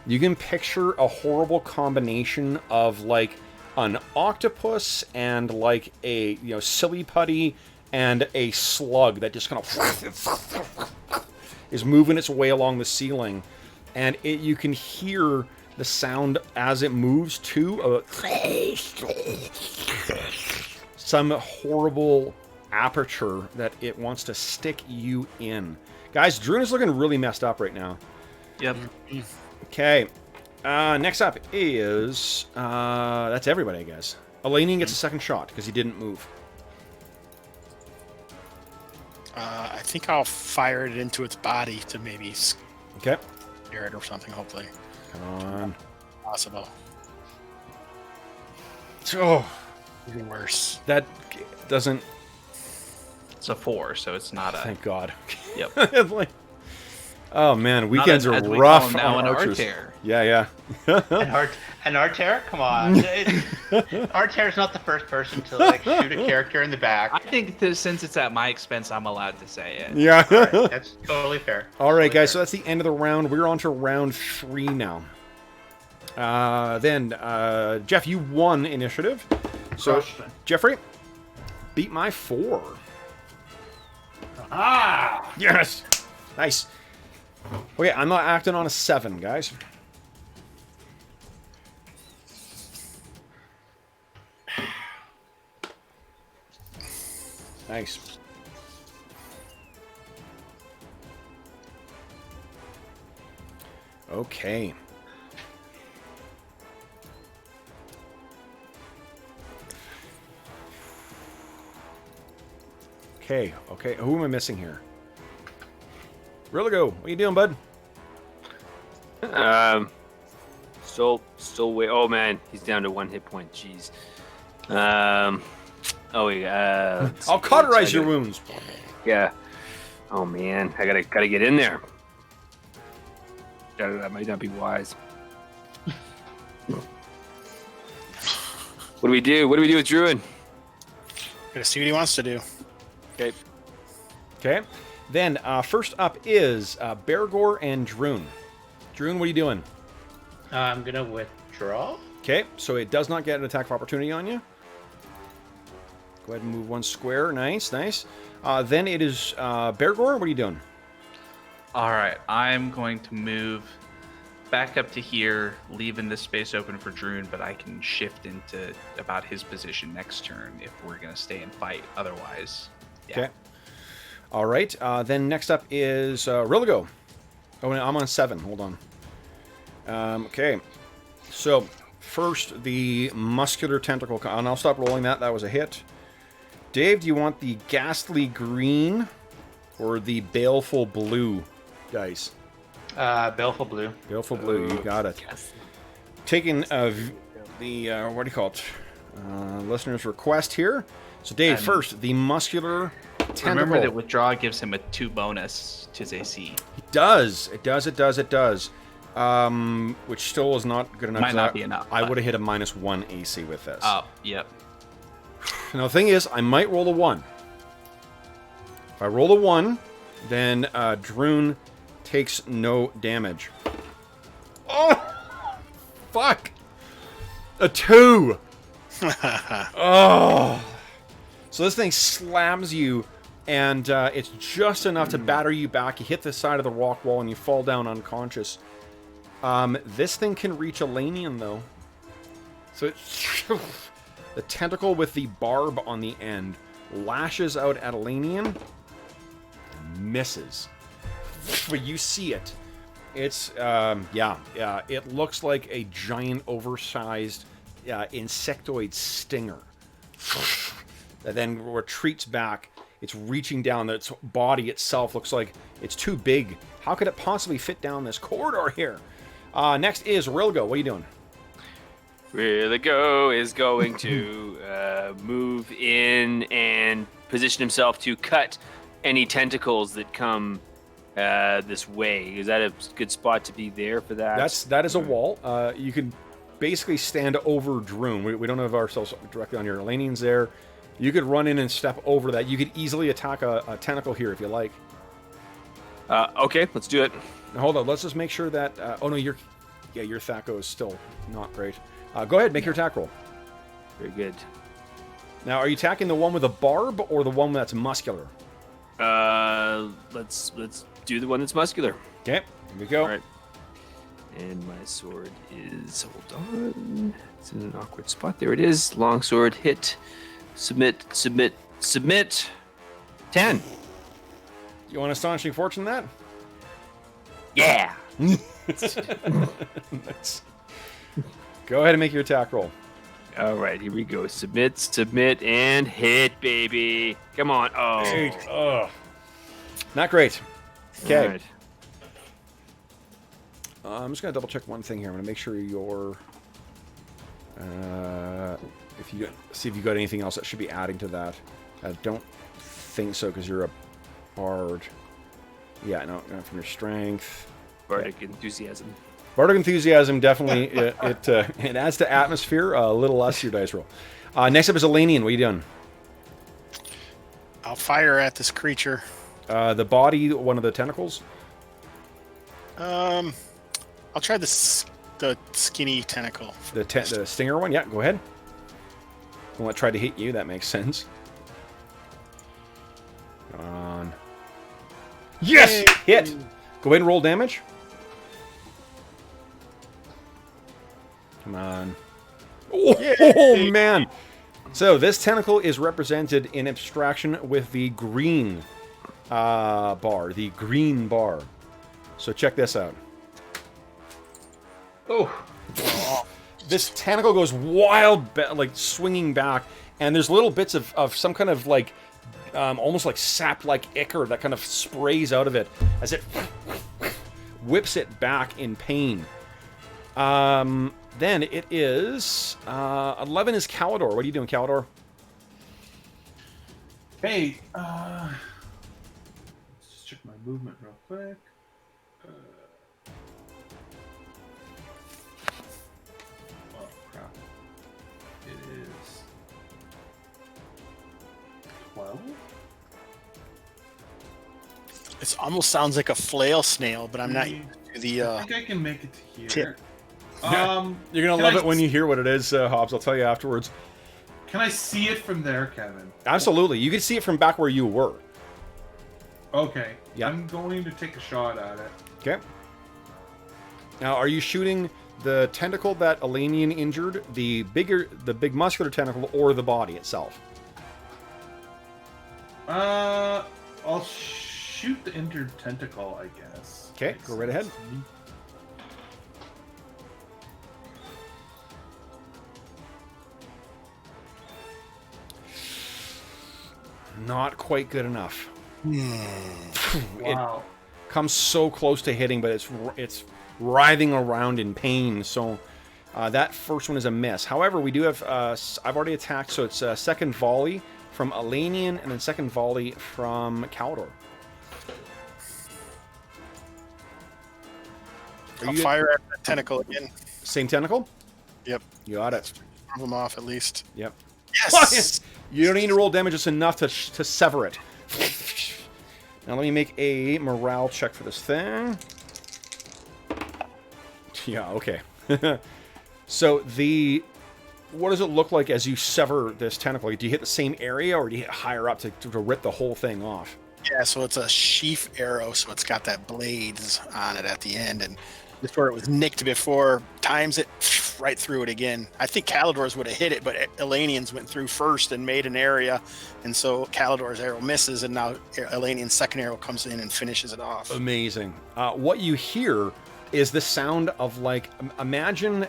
You can picture a horrible combination of, like, an octopus and, like, a, silly putty and a slug that just kind of is moving its way along the ceiling. And you can hear the sound as it moves, too, of some horrible aperture that it wants to stick you in. Guys, Druin is looking really messed up right now. Yep. Okay. Next up is... that's everybody, I guess. Elanion gets a second shot, because he didn't move. I think I'll fire it into its body to maybe Okay. scare it or something, hopefully. Come on. Possible. Oh, Even worse. that doesn't... It's a 4, so it's not a. Thank God. Yep. Like, oh, man. Weekends Not are as we rough call them now on in archers. Arter. Yeah. An Arter? Come on. Arter's not the first person to like shoot a character in the I back. think that since it's at my expense, I'm allowed to say it. Yeah. Alright, that's totally fair. All right, Totally guys. So fair. that's the end of the round. We're on to round 3 now. Then, Jeff, you won initiative. So, Crushed it. Jeffrey, beat my 4. Ah! Yes! Nice. Okay, I'm not acting on a 7, guys. Nice. Okay. Okay. Who am I missing here? Religo, what you doing, bud? Still wait. Oh man, he's down to 1 hit point. Jeez. I'll cauterize your wounds. Yeah. Oh man, I gotta get in there. That might not be wise. What do we do? What do we do with Druin? Gonna see what he wants to do. Okay. Okay. Then first up is Bergour and Druin. Druin, what are you doing? I'm gonna withdraw. Okay, so it does not get an attack of opportunity on you. Go ahead and move one square. Nice, nice. Then it is Bergour. What are you doing? All right, I'm going to move back up to here, leaving this space open for Druin, but I can shift into about his position next turn if we're going to stay and fight. Otherwise, yeah. Okay. All right. Then next up is Rilligo. Oh, I'm on 7. Hold on. Okay. So first, the muscular tentacle. And I'll stop rolling that. That was a hit. Dave, do you want the ghastly green or the baleful blue dice? Baleful blue. Baleful blue. You got it. Taking the what do you call it? Listener's request here. So Dave, And first the muscular tentacle. Remember that withdraw gives him a 2 bonus to his AC. It does. It does. It does. It does. Which still is not good enough. Might not be enough, I but- would have hit a -1 AC with this. Oh, yep. Now the thing is, I might roll a 1. If I roll a 1, then Druin takes no damage. Oh, fuck! A 2. Oh. So this thing slams you, and it's just enough to batter you back. You hit the side of the rock wall, and you fall down unconscious. This thing can reach Elanion, though. So it's the tentacle with the barb on the end lashes out at Elanion and misses. But you see it. It's, it looks like a giant, oversized insectoid stinger that then retreats back. It's reaching down. Its body itself looks like it's too big. How could it possibly fit down this corridor here? Next is Rilgo. What are you doing? Rilligo is going to move in and position himself to cut any tentacles that come this way. Is that a good spot to be there for that? That is a wall. You can basically stand over Druin. We don't have ourselves directly on your Elanion's there. You could run in and step over that. You could easily attack a tentacle here if you like. Okay, let's do it. Now, hold on. Let's just make sure that... oh, no, your Thaco is still not great. Go ahead, make your attack roll. Very good. Now, are you attacking the one with a barb or the one that's muscular? Let's do the one that's muscular. Okay, here we go. All right. And my sword is... Hold on. It's in an awkward spot. There it is. Long sword, hit. Submit. 10. You want Astonishing Fortune that? Yeah! Nice. Go ahead and make your attack roll. All right, here we go. Submit, and hit, baby. Come on. Oh. 8. Ugh. Not great. Okay. All right. I'm just gonna double check one thing here. I'm gonna make sure you're. See if you got anything else that should be adding to that. I don't think so because you're a bard. Yeah, no, not from your strength. Bardic enthusiasm. Bardic enthusiasm definitely it adds to atmosphere. A little less to your dice roll. Next up is Elanion. What are you doing? I'll fire at this creature. The body, one of the tentacles. I'll try the skinny tentacle. The stinger one. Yeah, go ahead. The one that tried to hit you. That makes sense. Come on. Yes! Yay. Hit! Go ahead and roll damage. Come on. Oh, man! So, this tentacle is represented in abstraction with the green bar. The green bar. So, check this out. Oh. This tentacle goes wild, like swinging back, and there's little bits of some kind of like, almost like sap-like ichor that kind of sprays out of it as it whips it back in pain. Then it is 11 is Kalidor. What are you doing, Kalidor? Hey, let's just check my movement real quick. Oh crap! It is level? It almost sounds like a flail snail, but I'm not used to the. I think I can make it to here. tip. You're gonna Can love I it when you hear what it is, Hobbs. I'll tell you afterwards. Can I see it from there, Kevin? Absolutely, you can see it from back where you were. Okay. Yeah. I'm going to take a shot at it. Okay. Now, are you shooting the tentacle that Elanion injured, the big muscular tentacle, or the body itself? I'll shoot the injured tentacle, I guess. Okay, go right ahead. Not quite good enough. Wow. It comes so close to hitting, but it's writhing around in pain. So that first one is a miss. However, we do have I've already attacked, so it's a second volley from Elanion and then second volley from Calidor. I'll fire at the tentacle again. Same tentacle? Yep. You got it. Move them off at least. Yep. Yes! You don't need to roll damage, it's enough to sever it. Now let me make a morale check for this thing. Yeah, okay. So what does it look like as you sever this tentacle? Do you hit the same area or do you hit higher up to rip the whole thing off? Yeah, so it's a sheath arrow, so it's got that blades on it at the end, and just where it was nicked before, times it right through it again. I think Calidor's would have hit it, but Elanion's went through first and made an area, and so Calidor's arrow misses, and now Elanion's second arrow comes in and finishes it off. Amazing. What you hear is the sound of, like, imagine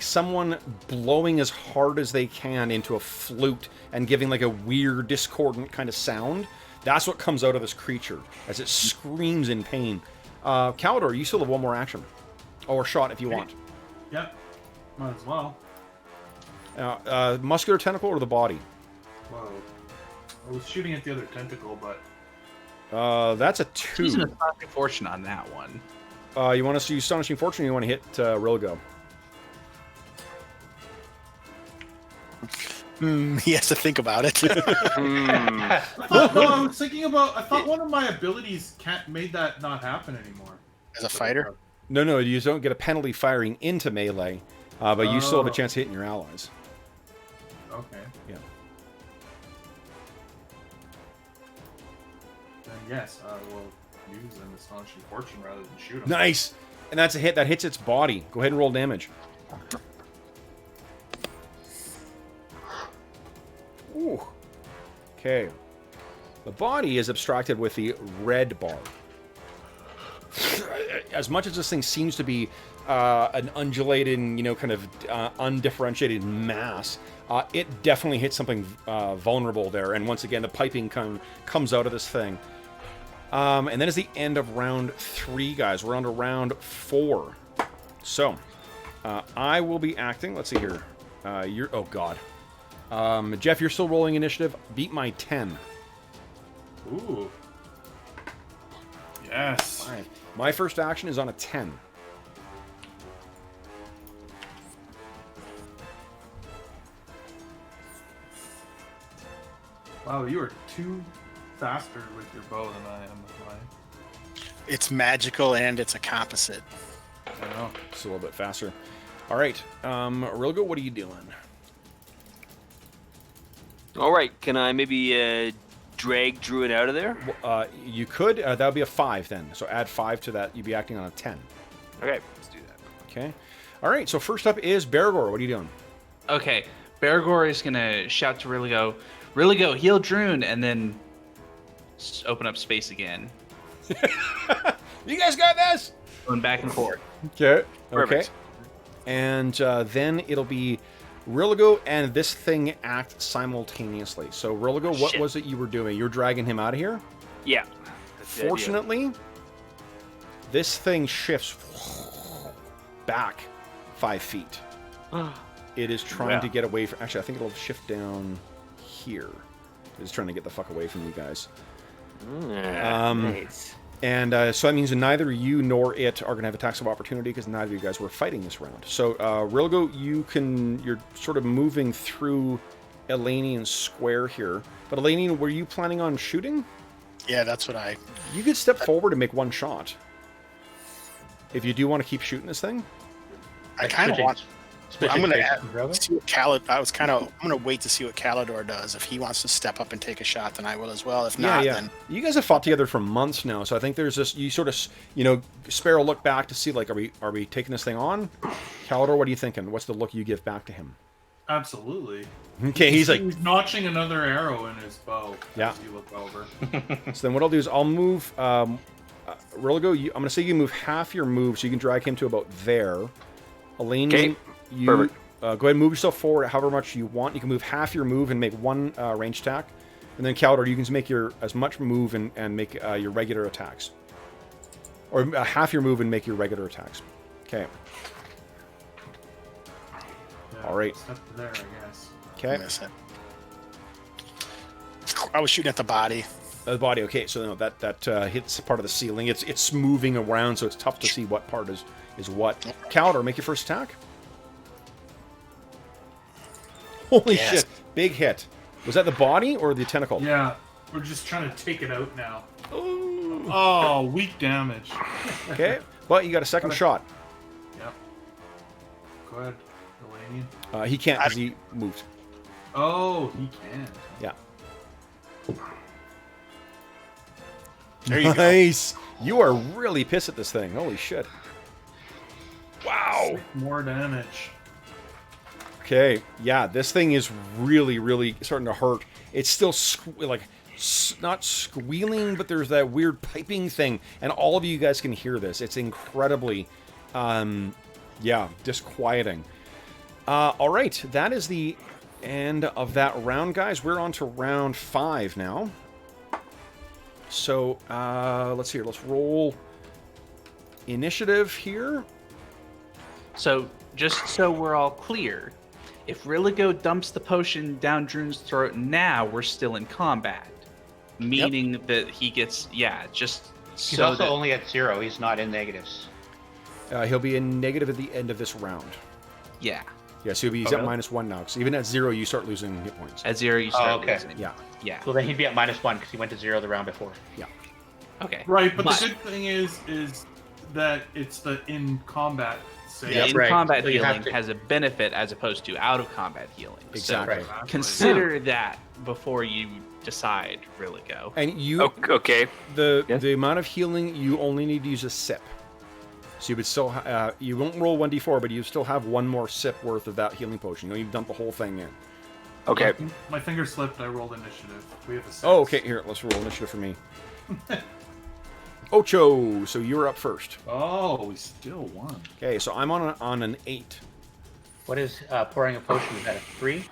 someone blowing as hard as they can into a flute and giving like a weird discordant kind of sound. That's what comes out of this creature as it screams in pain. Calidor, you still have one more action. Or shot if you want. Yep. Might as well. Muscular tentacle or the body? Whoa. I was shooting at the other tentacle, but... That's a 2. Using Astonishing Fortune on that one. You want to use Astonishing Fortune or you want to hit Rilgo? He has to think about it. I thought one of my abilities made that not happen anymore. As a fighter? No, you don't get a penalty firing into melee, but you still have a chance of hitting your allies. Okay. Yeah. Then yes, I will use an Astonishing Fortune rather than shoot him. Nice! And that's a hit. That hits its body. Go ahead and roll damage. Ooh. Okay. The body is abstracted with the red bar. As much as this thing seems to be an undulating, kind of undifferentiated mass, it definitely hits something vulnerable there. And once again, the piping comes out of this thing. And then is the end of round 3, guys. We're on to round 4. So, I will be acting. Let's see here. Oh, God. Jeff, you're still rolling initiative. Beat my 10. Ooh. Yes. All right. My first action is on a 10. Wow, you are too faster with your bow than I am with mine. It's magical and it's a composite. I know. It's a little bit faster. All right. Rilgo, what are you doing? All right, can I maybe drag Druin out of there? You could. That would be a 5 then. So add 5 to that. You'd be acting on a 10. Okay, let's do that. Okay. All right. So first up is Bergour. What are you doing? Okay, Bergour is gonna shout to Rilligo, "Rilligo, heal Druin," and then open up space again. You guys got this? Going back and forth. Okay. Perfect. And then it'll be Rilligo and this thing act simultaneously. So Rilligo, what Shit. was it you were doing? You were dragging him out of here? Yeah. That's the idea. Fortunately, this thing shifts back 5 feet. It is trying to get away from... Actually, I think it'll shift down here. It's trying to get the fuck away from you guys. Nice. And so that means that neither you nor it are going to have attacks of opportunity because neither of you guys were fighting this round. So, Rilgo, you're sort of moving through Elanion square here. But Elanion, were you planning on shooting? Yeah, that's what I... You could step forward and make one shot. If you do want to keep shooting this thing. I kind of want... I'm going brother. to see what I'm going to wait to see what Calidor does. If he wants to step up and take a shot, then I will as well. If not, then... You guys have fought together for months now, so I think there's this... You sort of, Sparrow look back to see, like, are we taking this thing on? Calidor, what are you thinking? What's the look you give back to him? Absolutely. Okay, he's like... He's notching another arrow in his bow. Yeah. As you look over. So then what I'll do is I'll move... Rilgo, I'm going to say you move half your move, so you can drag him to about there. Elanion... Okay. You Perfect. Go ahead and move yourself forward however much you want. You can move half your move and make one range attack. And then Calidor, you can make as much move and make your regular attacks. Or half your move and make your regular attacks. Okay. Yeah, All right. Step there, I guess. Okay. Miss it. I was shooting at the body. The body, okay. So no, that hits part of the ceiling. It's moving around, so it's tough to see what part is what. Calidor, make your first attack. Holy Yes. shit. Big hit. Was that the body or the tentacle? Yeah, we're just trying to take it out now. Oh, weak damage. Okay. But you got a second shot. Yep. Go ahead, Elanion. He can't because he moved. Oh, he can. Yeah. There you go. Nice. You are really pissed at this thing. Holy shit. Wow. More damage. Okay. Yeah, this thing is really, really starting to hurt. It's still not squealing, but there's that weird piping thing, and all of you guys can hear this. It's incredibly, disquieting. All right, that is the end of that round, guys. We're on to round 5 now. So let's see here. Let's roll initiative here. So, just so we're all clear, if Rilligo dumps the potion down Druin's throat now, we're still in combat. Meaning that he gets, just He's so also that... only at 0. He's not in negatives. He'll be in negative at the end of this round. Yeah. Yeah, so he's Oh, at really? -1 now. So even at 0, you start losing hit points. At 0, you start okay. losing. Yeah. Yeah. So then he'd be at -1 because he went to 0 the round before. Yeah. Okay. Right, but the good thing is that it's the in combat save. Yeah, in right. combat So you have healing to- has a benefit as opposed to out of combat healing. Exactly. So Right. consider that before you decide Rilligo. And you, Okay. the amount of healing, you only need to use a sip. So you would still, you won't roll 1d4, but you still have one more sip worth of that healing potion. You don't even dump the whole thing in. Okay. My finger slipped. I rolled initiative. We have a 6. Oh, okay. Here, let's roll initiative for me. Ocho, so you're up first. Oh, we still won. Okay, so I'm on an 8. What is pouring a potion? Is that a 3?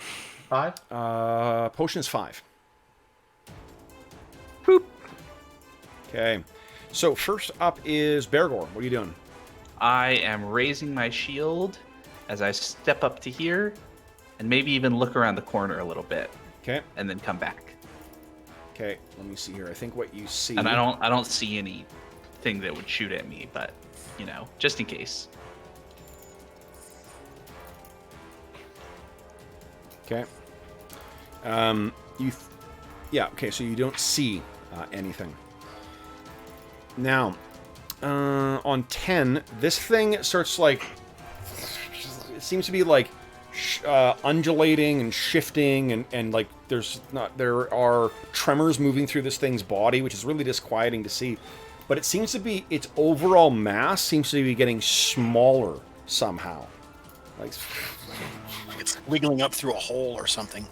5? Potion is 5. Boop. Okay, so first up is Bergour. What are you doing? I am raising my shield as I step up to here and maybe even look around the corner a little bit Okay, and then come back. okay. Let me see here. I think what you see. And I don't see anything that would shoot at me, but just in case. Okay. Okay. So you don't see anything. Now, on 10, this thing starts it seems to be undulating and shifting, and like there are tremors moving through this thing's body, which is really disquieting to see. But it seems to be its overall mass seems to be getting smaller somehow. Like It's wiggling up through a hole or something.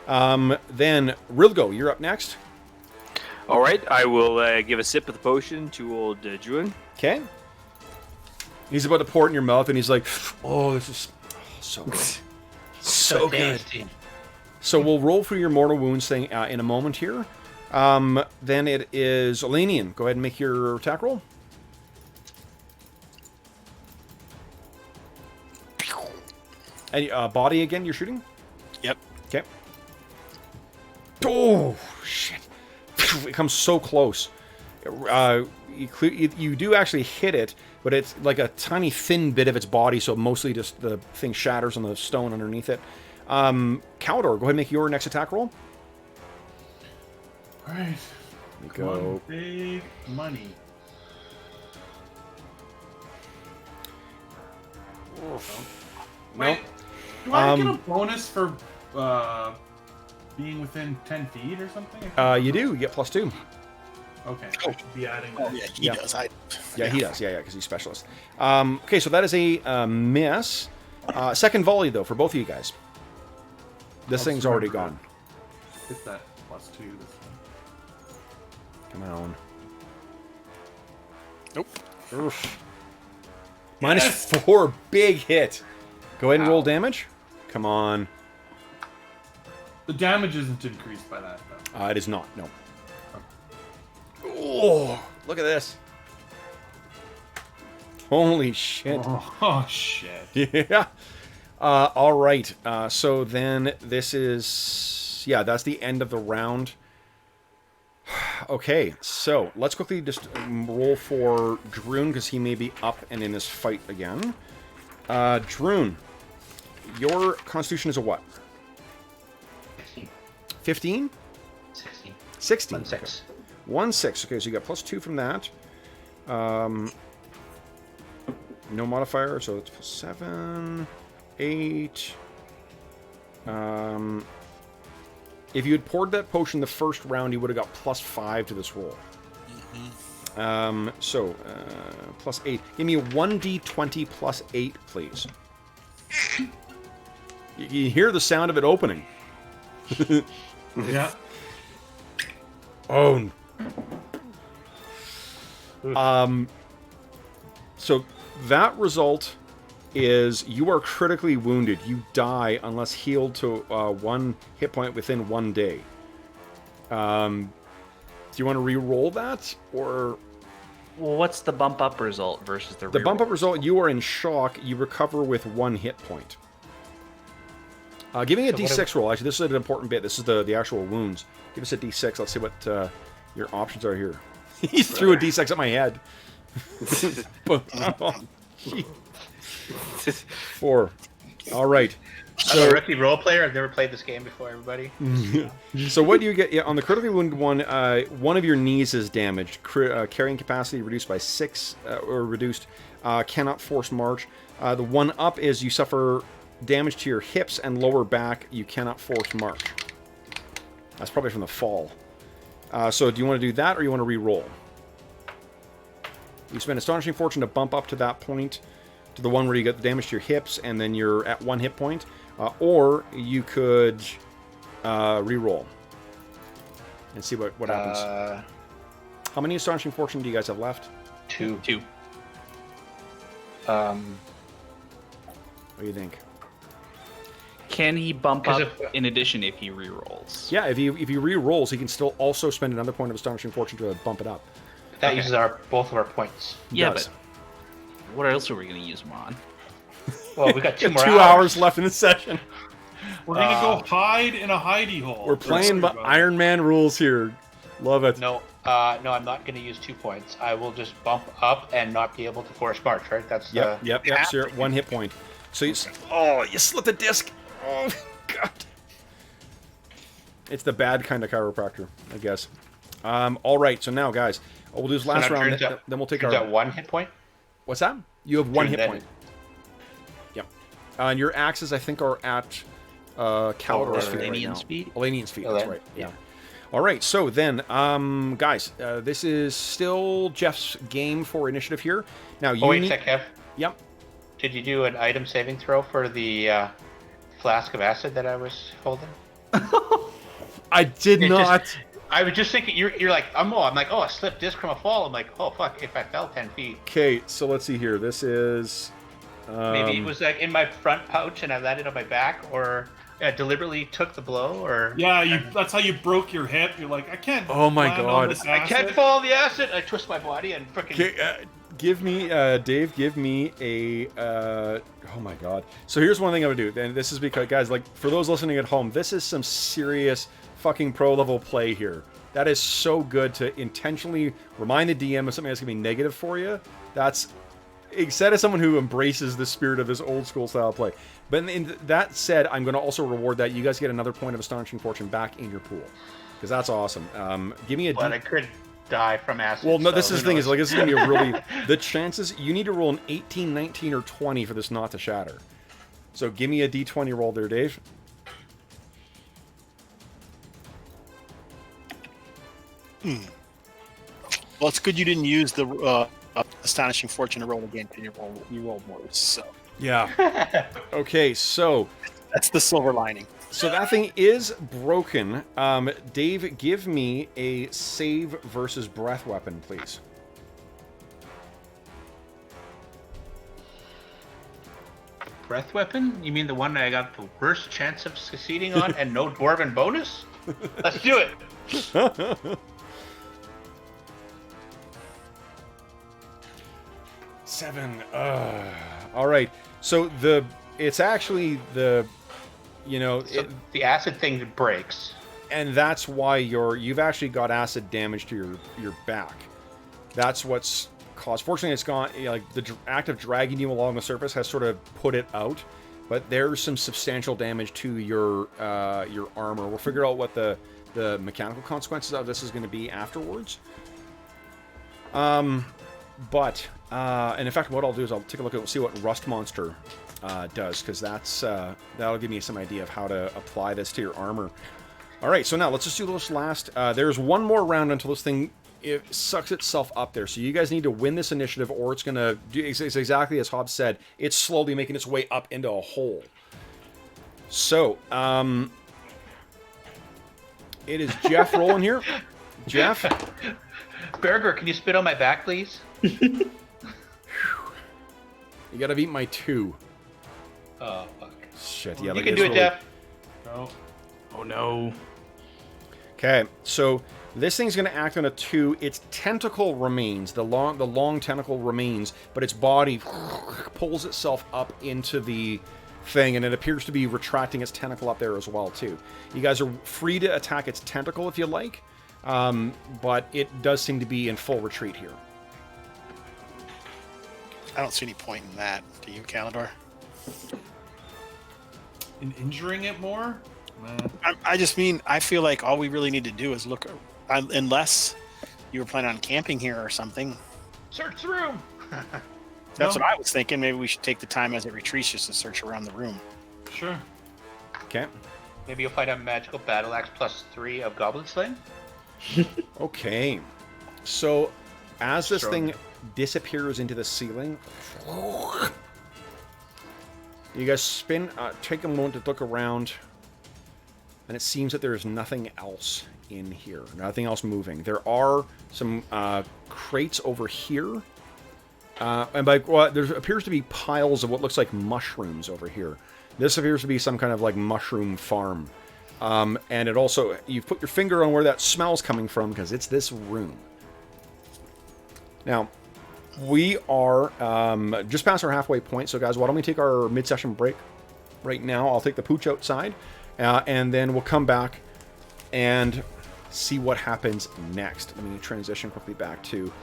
then Rilgo, you're up next. All right. I will give a sip of the potion to old Druin. Okay. He's about to pour it in your mouth, and he's like, "Oh, this is so good, so good." tasty. So we'll roll for your mortal wounds thing in a moment here. Then it is Elanion. Go ahead and make your attack roll. And body again, you're shooting? Yep. Okay. Oh, shit. It comes so close. You do actually hit it, but it's like a tiny thin bit of its body, so mostly just the thing shatters on the stone underneath it. Calidor, go ahead and make your next attack roll. All right. You Come go. on, big money. Wait, do I get a bonus for being within 10 feet or something? You do. You get +2. Okay. I should be adding Oh, that. yeah, he Yeah. does. Yeah, he does. Yeah, because he's specialist. Okay, so that is a miss. Second volley, though, for both of you guys. This I'll thing's just already remember gone. Hit that +2 this time. Come on. Nope. Oof. -4. Big hit. Go ahead and roll damage. Come on. The damage isn't increased by that, though. It is not. No. Oh, look at this. Holy shit. Oh, shit. Yeah. All right. So then this is... Yeah, that's the end of the round. Okay, so let's quickly just roll for Druin, because he may be up and in this fight again. Druin, your constitution is a what? 15? 16. 16. 1/6. 1/6. Okay, so you got +2 from that. No modifier, so it's +7, 8. If you had poured that potion the first round, you would have got +5 to this roll. So, +8. Give me a 1d20 +8, please. You hear the sound of it opening. Yeah. Oh. So that result is you are critically wounded. You die unless healed to 1 hit point within 1 day. Do you want to re-roll that, or Well, what's the bump up result versus the the bump up reroll? result? You are in shock. You recover with 1 hit point. Give me a So what d6 roll. Actually, this is an important bit. This is the actual wounds. Give us a d6. Let's see what your options are here. He threw a d6 at my head. 4. All right. I'm a rookie role player. I've never played this game before, everybody. So what do you get? Yeah, on the critically wounded one, one of your knees is damaged. Carrying capacity reduced by 6, or reduced. Cannot force march. The one up is you suffer damage to your hips and lower back. You cannot force march. That's probably from the fall. So do you want to do that, or you want to re-roll? You spend Astonishing Fortune to bump up to that point, to the one where you get the damage to your hips, and then you're at 1 hit point. Or you could re-roll and see what happens. How many Astonishing Fortune do you guys have left? 2. 2. What do you think? Can he bump 'Cause up in addition if he rerolls? Yeah, if he re-rolls, he can still also spend another point of Astonishing Fortune to bump it up. That uses both of our points. Yeah, does. but what else are we going to use him on? Well, we got 2 more 2 hours left in the session. We're gonna go hide in a hidey hole. We're playing by Iron Man rules here. Love it. No, I'm not going to use 2 points. I will just bump up and not be able to force march, right? That's Yep. So you're at 1 hit point. So you slit the disc. Oh God. It's the bad kind of chiropractor, I guess. All right. So now, guys, we'll do this last round. Then we'll take turns our. out 1 hit point. What's that? You have 1 hit Then- point. Yep. And your axes, I think, are at Calidor's feet right now. Elanian's feet? Elanian's feet. That's Elan- right. Yeah. All right. So then, guys, this is still Jeff's game for initiative here. Now you Oh, wait a need. sec, Kev. Yep. Did you do an item saving throw for the flask of acid that I was holding? I did It not. I was just thinking, you're like, I'm like, oh, a slip disc from a fall. I'm like, oh, fuck, if I fell 10 feet. Okay. So let's see here. This is. Maybe it was like in my front pouch and I landed on my back, or deliberately took the blow, or... Yeah, that's how you broke your hip. You're like, I can't. Oh my land on God. this I can't acid. fall on the acid. I twist my body and freaking... Okay, give me, Dave. Give me a. Oh my God. So here's one thing I would do, and this is because, guys, like for those listening at home, this is some serious fucking pro level play here. That is so good to intentionally remind the DM of something that's gonna be negative for you. Instead of someone who embraces the spirit of this old school style play. But that said, I'm going to also reward that. You guys get another point of Astonishing Fortune back in your pool. Because that's awesome. Give me a But I could die from acid. Well, no, so this is who the thing knows? is, like, this is going to be a really... The chances... You need to roll an 18, 19, or 20 for this not to shatter. So give me a d20 roll there, Dave. Well, it's good you didn't use the Astonishing Fortune to roll again, because you rolled worse. So Yeah. Okay, so... that's the silver lining. So that thing is broken. Dave, give me a save versus breath weapon, please. Breath weapon? You mean the one that I got the worst chance of succeeding on and no dwarven bonus? Let's do it. 7. All right. So it's actually the, you know, So the acid thing breaks. and that's why you've actually got acid damage to your back. That's what's caused. Fortunately, it's gone. You know, like the act of dragging you along the surface has sort of put it out, but there's some substantial damage to your armor. We'll figure out what the mechanical consequences of this is going to be afterwards. And in fact, what I'll do is I'll take a look at see what Rust Monster does, because that'll give me some idea of how to apply this to your armor. All right, so now let's just do this last. There's one more round until this thing sucks itself up there. So you guys need to win this initiative, or it's gonna do it's exactly as Hobbs said. It's slowly making its way up into a hole. So it is Jeff rolling here. Jeff. Bergour, can you spit on my back, please? You gotta beat my 2. Oh, fuck. Shit, yeah. You can do it, Jeff. No. Oh no. Okay, so this thing's gonna act on a 2. Its tentacle remains, the long tentacle remains, but its body pulls itself up into the thing, and it appears to be retracting its tentacle up there as well, too. You guys are free to attack its tentacle if you like, but it does seem to be in full retreat here. I don't see any point in that. Do you, Calidor? In injuring it more? Nah. I just mean, I feel like all we really need to do is look, unless you were planning on camping here or something. Search the room. That's No. what I was thinking. Maybe we should take the time as it retreats just to search around the room. Sure. Okay. Maybe you'll find a magical battle axe +3 of Goblin Slaying. Okay. So, as this Strong. thing disappears into the ceiling, you guys spin, take a moment to look around, and it seems that there is nothing else in here. Nothing else moving. There are some crates over here, and there appears to be piles of what looks like mushrooms over here. This appears to be some kind of like mushroom farm. And it also, you've put your finger on where that smell's coming from, because it's this room. Now, we are just past our halfway point, so guys, why don't we take our mid-session break right now? I'll take the pooch outside, and then we'll come back and see what happens next. Let me transition quickly back to...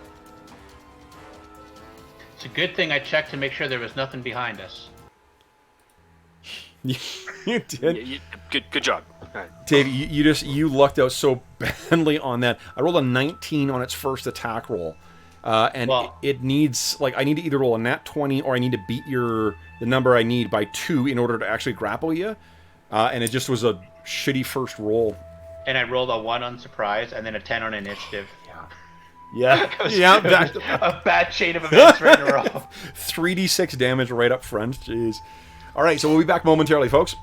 It's a good thing I checked to make sure there was nothing behind us. You did. Good job. All right. Dave, you lucked out so badly on that. I rolled a 19 on its first attack roll. And Well- it needs, like, I need to either roll a nat 20 or I need to beat the number I need by 2 in order to actually grapple you. And it just was a shitty first roll. And I rolled a 1 on surprise and then a 10 on initiative. Yeah. It was- Yeah. it was a bad chain of events right in a row. 3d6 damage right up front. Jeez. All right, so we'll be back momentarily, folks.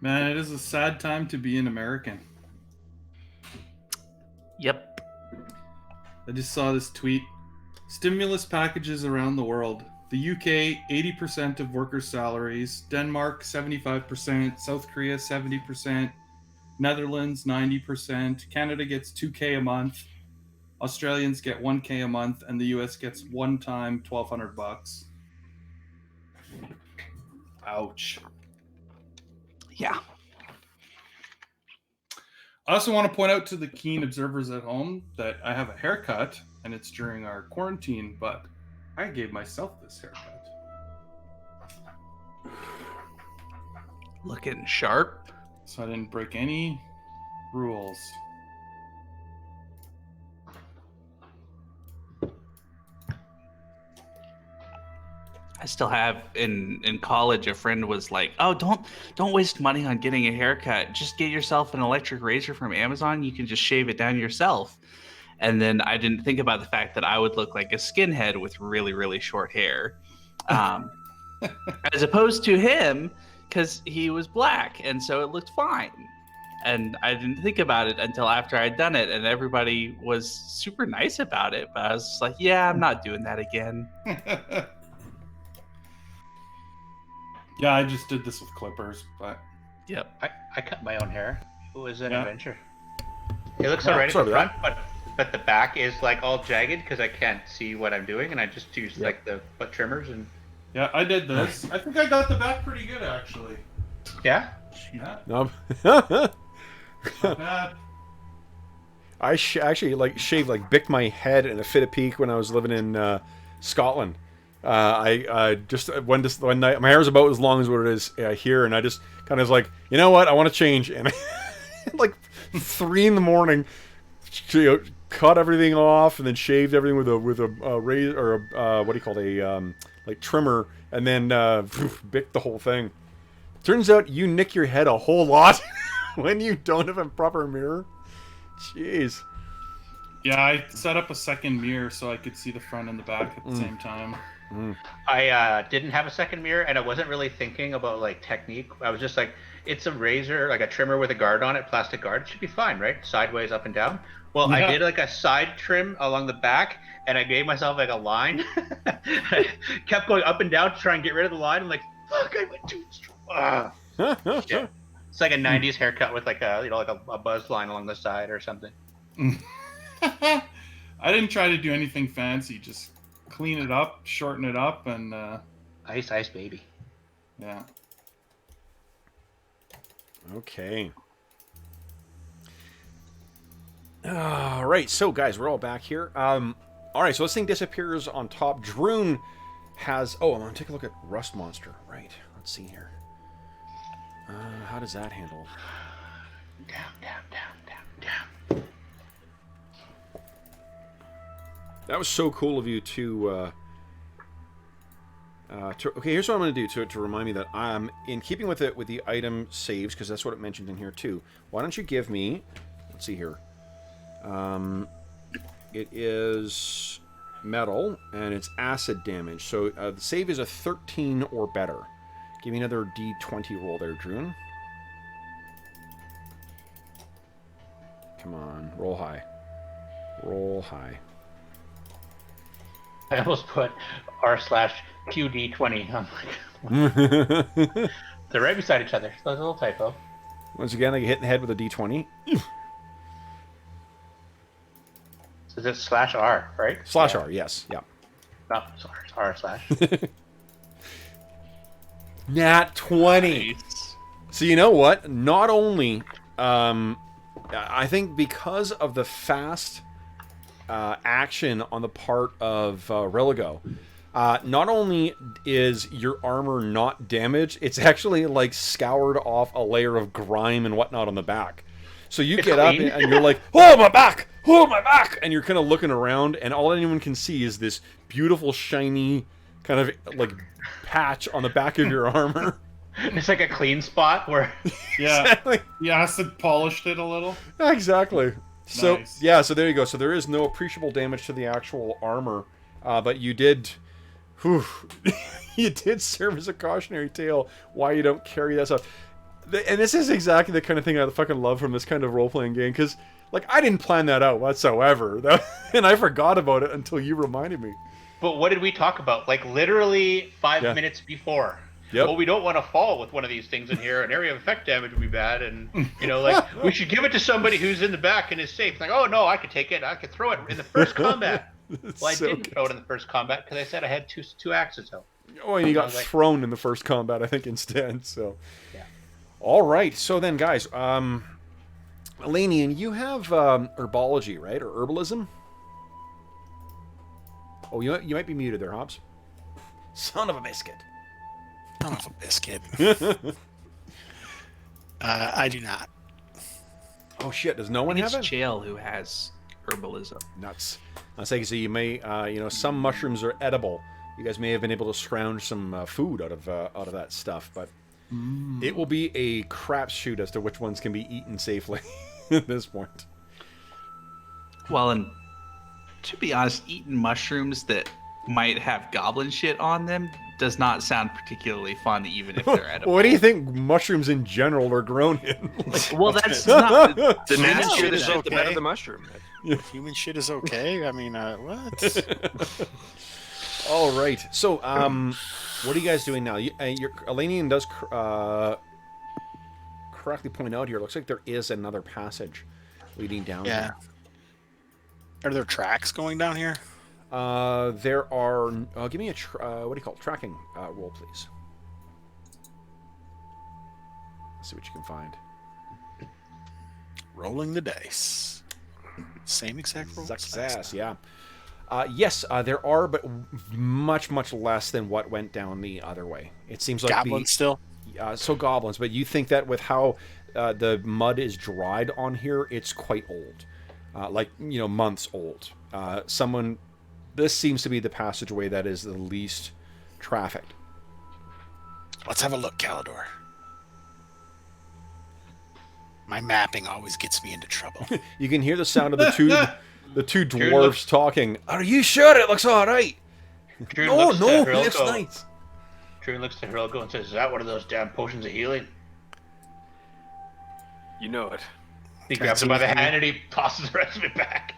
Man, it is a sad time to be an American. Yep. I just saw this tweet. Stimulus packages around the world. The UK, 80% of workers' salaries. Denmark, 75%. South Korea, 70%. Netherlands, 90%. Canada gets 2K a month. Australians get 1K a month. And the US gets one time $1,200. Ouch. Yeah. I also want to point out to the keen observers at home that I have a haircut, and it's during our quarantine, but I gave myself this haircut. Looking sharp. So I didn't break any rules. I still have in college a friend was like, "Oh, don't waste money on getting a haircut. Just get yourself an electric razor from Amazon. You can just shave it down yourself." And then I didn't think about the fact that I would look like a skinhead with really, really short hair, as opposed to him, because he was black, and so it looked fine. And I didn't think about it until after I'd done it, and everybody was super nice about it. But I was just like, "Yeah, I'm not doing that again." Yeah, I just did this with clippers, but Yep. I cut my own hair. It was an Yeah. adventure. It looks Yeah, alright at sorry the about front, but the back is like all jagged because I can't see what I'm doing, and I just use like the butt trimmers and yeah, I did this. I think I got the back pretty good, actually. yeah. Yeah, No. not bad. I actually like shaved, like bicked my head in a fit of pique when I was living in Scotland. I just one night, my hair was about as long as what it is here, and I just kind of was like, you know what, I want to change, and like 3 a.m, cut everything off, and then shaved everything with a razor or a what do you call it, a like trimmer, and then bicked the whole thing. Turns out you nick your head a whole lot when you don't have a proper mirror. Jeez. Yeah, I set up a second mirror so I could see the front and the back at the same time. I didn't have a second mirror, and I wasn't really thinking about like technique. I was just like, it's a razor, like a trimmer with a guard on it, plastic guard. It should be fine, right? Sideways, up and down. Well, Yeah. I did like a side trim along the back, and I gave myself like a line. I kept going up and down to try and get rid of the line. I'm like, fuck, I went too strong. Shit. It's like a '90s haircut with like a like a buzz line along the side or something. I didn't try to do anything fancy, just clean it up, shorten it up, and Ice baby. yeah. Okay. All right, so guys, we're all back here. All right, so this thing disappears on top. Druin has... Oh, I'm going to take a look at Rust Monster. Right, let's see here. How does that handle? Down. That was so cool of you to okay, here's what I'm going to do to remind me that I'm in keeping with it with the item saves, because that's what it mentioned in here too. Why don't you give me... Let's see here. It is metal, and it's acid damage. So the save is a 13 or better. Give me another D20 roll there, Druin. Come on, roll high. Roll high. I almost put r/QD20. I'm like, they're right beside each other. So that's a little typo. Once again, I get hit in the head with a D20. So is it /R, right? /R, yes. Yeah. No, sorry, r/. Nat 20. Nice. So you know what? Not only, I think because of the fast action on the part of Religo, not only is your armor not damaged, it's actually like scoured off a layer of grime and whatnot on the back. So you get up clean. and you're like, oh my back, and you're kind of looking around, and all anyone can see is this beautiful shiny kind of like patch on the back of your armor. It's like a clean spot where Yeah, Exactly. the acid polished it a little. Exactly. So Nice. yeah, so there you go. So there is no appreciable damage to the actual armor, but you did, you did serve as a cautionary tale why you don't carry that stuff. And this is exactly the kind of thing I fucking love from this kind of role-playing game, because, like, I didn't plan that out whatsoever, and I forgot about it until you reminded me. But what did we talk about? Like, literally 5 minutes before. Yep. Well, we don't want to fall with one of these things in here, and area of effect damage would be bad, and, you know, like, we should give it to somebody who's in the back and is safe. Like, oh, no, I could take it. I could throw it in the first combat. Well, I didn't throw it in the first combat, because I said I had two axes out. Oh, and you got thrown in the first combat, I think, instead, so... Yeah. All right, so then, guys, Elanion, you have herbology, right, or herbalism? Oh, you might be muted there, Hobbs. Son of a biscuit. Son of a biscuit. I do not. Oh shit! Does no one have it? It's Jail who has herbalism. Nuts. I was saying, so you may, some mushrooms are edible. You guys may have been able to scrounge some food out of that stuff, but it will be a crapshoot as to which ones can be eaten safely at this point. Well, and to be honest, eating mushrooms that might have goblin shit on them does not sound particularly fun, even if they're edible. What do you think mushrooms in general are grown in? Well, that's not... The nastier the is shit, okay. the better the mushroom. Human shit is okay? I mean, what? All right. So, what are you guys doing now? Your Elanion does correctly point out here. It looks like there is another passage leading down. Yeah. Are there tracks going down here? There are. Give me a what do you call it? Tracking roll, please. Let's see what you can find. Rolling the dice. Same exact roll. Success. Yeah. Yes, there are, but much less than what went down the other way. It seems like goblins still. So goblins, but you think that with how the mud is dried on here, it's quite old, like months old. This seems to be the passageway that is the least trafficked. Let's have a look, Calidor. My mapping always gets me into trouble. You can hear the sound of the two dwarves talking. Are you sure it looks all right? No, it looks nice. Druin looks to Hurlgo and says, "Is that one of those damn potions of healing?" You know it. He grabs him by the hand and he tosses the rest of it back.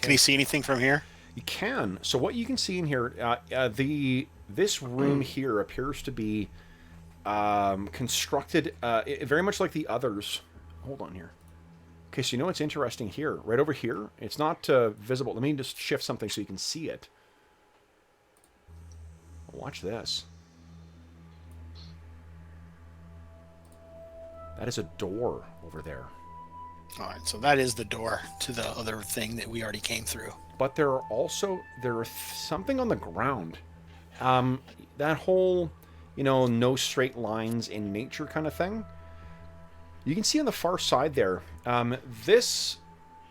Can you see anything from here? You can. So what you can see in here, this room here appears to be constructed very much like the others. Hold on here. Okay, so what's interesting here? Right over here. It's not visible. Let me just shift something so you can see it. Watch this. That is a door over there. All right, so that is the door to the other thing that we already came through. But there are something on the ground. That whole, no straight lines in nature kind of thing. You can see on the far side there, this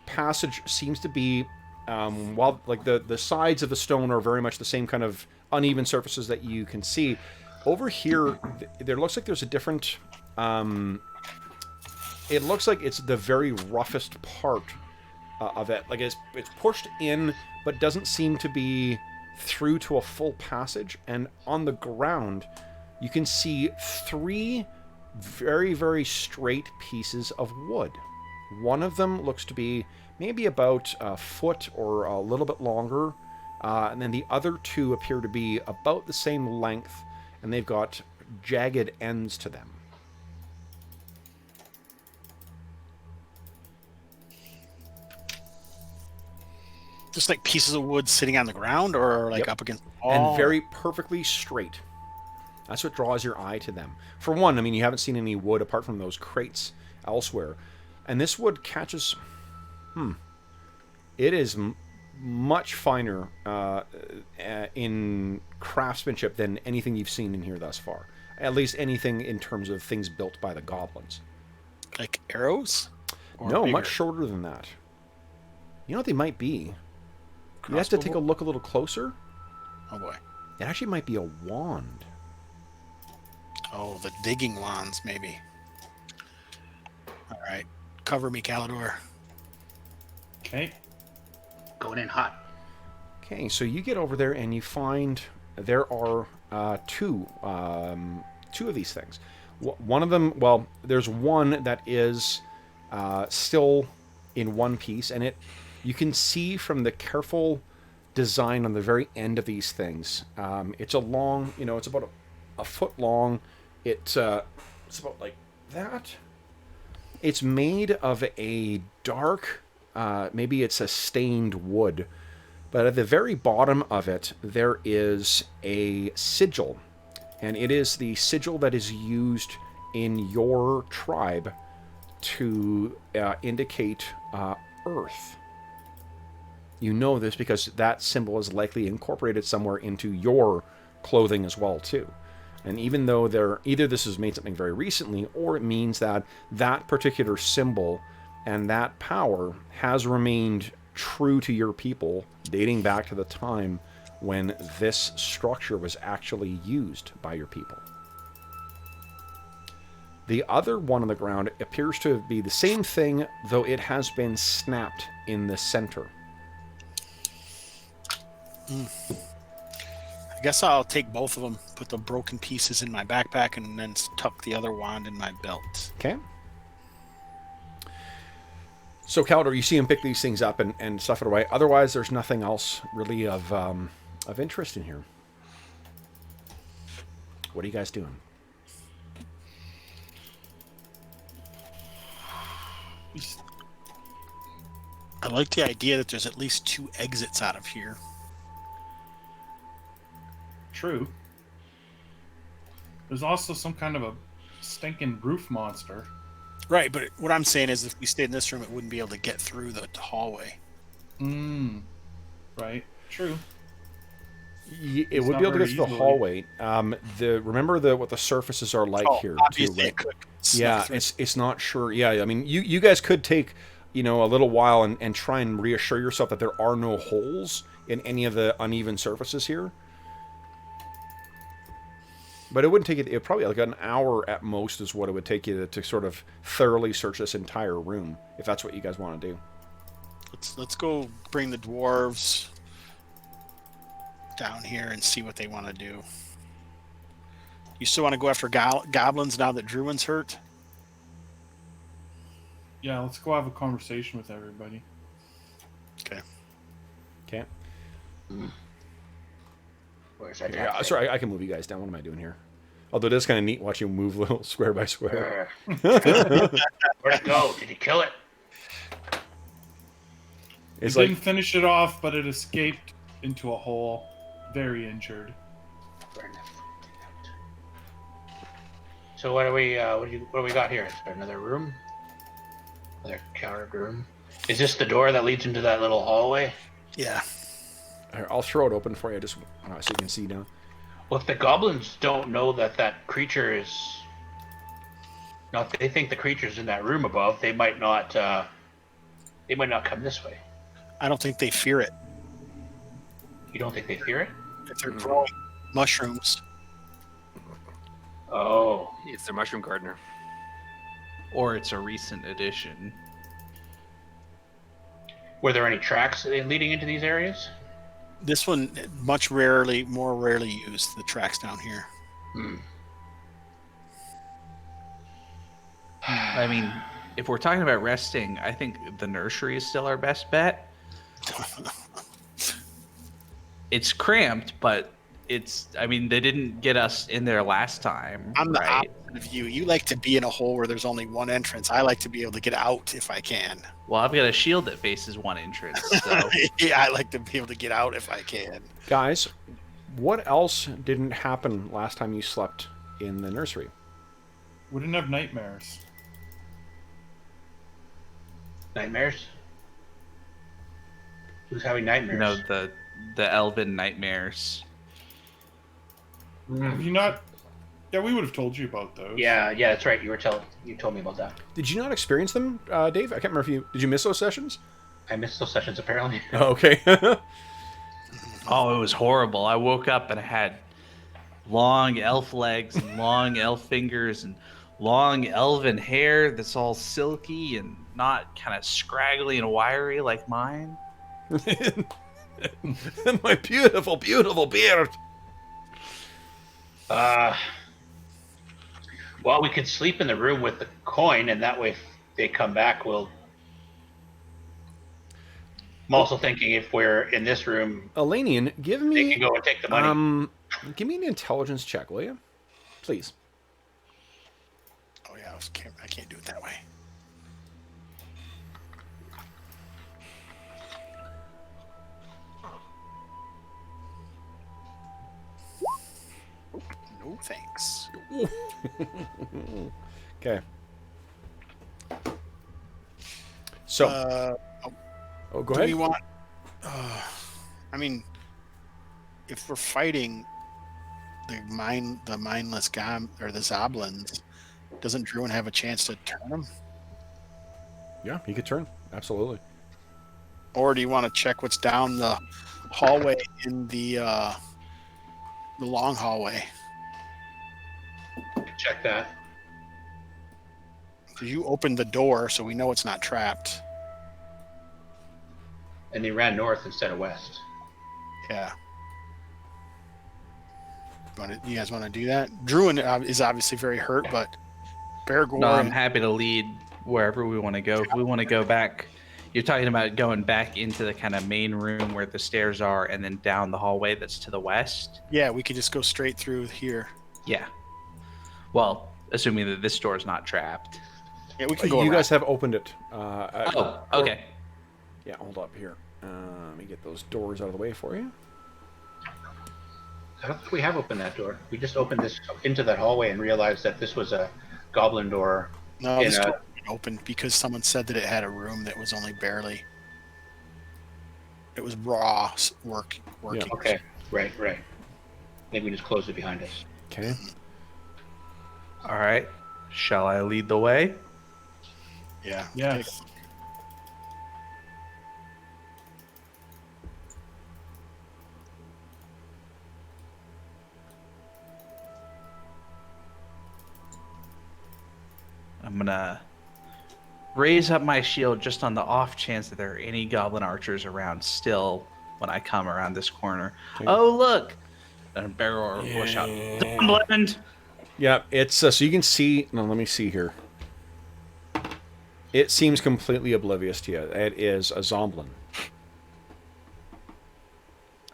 passage seems to be, while like the sides of the stone are very much the same kind of uneven surfaces that you can see. Over here, there looks like there's a different, it looks like it's the very roughest part of it. Like it's pushed in, but doesn't seem to be through to a full passage. And on the ground, you can see 3 very, very straight pieces of wood. One of them looks to be maybe about a foot or a little bit longer. And then the other 2 appear to be about the same length, and they've got jagged ends to them. Just like pieces of wood sitting on the ground, or like up against the wall? And very perfectly straight. That's what draws your eye to them. For one, you haven't seen any wood apart from those crates elsewhere. And this wood catches... It is much finer in craftsmanship than anything you've seen in here thus far. At least anything in terms of things built by the goblins. Like arrows? No, much shorter than that. You know what they might be? You have to take a look a little closer. Oh boy. It actually might be a wand. Oh, the digging wands, maybe. All right. Cover me, Calidor. Okay. Going in hot. Okay, so you get over there and you find there are two of these things. One of them, well, there's one that is still in one piece, and you can see from the careful design on the very end of these things. It's a long, it's about a foot long. It's about like that. It's made of a dark, maybe it's a stained wood, but at the very bottom of it, there is a sigil. And it is the sigil that is used in your tribe to indicate Earth. You know this because that symbol is likely incorporated somewhere into your clothing as well, too. And even though either this was made something very recently, or it means that that particular symbol and that power has remained true to your people, dating back to the time when this structure was actually used by your people. The other one on the ground appears to be the same thing, though it has been snapped in the center. I guess I'll take both of them, put the broken pieces in my backpack, and then tuck the other wand in my belt. Okay. So, Caldor, you see him pick these things up and stuff it away. Otherwise, there's nothing else really of interest in here. What are you guys doing? I like the idea that there's at least 2 exits out of here. True. There's also some kind of a stinking roof monster. Right, but what I'm saying is if we stayed in this room, it wouldn't be able to get through the hallway. Right. True. It would be able to get through the hallway. Remember what the surfaces are like here too, right? Yeah, it's not sure. Yeah, I mean, you guys could take a little while and try and reassure yourself that there are no holes in any of the uneven surfaces here. But it wouldn't take it probably like an hour at most is what it would take you to sort of thoroughly search this entire room, if that's what you guys want to do. Let's go bring the dwarves down here and see what they want to do. You still want to go after goblins now that Druin's hurt? Yeah, let's go have a conversation with everybody. Okay. Okay. Where's that? Yeah, sorry, I can move you guys down. What am I doing here? Although it is kind of neat watching you move little square by square. Where'd it go? Did you kill it? It's It like, didn't finish it off, but it escaped into a hole, very injured. So what do we got here? Is there another room? Another counter room? Is this the door that leads into that little hallway? Yeah. here, I'll throw it open for you, just so you can see down. Well, if the goblins don't know that creature is... No, if they think the creature's in that room above, they might not come this way. I don't think they fear it. You don't think they fear it? If they're growing mushrooms. Oh. It's their mushroom gardener. Or it's a recent addition. Were there any tracks leading into these areas? This one more rarely used, the tracks down here. I mean, if we're talking about resting, I think the nursery is still our best bet. It's cramped, but I mean, they didn't get us in there last time. I'm the right? opposite of you. You like to be in a hole where there's only one entrance. I like to be able to get out if I can. Well, I've got a shield that faces one entrance. So. Yeah, I like to be able to get out if I can. Guys, what else didn't happen last time you slept in the nursery? We didn't have nightmares. Nightmares? Who's having nightmares? No, the Elven Nightmares. Have you not? Yeah, we would have told you about those. Yeah, that's right. You told me about that. Did Did you not experience them, Dave? I can't remember if did you miss those sessions? I missed those sessions apparently. Oh, okay. Oh, it was horrible. I woke up and I had long elf legs and long elf fingers and long elven hair that's all silky and not kind of scraggly and wiry like mine. My beautiful, beautiful beard. Well, we could sleep in the room with the coin, and that way, if they come back, I'm also thinking if we're in this room, Elanion, give they me can go and take the money. give me an intelligence check, will you? Please. Oh yeah, I can't do it that way. No thanks. Okay. So, go Do ahead. we want? I mean, if we're fighting the mindless or the Zoblins, doesn't Druin have a chance to turn them? Yeah, he could turn. Absolutely. Or do you want to check what's down the hallway in the long hallway? Check that. Because you opened the door, so we know it's not trapped. And they ran north instead of west. Yeah. You guys want to do that? Druin is obviously very hurt, but Bergour. No, I'm happy to lead wherever we want to go. If we want to go back, you're talking about going back into the kind of main room where the stairs are, and then down the hallway that's to the west. Yeah, we could just go straight through here. Yeah. Well, assuming that this door is not trapped. Yeah, we can go. You around. guys have opened it. Okay. Yeah, hold up here. Let me get those doors out of the way for you. I don't think we have opened that door. We just opened this into that hallway and realized that this was a goblin door. No, this door opened because someone said that it had a room that was only barely. It was raw working. Yeah. Okay, right. Maybe we just closed it behind us. Okay. All right. Shall I lead the way? Yeah. Yes. I'm gonna raise up my shield just on the off chance that there are any goblin archers around still when I come around this corner. Okay. Oh, look! And Bergour will shout, "Zombland!" Yeah, it's so you can see. No, let me see here. It seems completely oblivious to you. It is a Zomblin.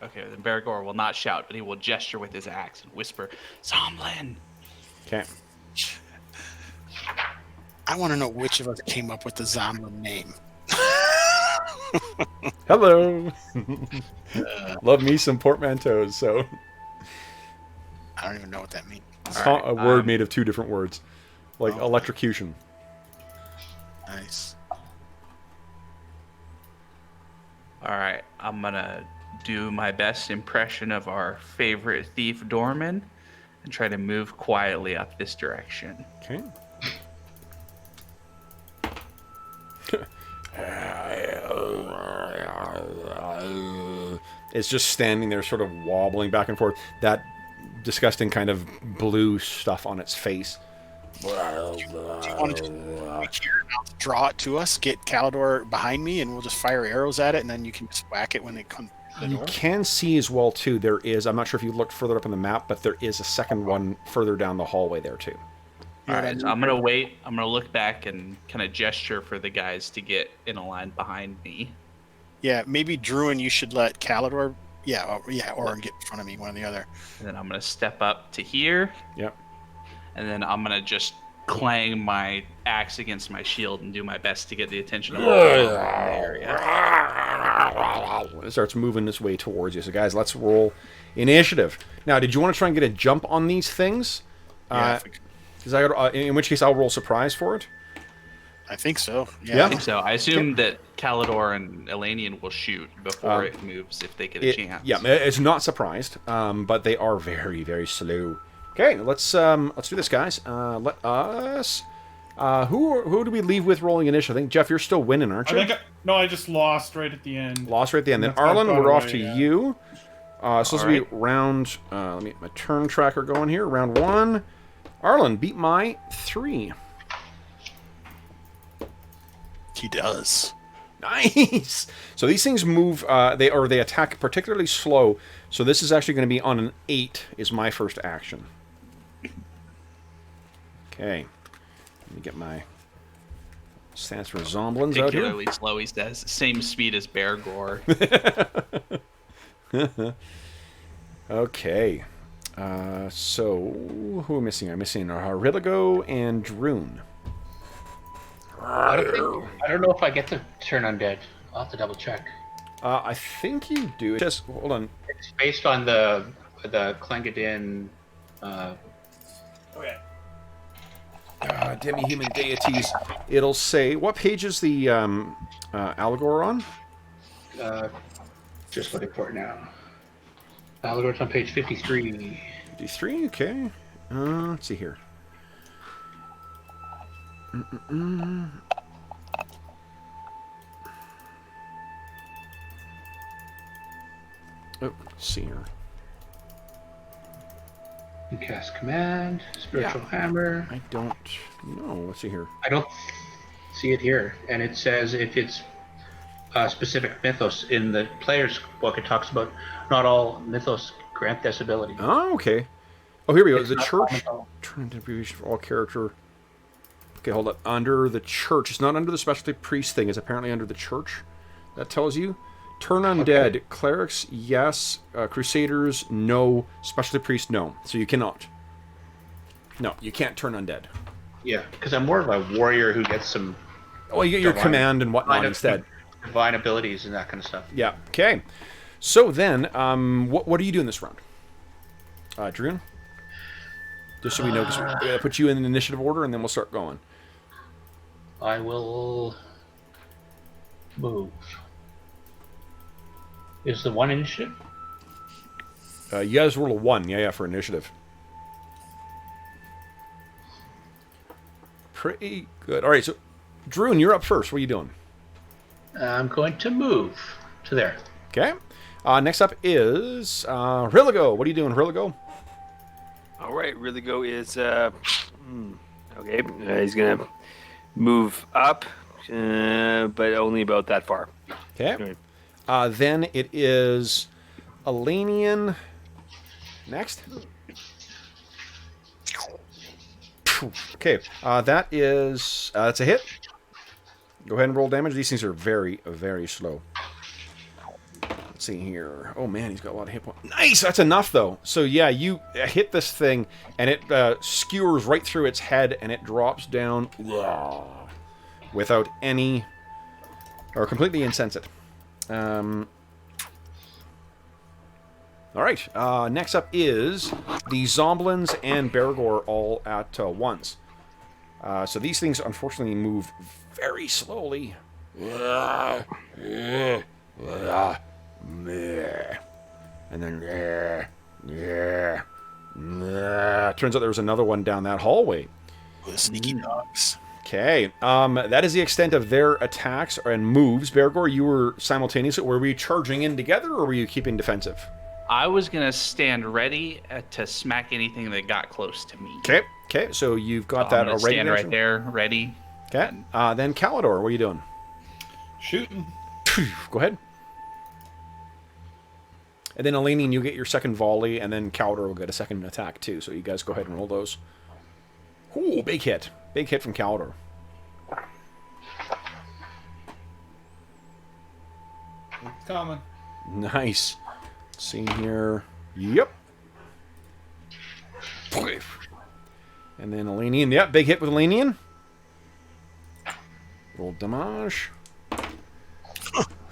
Okay, then Bergour will not shout, but he will gesture with his axe and whisper, "Zomblin!" Okay. I want to know which of us came up with the Zomblin name. Hello. Love me some portmanteaus. So I don't even know what that means. it's All right, a word made of two different words, like electrocution. Nice. All right, I'm gonna do my best impression of our favorite thief, Dorman, and try to move quietly up this direction. Okay. It's just standing there, sort of wobbling back and forth. That disgusting kind of blue stuff on its face. Do you want to just wait here and I'll draw it to us, get Calidor behind me, and we'll just fire arrows at it, and then you can just whack it when they come to the You door? can see as well, too, there is, I'm not sure if you looked further up on the map, but there is a second one further down the hallway there, too. All right, so I'm gonna wait. I'm gonna look back and kind of gesture for the guys to get in a line behind me. Yeah, maybe Druin, you should let Calidor. Or get in front of me, one or the other. And then I'm gonna step up to here. Yep. And then I'm gonna just clang my axe against my shield and do my best to get the attention of all the area. It starts moving this way towards you. So, guys, let's roll initiative. Now, did you want to try and get a jump on these things? Yeah, In which case, I'll roll surprise for it. I think so. Yeah. I think so. I assume that Calidor and Elanion will shoot before it moves if they get a chance. Yeah, it's not surprised, but they are very, very slow. Okay, let's do this, guys. Let us. Who do we leave with rolling initiative? I think Jeff, you're still winning, aren't you? I just lost right at the end. Lost right at the end. Then That's Arlen, not we're off away, to yeah. you. So this will be Alright. round. Let me get my turn tracker going here. Round 1. Arlen beat my 3. He does. Nice. So these things move. They attack particularly slow. So this is actually going to be on an 8. Is my first action. Okay. Let me get my stance for Zomblins out here. Particularly slow, he says. Same speed as Bergour. Okay. So, who am I missing? I'm missing Riligo and Druin. I don't know if I get to turn undead. I'll have to double check. I think you do. Just hold on. It's based on the Clangadin. Okay. Demi-human deities. It'll say what page is the Allegor on? Just looking for it now. Allegor's on page 53. 53. Okay. Let's see here. Oh, let's see here. You cast command, spiritual hammer. I don't know. Let's see here. I don't see it here, and it says if it's a specific mythos in the player's book, it talks about not all mythos grant this ability. Oh, okay. Oh, here we go. It's The not church. common at all. Turn into abbreviation for all character. Okay, hold up. Under the church. It's not under the specialty priest thing. It's apparently under the church. That tells you. Turn undead. Okay. Clerics, yes. Crusaders, no. Specialty priest, no. So you cannot. No, you can't turn undead. Yeah, because I'm more of a warrior who gets some Oh, you get your Divine- command and whatnot divine- instead. divine abilities and that kind of stuff. Yeah. Okay. So then, what are you doing this round? Druin? Just so we know, because we'll put you in the initiative order, and then we'll start going. I will move. Is the one initiative? You guys roll a 1. Yeah, for initiative. Pretty good. All right, so, Druin, you're up first. What are you doing? I'm going to move to there. Okay. Next up is Riligo. What are you doing, Riligo? All right, Riligo is okay. He's gonna move up, but only about that far. Okay. Then it is Elanion. Next. Okay. That is that's a hit. Go ahead and roll damage. These things are very, very slow. Let's see here. Oh man, he's got a lot of hit points. Nice. That's enough though. So yeah, you hit this thing, and it skewers right through its head, and it drops down without any, or completely insensitive. All right. Next up is the Zomblins and Bergour all at once. So these things unfortunately move very slowly. And then turns out there was another one down that hallway. The sneaky dogs. Okay, that is the extent of their attacks and moves. Bergour, you were simultaneously. Were we charging in together, or were you keeping defensive? I was going to stand ready to smack anything that got close to me. Okay, so you've got So that I'm gonna already. stand right there, ready. Okay, then Calidor, what are you doing? Shooting. Go ahead. And then Elanion, you get your second volley, and then Calidor will get a second attack too. So you guys go ahead and roll those. Ooh, big hit. Big hit from Calidor. It's coming. Nice. Let's see here. Yep. And then Elanion. Yep, big hit with Elanion. Roll damage.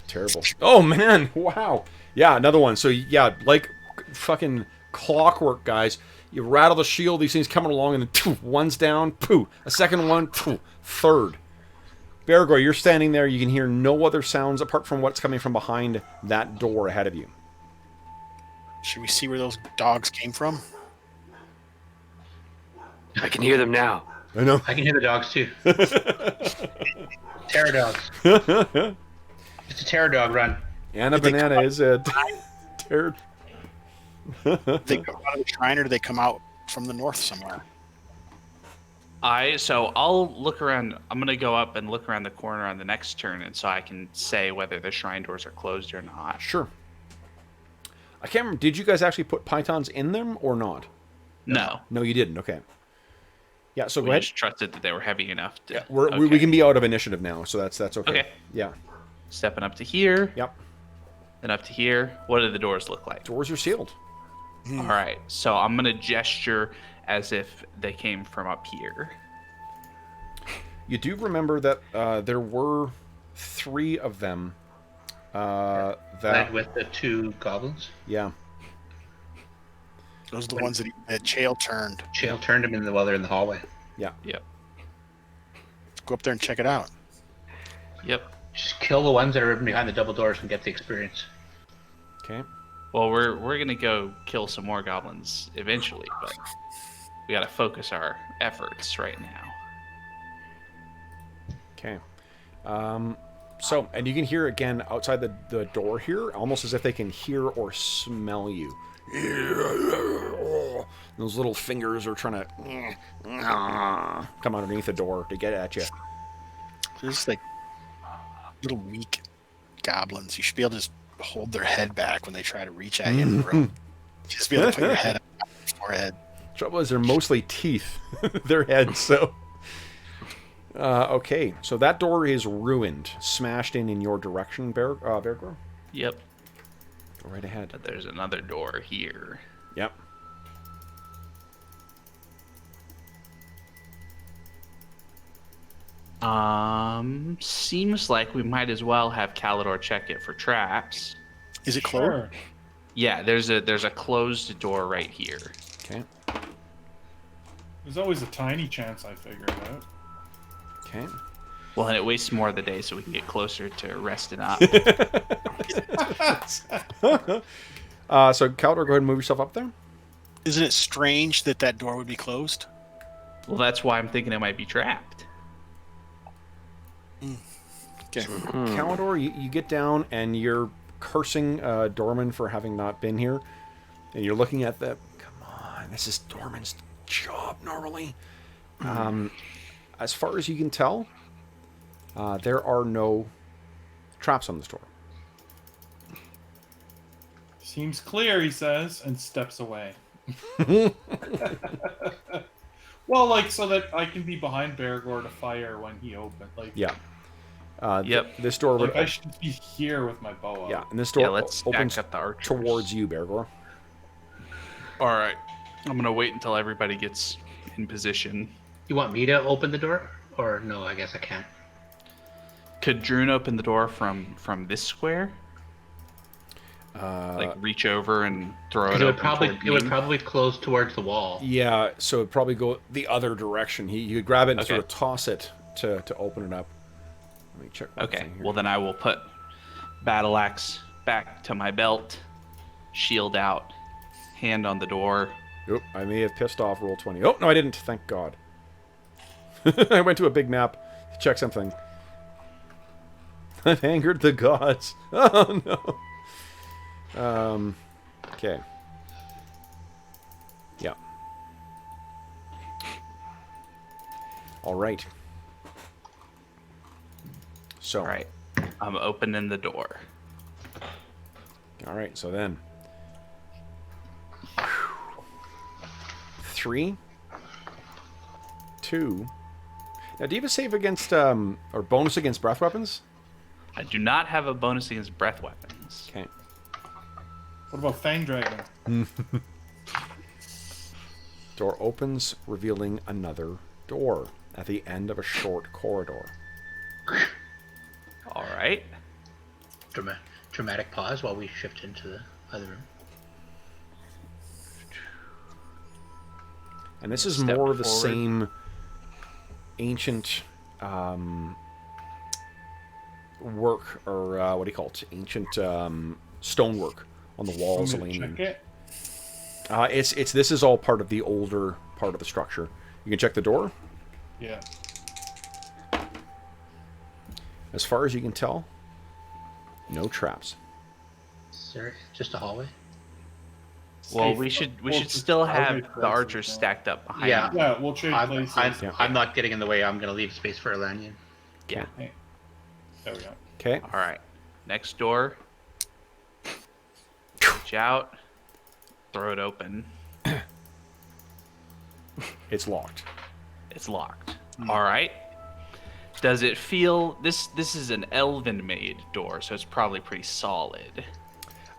Terrible. Oh, man. Wow. Yeah, another one. So, yeah, like fucking clockwork, guys. You rattle the shield, these things coming along, and then poof, one's down, poof. A second one, poof, third. Bergour, you're standing there. You can hear no other sounds apart from what's coming from behind that door ahead of you. Should we see where those dogs came from? I can hear them now. I know. I can hear the dogs too. Terror dogs. It's a terror dog run. Anna Did they Banana come is a terror. Did they come out of the shrine, or do they come out from the north somewhere? So I'll look around. I'm going to go up and look around the corner on the next turn, and so I can say whether the shrine doors are closed or not. Sure. I can't remember. Did you guys actually put pythons in them or not? No. No, you didn't. Okay. Yeah, so We go ahead. just trusted that they were heavy enough to. We can be out of initiative now, so that's okay. Okay. Yeah. Stepping up to here. Yep. Then up to here. What do the doors look like? Doors are sealed. All right. So I'm gonna gesture as if they came from up here. You do remember that there were 3 of them. Led with the 2 goblins. Yeah. Those are the ones that Chael turned. Chael turned them while they're in the hallway. Yeah. Yep. Go up there and check it out. Yep. Just kill the ones that are behind the double doors and get the experience. Okay. Well, we're gonna go kill some more goblins eventually, but we gotta focus our efforts right now. Okay. So, and you can hear again outside the door here, almost as if they can hear or smell you. Those little fingers are trying to come underneath the door to get at you. They're just like little weak goblins. You should be able to just hold their head back when they try to reach at you in the room. Just be able to put your head on your forehead. Trouble is, they're mostly teeth, their heads. So, okay, so that door is ruined, smashed in your direction, Bergour. Yep. Go right ahead. But there's another door here. Yep. Seems like we might as well have Calidor check it for traps. Is it closed? Sure. Yeah, there's a closed door right here. Okay. There's always a tiny chance I figure it out. Okay. Well, and it wastes more of the day, so we can get closer to resting up. So, Calidor, go ahead and move yourself up there. Isn't it strange that that door would be closed? Well, that's why I'm thinking it might be trapped. Okay. Calidor, you get down and you're cursing Dorman for having not been here. And you're looking at the... Come on, this is Dorman's job normally. As far as you can tell, there are no traps on this door. Seems clear, he says, and steps away. Well, like, so that I can be behind Bergour to fire when he opens. Like, Yeah. Yep. This door would... like I should be here with my bow out. Yeah, and this door Let's opens stack up the archers. towards you, Bergour. All right. I'm gonna wait until everybody gets in position. You want me to open the door? Or no, I guess I can't. Could Druin open the door from this square? Like reach over and throw it. It would open probably close towards the wall. Yeah, so it'd probably go the other direction. You could grab it and Okay. sort of toss it to open it up. Let me check one Okay. thing here. Well, then I will put battle axe back to my belt, shield out, hand on the door. Oop, I may have pissed off roll 20. Oh, no, I didn't. Thank God. I went to a big map to check something. I've angered the gods. Oh, no. Okay. Yeah. All right. So. All right. I'm opening the door. All right, so then. 3, 2. Now, do you have a save against, or bonus against breath weapons? I do not have a bonus against breath weapons. Okay. What about Fang Dragon? Door opens, revealing another door at the end of a short corridor. All right. Dramatic pause while we shift into the other room. And this is Step more of the forward. same ancient work, or what do you call it? Ancient stonework on the walls. Want me to check it? This is all part of the older part of the structure. You can check the door. Yeah. As far as you can tell, no traps. Sir, just a hallway. Well, Safe. we should We'll still just- I'll have wait the for us archers to go. stacked up behind. Yeah. me. Yeah, we'll trade places. I'm not getting in the way. I'm going to leave space for Elanion. Yeah. There we go. Okay. All right. Next door. Reach out. Throw it open. It's locked. It's locked. All right. Does it feel this is an elven made door, so it's probably pretty solid.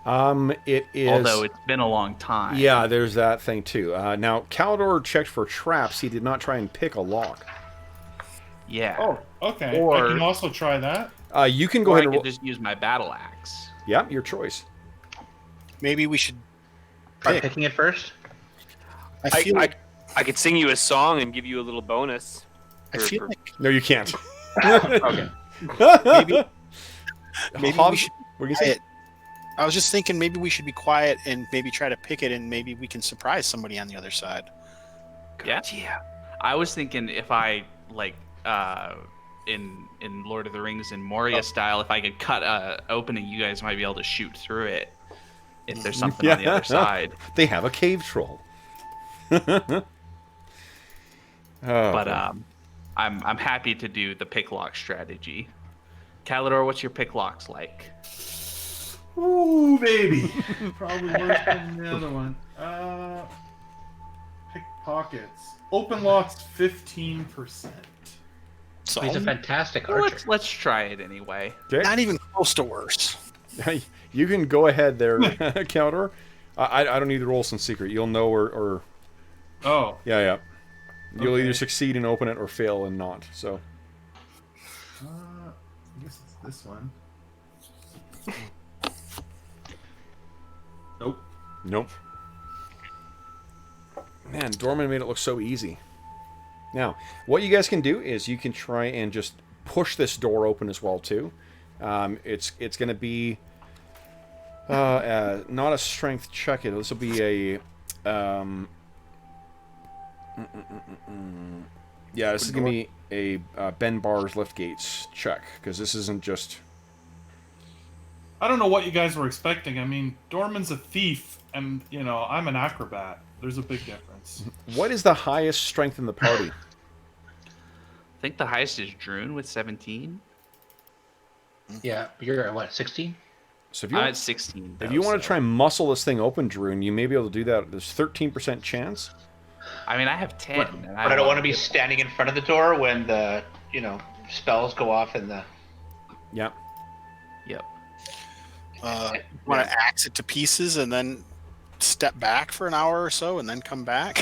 It is. Although it's been a long time. Yeah, there's that thing too. Now, Calidor checked for traps. He did not try and pick a lock. Yeah. Oh, okay. Or- I can also try that. You can go Or I ahead and could just use my battle axe. Yeah, your choice. Maybe we should Try pick. picking it first. I feel like I could sing you a song and give you a little bonus. I feel like No, you can't. Okay. maybe we Hobbs, should what do you say? quiet. I was just thinking maybe we should be quiet and maybe try to pick it, and maybe we can surprise somebody on the other side. Yeah. Yeah. I was thinking if I like in Lord of the Rings in Moria style, if I could cut a opening, you guys might be able to shoot through it if there's something on the other side. They have a cave troll. But I'm happy to do the pick lock strategy. Calidor, what's your pick locks like? Ooh, baby. Probably worse than the other one. Pickpockets. Open locks 15%. So He's a fantastic Well, archer. let's try it anyway. Okay. not even close to worse. You can go ahead there, Calidor. I don't need to roll some secret. You'll know or Oh. yeah. You'll Okay. either succeed and open it or fail and not. So I guess it's this one. Nope. nope. Man, Dorman made it look so easy. Now, what you guys can do is you can try and just push this door open as well too. It's going to be not a strength check. This will be a yeah. This is going to be a Ben Bar's lift gates check because this isn't just. I don't know what you guys were expecting. I mean, Dorman's a thief, and, I'm an acrobat. There's a big difference. What is the highest strength in the party? I think the highest is Druin with 17. Yeah, you're at what, 16? So if you I'm want, at 16. if you want to try and muscle this thing open, Drew, and you may be able to do that, there's 13% chance. I mean, I have 10. But, and I don't want to be standing in front of the door when the, spells go off in the... Yeah. Yep. Want to axe it to pieces and then step back for an hour or so and then come back?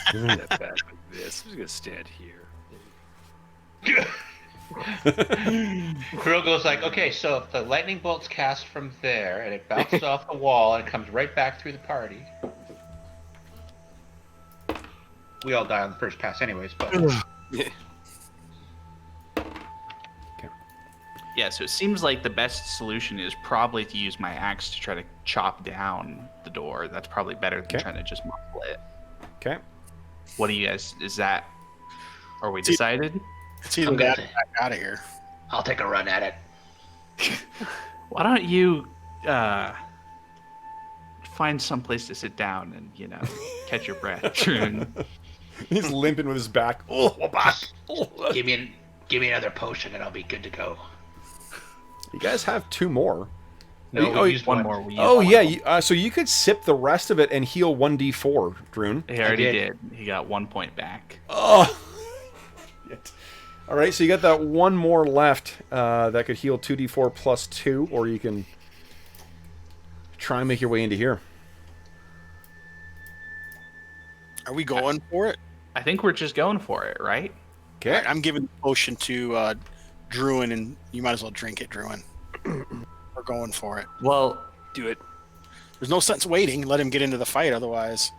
Step back like this. I'm just gonna stand here. Krill goes like, okay, so if the lightning bolt's cast from there and it bounces off the wall and it comes right back through the party, we all die on the first pass anyways, but... Yeah, so it seems like the best solution is probably to use my axe to try to chop down the door. That's probably better than Okay. trying to just muffle it. Okay. What do you guys, are we decided? It's either I'm that gonna- or back out of here. I'll take a run at it. Why don't you find some place to sit down and, catch your breath, Druin? He's limping with his back. Oh, my back. Give me another potion and I'll be good to go. You guys have two more. No, Oh, we used One one. more. We Oh, used yeah. So you could sip the rest of it and heal 1d4, Droon. He already I did. He got 1 point back. Oh. Shit. All right, so you got that one more left that could heal 2d4 plus 2, or you can try and make your way into here. Are we going for it? I think we're just going for it, right? Okay. Alright, I'm giving the potion to Druin, and you might as well drink it, Druin. We're going for it. Well, Do it. There's no sense waiting. Let him get into the fight, otherwise.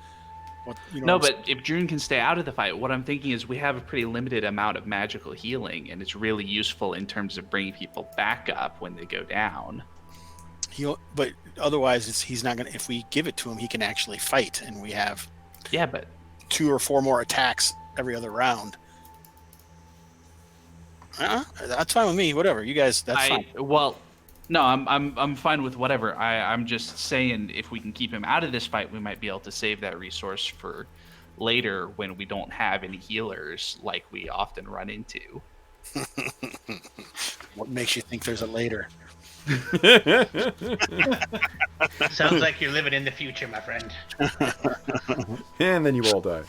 no, but if Druin can stay out of the fight, what I'm thinking is we have a pretty limited amount of magical healing, and it's really useful in terms of bringing people back up when they go down. But otherwise, he's not gonna. If we give it to him, he can actually fight, and we have Yeah, but 2 or 4 more attacks every other round. That's fine with me. Whatever, you guys. That's fine. Well, no, I'm fine with whatever. I'm just saying if we can keep him out of this fight, we might be able to save that resource for later when we don't have any healers like we often run into. What makes you think there's a later? Sounds like you're living in the future, my friend. And then you all die.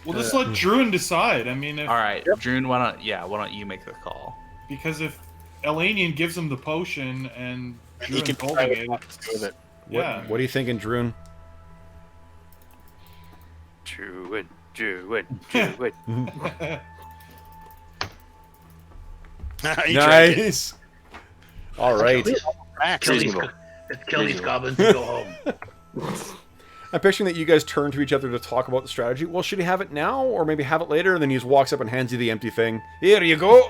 We'll just let Druin decide. I mean, if, All right, Druin, why don't you make the call? because if Elanion gives him the potion and He Druin can holding decide it, what to do with it. yeah. What are you thinking, Druin? Druid. He drank it. Nice. All right. Max, Kill these, Reasonable. kill these goblins and go home. I'm picturing that you guys turn to each other to talk about the strategy. Well, should he have it now, or maybe have it later? And then he just walks up and hands you the empty thing. Here you go.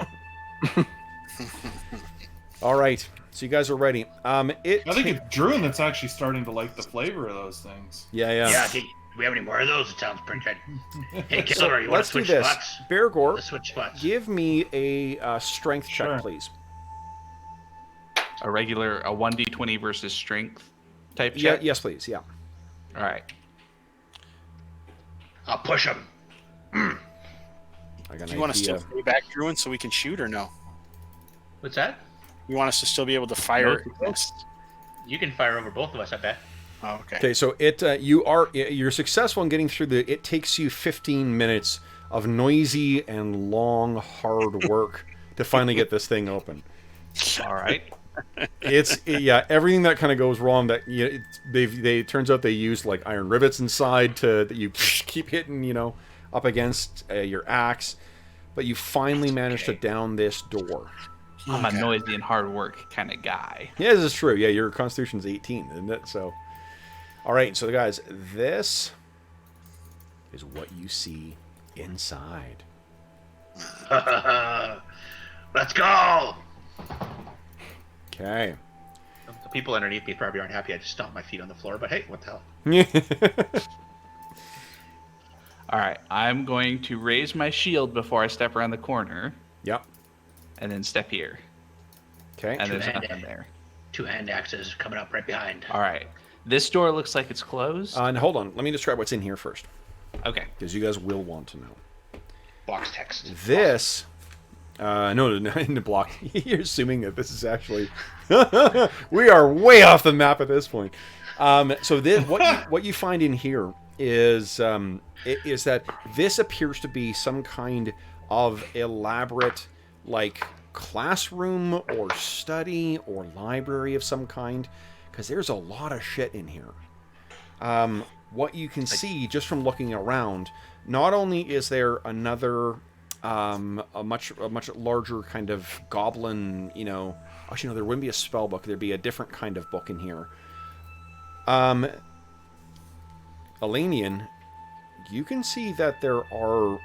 All right. So you guys are ready. I think it's Druin that's actually starting to like the flavor of those things. Yeah. Yeah, do we have any more of those? It sounds pretty good. Hey, Killer, you want Let's to do switch this. spots? Bergour, Let's switch spots. give me a strength check, Sure. please. A 1d20 versus strength type Yeah. check? Yes, please. Yeah. All right. I'll push him. I got an Do you want us to idea. stay back, Druin, so we can shoot, or no? What's that? You want us to still be able to fire? You can fire over both of us, I bet. Oh, okay. Okay, so you're successful in getting through it takes you 15 minutes of noisy and long, hard work to finally get this thing open. All right. Everything that kind of goes wrong that they turns out they used like iron rivets inside that you keep hitting, up against your axe, but you finally managed to down this door. I'm a noisy and hard work kind of guy. Yeah, this is true. Yeah, your constitution's 18, isn't it? So, all right. So, guys, this is what you see inside. Let's go! Okay. The people underneath me probably aren't happy. I just stomped my feet on the floor, but hey, what the hell? All right. I'm going to raise my shield before I step around the corner, Yep. and then step here. Okay. And there's Two-handed. nothing there. Two hand axes coming up right behind. All right. This door looks like it's closed. And hold on. Let me describe what's in here first, Okay. because you guys will want to know. Box text. This. No, in the block. You're assuming that this is actually. We are way off the map at this point. So this, what you find in here is that this appears to be some kind of elaborate, like, classroom or study or library of some kind, because there's a lot of shit in here. What you can see just from looking around, not only is there another a much larger kind of goblin, actually no, there wouldn't be a spell book, there'd be a different kind of book in here. Elanion, you can see that there are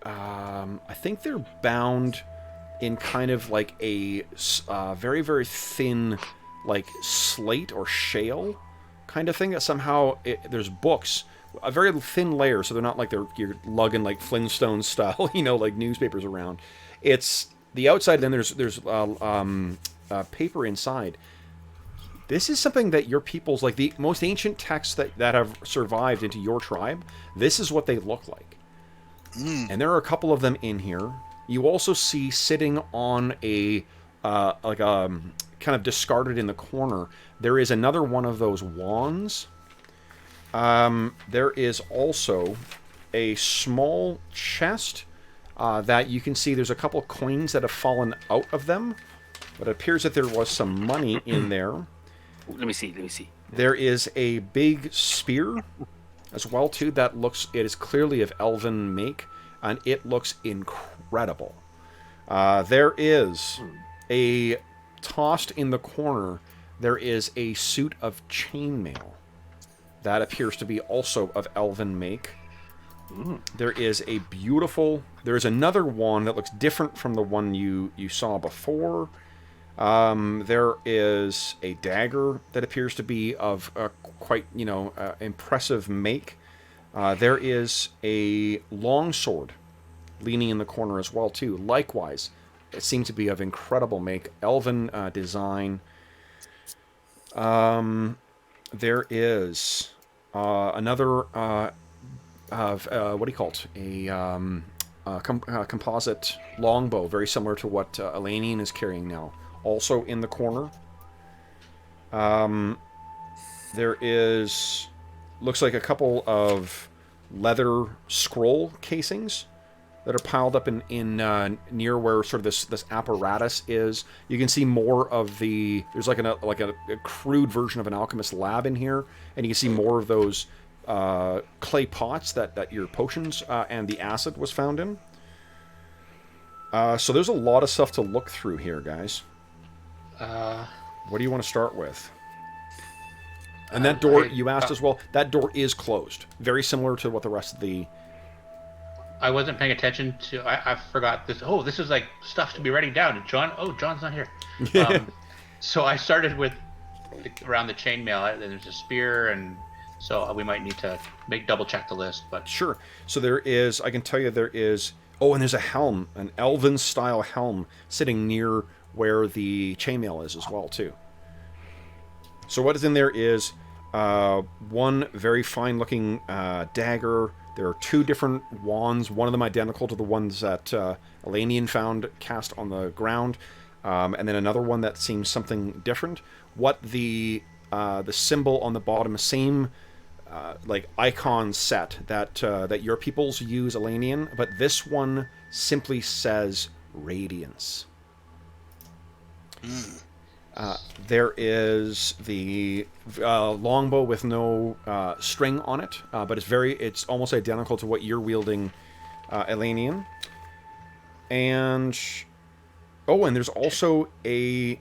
I think they're bound in kind of like a very, very thin, like, slate or shale kind of thing, that somehow there's books, a very thin layer, so they're not like you're lugging like Flintstone style, like newspapers around. It's the outside, then there's paper inside. This is something that your people's, like the most ancient texts that have survived into your tribe, this is what they look like. And there are a couple of them in here. You also see sitting on a kind of discarded in the corner, there is another one of those wands. There is also a small chest that you can see there's a couple coins that have fallen out of them, but it appears that there was some money in there. Let me see. There is a big spear as well too that it is clearly of elven make, and it looks incredible. There is tossed in the corner, there is a suit of chainmail that appears to be also of elven make. There is another one that looks different from the one you saw before. There is a dagger that appears to be of quite, impressive make. There is a longsword leaning in the corner as well too. Likewise, it seems to be of incredible make, elven design. There is another what do you call it? A composite longbow, very similar to what Elanion is carrying now, also in the corner. There is looks like a couple of leather scroll casings that are piled up in near where sort of this apparatus is. You can see more of there's like a crude version of an alchemist lab in here, and you can see more of those clay pots that your potions and the acid was found in. So there's a lot of stuff to look through here, guys. What do you want to start with? And that door, you asked as well, that door is closed. Very similar to what the rest of the... I wasn't paying attention to... I forgot this. Oh, this is like stuff to be writing down. John's not here. So I started with around the chainmail. There's a spear, and so we might need to double check the list. But sure. So there is... I can tell you there is... Oh, and there's a helm, an elven-style helm, sitting near where the chainmail is as well, too. So what is in there is one very fine-looking dagger. There are 2 different wands, one of them identical to the ones that Elanion found cast on the ground, and then another one that seems something different. What the symbol on the bottom, same like icon set that your peoples use, Elanion, but this one simply says Radiance. There is the longbow with no string on it, but it's almost identical to what you're wielding, Elanion. And and there's also a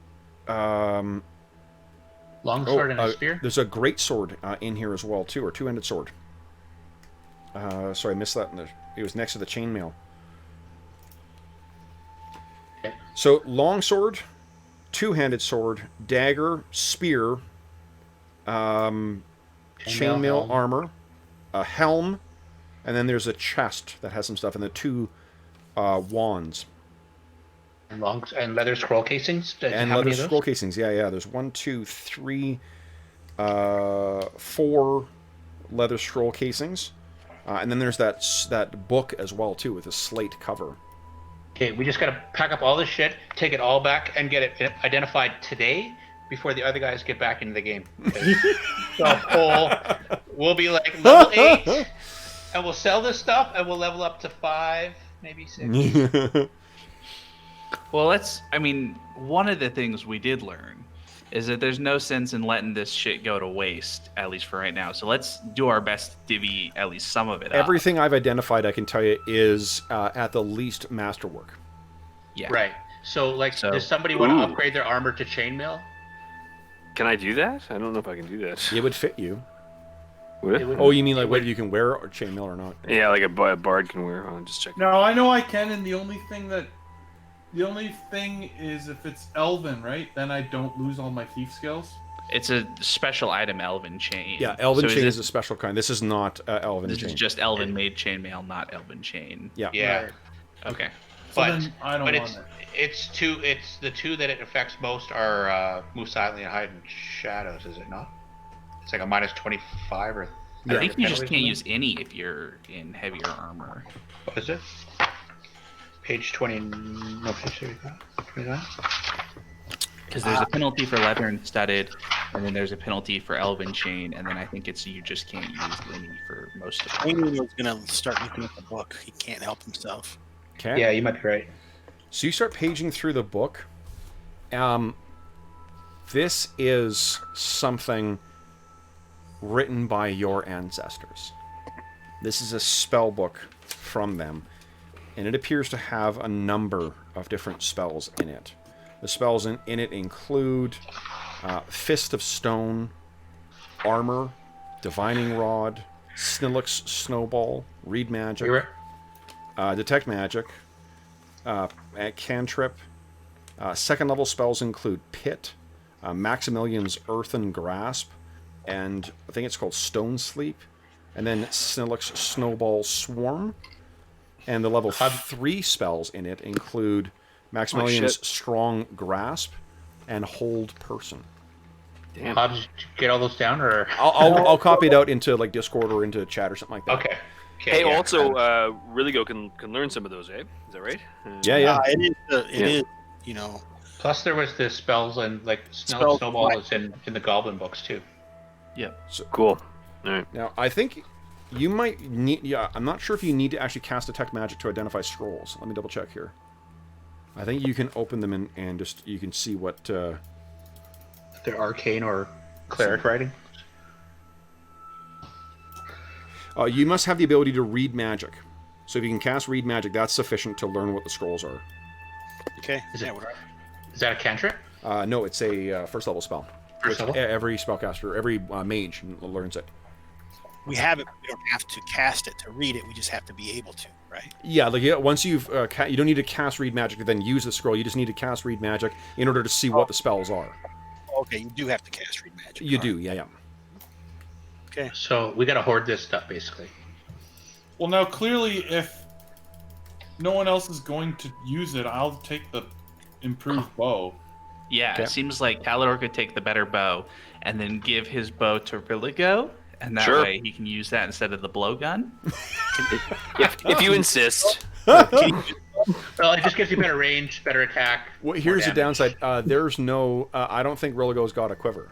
longsword and a spear. There's a great sword in here as well too, or 2-handed sword. Sorry, I missed that. It was next to the chainmail. Okay. So longsword, 2-handed sword, dagger, spear, chainmail armor, a helm, and then there's a chest that has some stuff, and the 2 wands. And leather scroll casings. And leather scroll casings, yeah. There's 1, 2, 3, 4 leather scroll casings, and then there's that book as well too with a slate cover. Okay, we just gotta pack up all this shit, take it all back, and get it identified today before the other guys get back into the game. So we'll be like level 8, and we'll sell this stuff, and we'll level up to 5, maybe 6. Well, one of the things we did learn is that there's no sense in letting this shit go to waste, at least for right now. So let's do our best to divvy at least some of it up. Everything I've identified, I can tell you, is at the least masterwork. Yeah. Right. So, does somebody want to upgrade their armor to chainmail? Can I do that? I don't know if I can do that. It would fit you. Would it? Oh, you mean like whether you can wear or chainmail or not? Yeah, like a bard can wear. I'll just check. No, I know I can, and the only thing is if it's Elven, right? Then I don't lose all my thief skills. It's a special item, Elven chain. Yeah, Elven chain is a special kind. This is not Elven chain. This is just Elven made chainmail, not Elven chain. Yeah. Yeah. Okay. So then I don't want it. It's the 2 that it affects most are move silently and hide in shadows, is it not? It's like a minus 25 or... I think you just can't use any if you're in heavier armor. What is it? Page 20... No, page 29? Because there's a penalty for leather and studded, and then there's a penalty for Elven chain, and then I think it's you just can't use any for most of it. Elanion was going to start looking at the book. He can't help himself. Okay. Yeah, you might be right. So you start paging through the book. This is something written by your ancestors. This is a spell book from them, and it appears to have a number of different spells in it. The spells in it include Fist of Stone, Armor, Divining Rod, Snillix Snowball, Read Magic, Detect Magic, Cantrip. Second level spells include Pit, Maximilian's Earthen Grasp, and I think it's called Stone Sleep, and then Snillix Snowball Swarm. And the level 3 spells in it include Maximilian's Strong Grasp and Hold Person. Damn. Hobbs, did you get all those down, or? I'll copy it out into like Discord or into chat or something like that. Okay. Hey, also, Reallygo can learn some of those, eh? Is that right? Yeah. It is, Plus, there was the spells and like Spells, Snowball is in the Goblin books too. Yeah. So, Cool. All right. Now, I think you might need... Yeah, I'm not sure if you need to actually cast Detect Magic to identify scrolls. Let me double check here. I think you can open them and just... You can see what... They're arcane or cleric writing. You must have the ability to read magic. So if you can cast Read Magic, that's sufficient to learn what the scrolls are. Okay. Is Yeah, Is that a cantrip? No, it's a first level spell. First level? Every spellcaster, every mage learns it. we have it. We don't have to cast it to read it. We just have to be able to, right? Yeah, like once you've you don't need to cast Read Magic to then use the scroll. You just need to cast Read Magic in order to see what the spells are. Okay, you do have to cast Read Magic. You do, yeah. Okay. So we gotta hoard this stuff, basically. Well, now clearly, if no one else is going to use it, I'll take the improved bow. Yeah, Okay. it seems like Calidor could take the better bow and then give his bow to Riligo, and that Sure. way he can use that instead of the blowgun. If you insist. Well, it just gives you better range, better attack. Well, more here's the damage. downside. There's no... I don't think Riligo's got a quiver.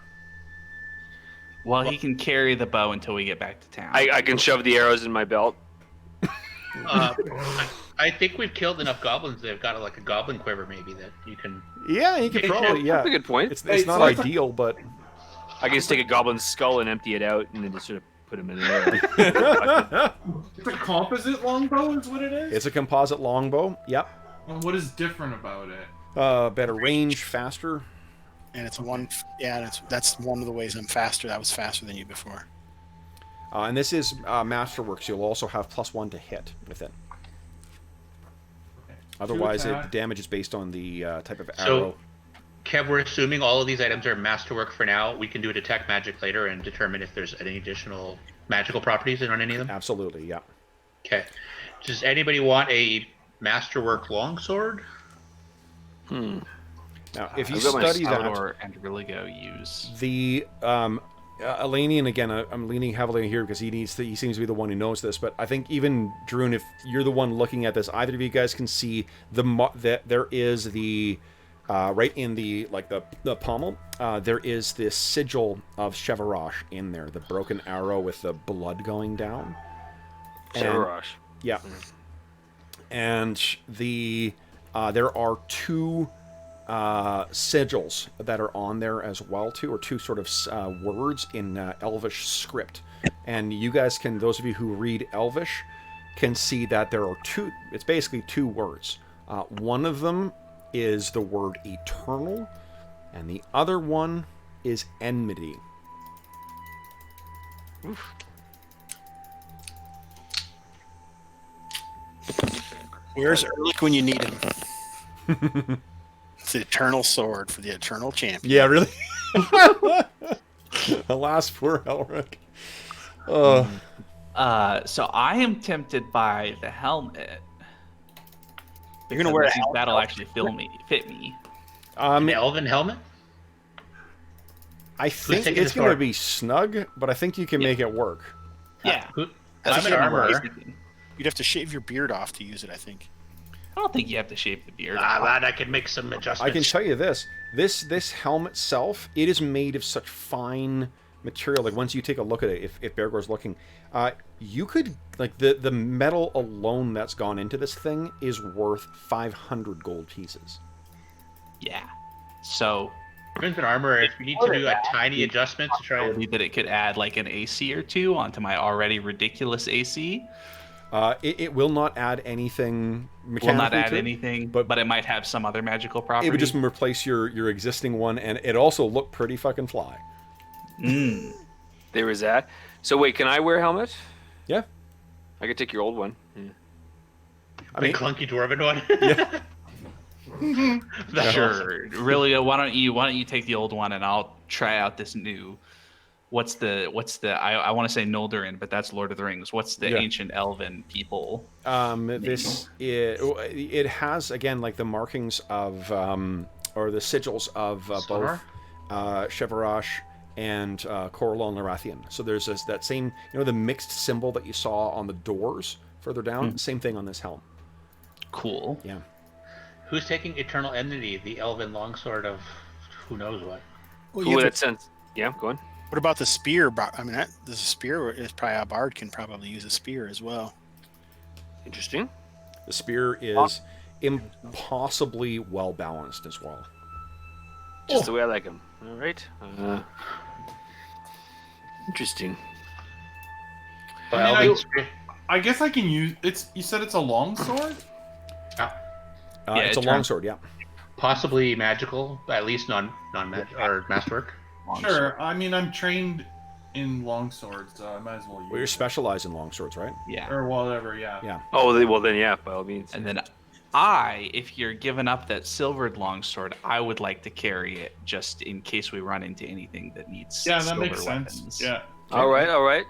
Well, he can carry the bow until we get back to town. I can shove the arrows in my belt. I think we've killed enough goblins. They've got like a goblin quiver, maybe that you can. Yeah, you could probably... Yeah, That's a good point. it's Hey, not so I thought- ideal, but... I can just take a goblin's skull and empty it out, and then just sort of put him in there. It's a composite longbow, is what it is. It's a composite longbow. Yep. And what is different about it? Better range, faster. And it's one. Yeah, that's one of the ways I'm faster. That was faster than you before. And this is Masterworks. You'll also have +1 to hit with it. Otherwise, the attack. damage is based on the type of So- arrow. Kev, we're assuming all of these items are masterwork for now. We can do a detect magic later and determine if there's any additional magical properties on any of them. Absolutely, yeah. Okay. Does anybody want a masterwork longsword? Now, if you I've got my study that, Calidor and Riligo use. the Elanion, again, I'm leaning heavily here because he seems to be the one who knows this, but I think even Druin, if you're the one looking at this, either of you guys can see that there is the right in the pommel, there is this sigil of Chevarash in there, the broken arrow with the blood going down. Shavarosh. Yeah. And the there are two sigils that are on there as well too, or two sort of words in Elvish script. And you guys can, those of you who read Elvish, can see that there are two. It's basically two words. One of them is the word eternal, and the other one is enmity. Where's Erlich when you need him? It's the eternal sword for the eternal champion. Yeah, really. Alas, poor Elric. So I am tempted by the helmet. You're gonna wear a I think helmet. that'll actually fit me. An elven helmet? I think taking it's this going to far? be snug, but I think you can make it work. Yeah. I'm an armorer. You'd have to shave your beard off to use it, I think. I don't think you have to shave the beard. Lad, I can make some adjustments. I can tell you this. This helmet itself, it is made of such fine material. Like, once you take a look at it, if Bergour's looking, you could, like, the metal alone that's gone into this thing is worth 500 gold pieces. Yeah. So As an armorer, if you need to do a tiny adjustment to try and... maybe that it could add like an AC or two onto my already ridiculous AC. It will not add anything mechanically Will not add to it. anything, but it might have some other magical property. It would just replace your existing one, and it also looked pretty fucking fly. Mm. There was that. So wait, can I wear a helmet? Yeah. I could take your old one. Yeah. I mean, clunky dwarven one. yeah. That's awesome. Sure. Really, why don't you take the old one and I'll try out this new. What's the I want to say Noldurin, but that's Lord of the Rings. What's the Yeah. ancient elven people? It has, again, like the markings of or the sigils of both Sonar? Chevarash and Corlon Larathian. So there's that same, the mixed symbol that you saw on the doors further down. Same thing on this helm. Cool. Yeah. Who's taking Eternal Enmity, the elven longsword of who knows what? Well, Ooh, you, have that to, sounds. Yeah, go on. What about the spear? I mean, the spear is probably a bard can probably use a spear as well. Interesting. The spear is impossibly well balanced as well. Just the way I like them. All right. Interesting. Well, I guess I can use it's. You said it's a long sword. It's a longsword, yeah. possibly magical, at least non-magic or masterwork. Sure. I mean, I'm trained in longswords, so I might as well use. Well, you're it. specialized in longswords, right? Yeah. Or whatever. Yeah. Yeah. Oh, well then, yeah, by all means. And then if you're giving up that silvered longsword, I would like to carry it just in case we run into anything that needs Yeah, that silver makes weapons. sense. Yeah. All right.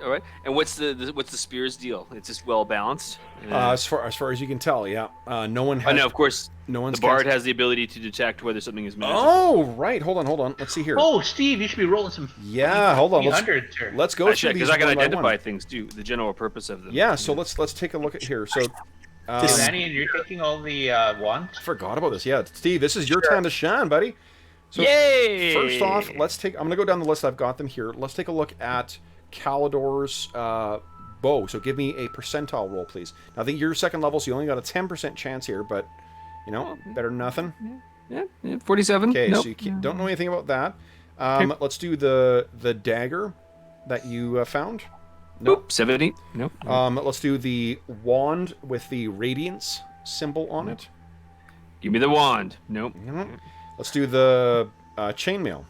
And what's the spear's deal? It's just well balanced. As far as you can tell, yeah. No one has. I know, of course. No one's. The bard has the ability to detect whether something is magical. Oh, right. Hold on. Let's see here. Oh, Steve, you should be rolling some. Yeah, hold on. 300s here. Let's go through these because I can one by identify one. things too. The general purpose of them. Yeah, so let's take a look at here. So, Elanion, you're taking all the wands. forgot about this. Yeah, Steve, this is your time to shine, buddy. So Yay! first off, I'm gonna go down the list. I've got them here. Let's take a look at Calidor's bow. So give me a percentile roll, please. Now, I think you're second level, so you only got a 10% chance here, but better than nothing. Yeah, 47. Okay, Nope. so you don't know anything about that. Let's do the dagger that you found. Nope. 70. Nope. Let's do the wand with the radiance symbol on it. Give me the wand. Nope. Let's do the chainmail.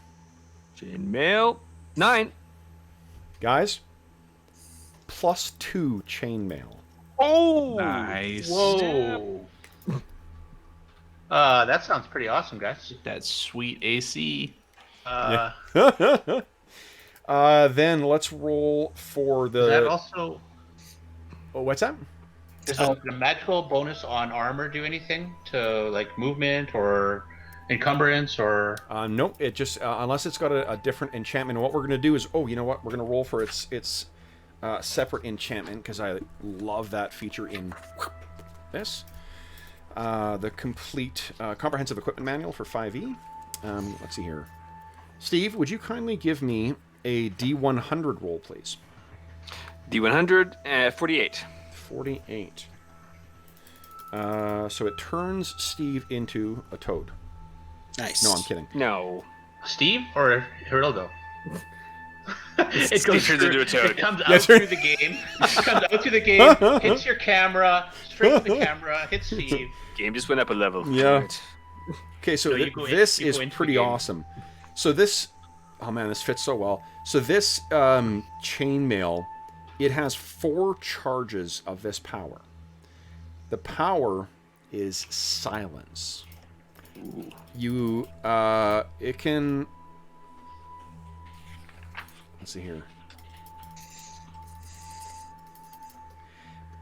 Chainmail. 9. Guys, +2 chainmail. Oh! Nice. Whoa. That sounds pretty awesome, guys. That sweet AC. Then let's roll for the. Is that also? Oh, what's that? Does the magical bonus on armor do anything to like movement or encumbrance or? Nope. It just unless it's got a different enchantment. And what we're gonna do is, you know what? We're gonna roll for its separate enchantment because I love that feature in this. The complete comprehensive equipment manual for 5e. Let's see here. Steve, would you kindly give me a D100 roll, please? D100, 48. 48. So it turns Steve into a toad. Nice. No, I'm kidding. No. Steve or Hirildo? It Steve turns into a toad. It comes out through the game. Comes out through the game. Hits your camera. Straight to the camera. Hits Steve. Game just went up a level. Yeah. Right. Okay, so you go this you is go into the pretty game. awesome. So this, oh man, this fits so well. So this chainmail, it has 4 charges of this power. The power is silence. You, it can. Let's see here.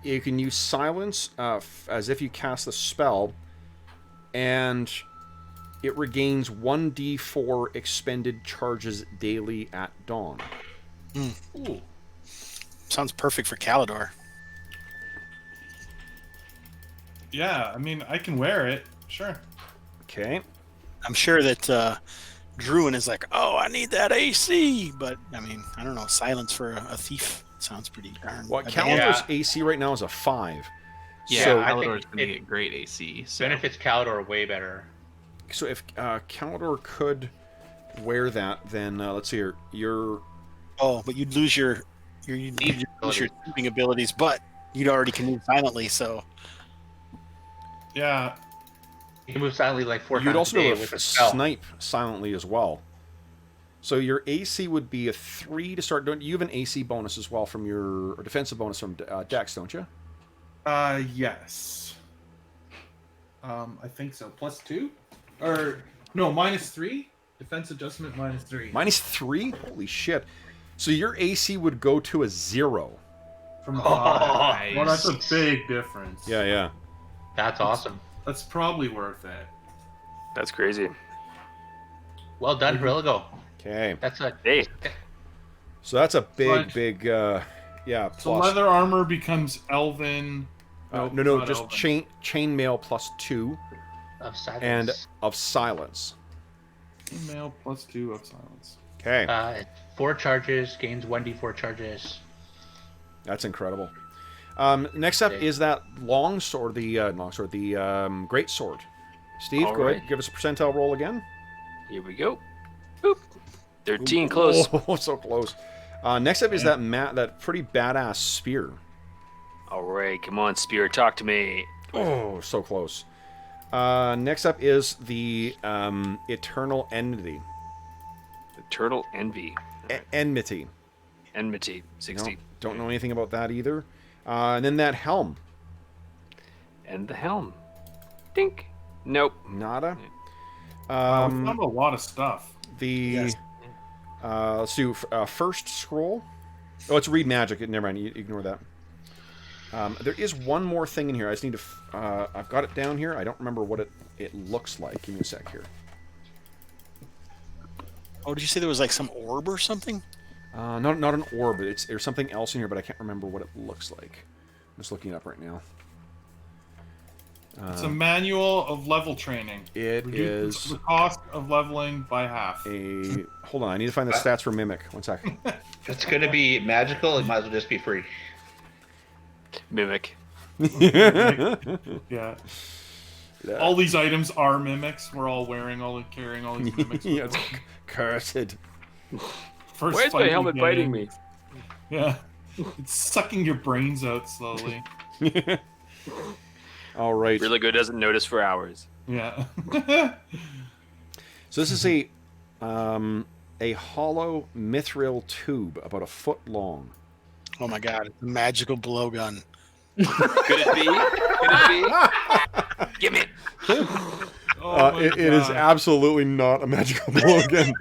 You can use silence as if you cast the spell, and it regains 1d4 expended charges daily at dawn. Ooh. Sounds perfect for Calidor. Yeah. I mean, I can wear it. Sure. Okay. I'm sure that Druin is like, oh, I need that AC. But, I mean, I don't know. Silence for a thief sounds pretty darn. Well, advanced. Calidor's AC right now is a 5. Yeah, So, I Calidor's think going to it get great AC. So. benefits Calidor way better. so if Calidor could wear that, then let's see here. You're Oh, but you'd lose your sleeping abilities, but you'd already can move silently, so Yeah. You can move silently like 4 You'd times also a be day able with to a spell. snipe silently as well. So your AC would be a 3 to start. You have an AC bonus as well from or defensive bonus from Dex, don't you? Yes. I think so. +2, or no, -3. Defense adjustment -3. -3? Holy shit. So your AC would go to a 0. From 5. Nice. Well, that's a big difference. Yeah. That's awesome. That's probably worth it. That's crazy. Well done, Hirildo. Okay. That's a Hey. So that's a But- big, yeah, So plus. leather armor becomes elven. No, not just elven. chainmail +2 of silence. and of silence. Mail +2 of silence. Okay, It's 4 charges, gains 1d4 charges. that's incredible. Next up is that longsword, the great sword. Steve, All go right. ahead, give us a percentile roll again. Here we go. Boop. 13 close. Oh, so close. Next up is that pretty badass spear. All right, come on, Spirit, talk to me. Oh, so close. Next up is the eternal enmity. Eternal Envy. Enmity. Enmity, 60. No, don't know anything about that either. And then that helm. And the helm. Dink. Nope. Nada. We found a lot of stuff. The let's do first scroll. Oh, it's read magic. Never mind. Ignore that. There is one more thing in here. I just need to. I've got it down here. I don't remember what it looks like. Give me a sec here. Oh, did you say there was like some orb or something? Not an orb. There's something else in here, but I can't remember what it looks like. I'm just looking it up right now. It's a manual of level training. It Reduce is the cost of leveling by half. Hold on. I need to find the stats for Mimic. One sec. If it's going to be magical, it might as well just be free. Mimic. Yeah. All these items are mimics. We're all carrying all these mimics. Yeah, it's cursed. First Where's fight my helmet we biting get. me? Yeah. It's sucking your brains out slowly. All right. Really good doesn't notice for hours. Yeah. So this is a hollow mithril tube about a foot long. Oh my god, it's a magical blowgun. Could it be? Could it be? Give me it. Oh my It is God. absolutely not a magical blowgun.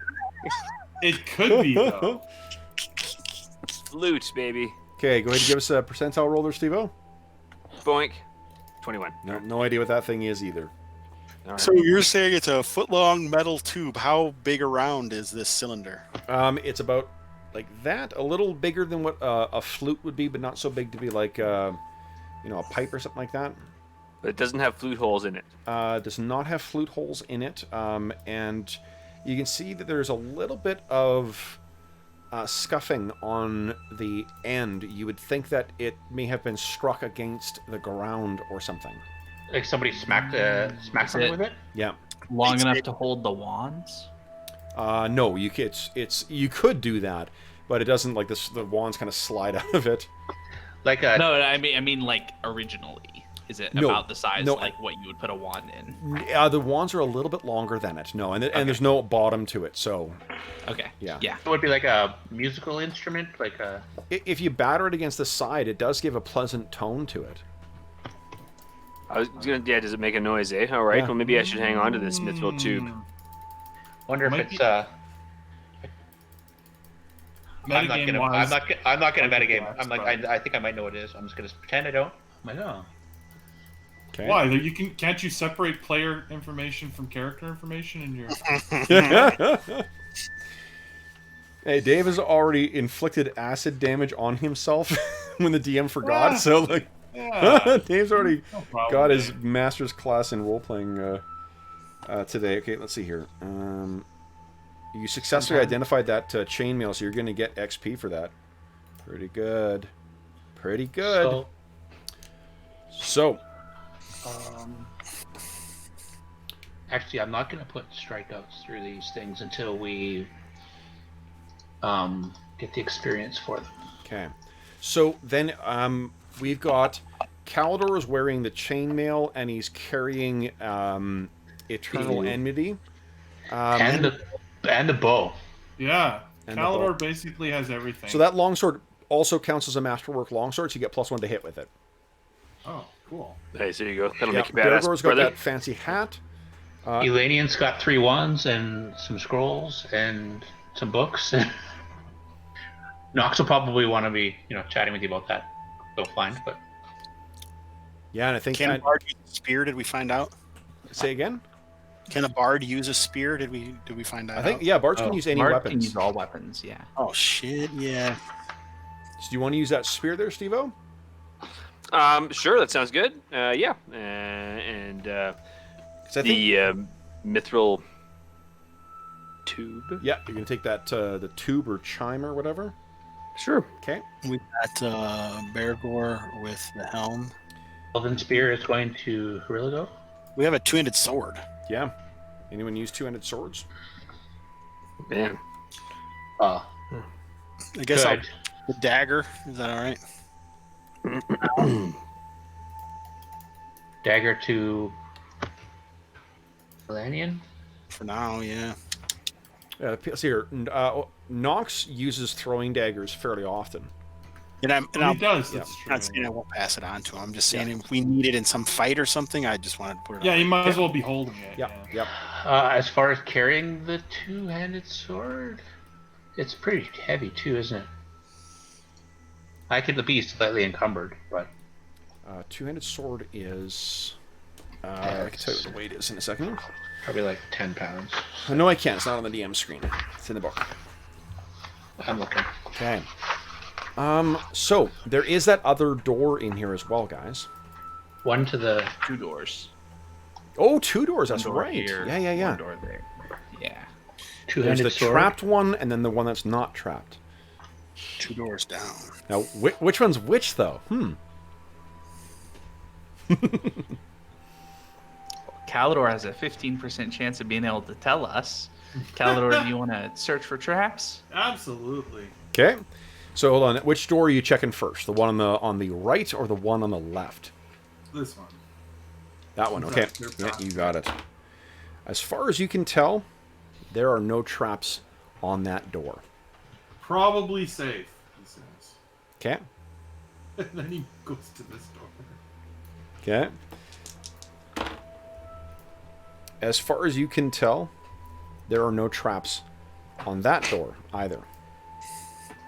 It could be, though. Flute, baby. Okay, go ahead and give us a percentile roll there, Steve-O. Boink. 21. No idea what that thing is either. All right. So you're saying it's a foot-long metal tube. How big around is this cylinder? It's about like that, a little bigger than what a flute would be, but not so big to be like a pipe or something like that. But it doesn't have flute holes in it. Does not have flute holes in it, and you can see that there's a little bit of scuffing on the end. You would think that it may have been struck against the ground or something. Like somebody smacked something with it? Yeah. Long enough to hold the wands? No, you could do that, but it doesn't like this. The wands kind of slide out of it. Like No, I mean like originally. Is it No, about the size no. like what you would put a wand in? The wands are a little bit longer than it. No, and there's no bottom to it. So Okay. Yeah. Yeah. it would be like a musical instrument, like a. if you batter it against the side, it does give a pleasant tone to it. I was gonna. Yeah, does it make a noise, eh? All right. Yeah. Well, maybe I should hang on to this mithril tube. Wonder if Might it's be- I'm not Metagame gonna. wise, I'm not gonna metagame. Wax, I'm like. but- I think I might know what it is. I'm just gonna pretend I don't. I know. Okay. Why? Can't you separate player information from character information in your? Hey, Dave has already inflicted acid damage on himself when the DM forgot. Ah. So like, Yeah. Dave's already No problem, got his Dave. master's class in role playing today. Okay, let's see here. You successfully identified that chainmail, so you're going to get XP for that. Pretty good. Pretty good. So, Actually, I'm not gonna put strikeouts through these things until we get the experience for them. okay. So then we've got Calidor is wearing the chainmail and he's carrying Eternal Enmity. And the bow. Yeah. And the Calidor bow. basically has everything. So that longsword also counts as a masterwork longsword, so you get +1 to hit with it. Oh, cool. Hey, so there you go. That'll Yeah, make you badass, Bergour's got brother. that fancy hat. Elanion's got 3 wands and some scrolls and some books. Knox will probably want to be, chatting with you about that. Go find, but Yeah, and I think Can a bard use a spear? Did we find out? say again. Can a bard use a spear? Did we find out? I think bards can use any Mark weapons. can use all weapons, yeah. Oh shit! Yeah. So do you want to use that spear there, Steve-O? Sure, that sounds good. Yeah. And 'Cause I think the mithril tube. tube. Yeah, you're gonna take that the tube or chime or whatever. Sure. Okay. We got Bergour with the helm. Elven Spear is going to Hurligo. We have a two-handed sword. Yeah. Anyone use two-handed swords? Man. Oh, I guess I'll good. the dagger. Is that all right? Dagger to Elanion. For now, yeah. Let's see here. Knox uses throwing daggers fairly often. And He does. yeah. That's I'm not true. saying I won't pass it on to him. I'm just saying if we need it in some fight or something, I just wanted to put it Yeah, on. you might as well be holding it. Yep. Yeah. Yep. As far as carrying the two-handed sword, it's pretty heavy too, isn't it? I could be slightly encumbered, but Two-handed sword is. I can tell you what the weight is in a second. probably like 10 pounds. No, I can't. It's not on the DM screen. It's in the book. I'm looking. Okay. So there is that other door in here as well, guys. One to the 2 doors. Oh, 2 doors. That's One door right. here, Yeah. One door there. Yeah. There's two-handed the sword. trapped one, and then the one that's not trapped. 2 doors down. Now, which one's which, though? Calidor has a 15% chance of being able to tell us. Calidor, do you want to search for traps? Absolutely. Okay. So hold on. Which door are you checking first? The one on the right or the one on the left? This one. That one. Okay. Yeah, you got it. As far as you can tell, there are no traps on that door. Probably safe, he says. Okay. And then he goes to this door. Okay. As far as you can tell, there are no traps on that door either.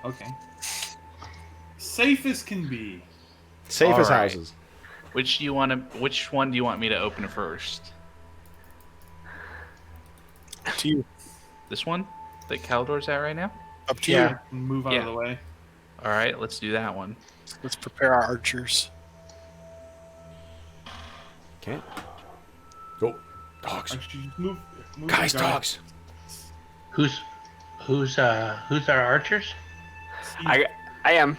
Okay. Safe as can be. Safe as All right. houses. Which one do you want me to open first? To you. This one that Calidor's at right now? Up to Yeah. Move out Yeah. of the way. All right, let's do that one. you. Let's prepare our archers. Okay. Go. Dogs. Actually, just move Guys, the guy. dogs. Who's our archers? I am.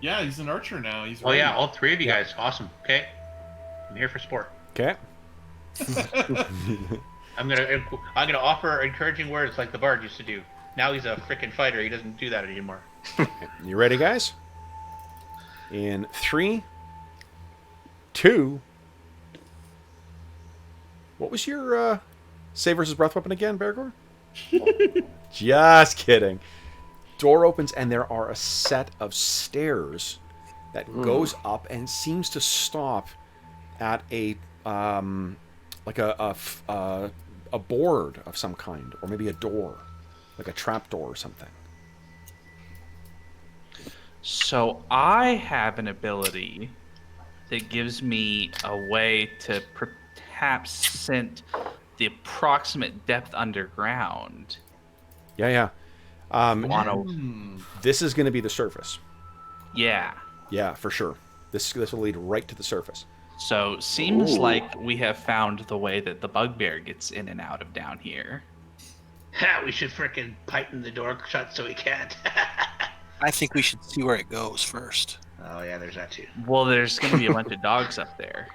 Yeah, he's an archer now. He's Oh ready. yeah, all three of you guys. Awesome. Okay. I'm here for sport. Okay. I'm gonna offer encouraging words like the bard used to do. Now he's a freaking fighter. He doesn't do that anymore. You ready, guys? In 3, 2. What was your save versus breath weapon again, Bergour? Just kidding. Door opens and there are a set of stairs that goes up and seems to stop at a like a board of some kind, or maybe a door, like a trap door or something. So I have an ability that gives me a way to perhaps sense the approximate depth underground. Yeah. On a, This is going to be the surface. yeah. Yeah, for sure. This will lead right to the surface. So seems like we have found the way that the bugbear gets in and out of down here. Ha! We should frickin' tighten the door shut so he can't. I think we should see where it goes first. Oh yeah, there's that too. Well, there's going to be a bunch of dogs up there.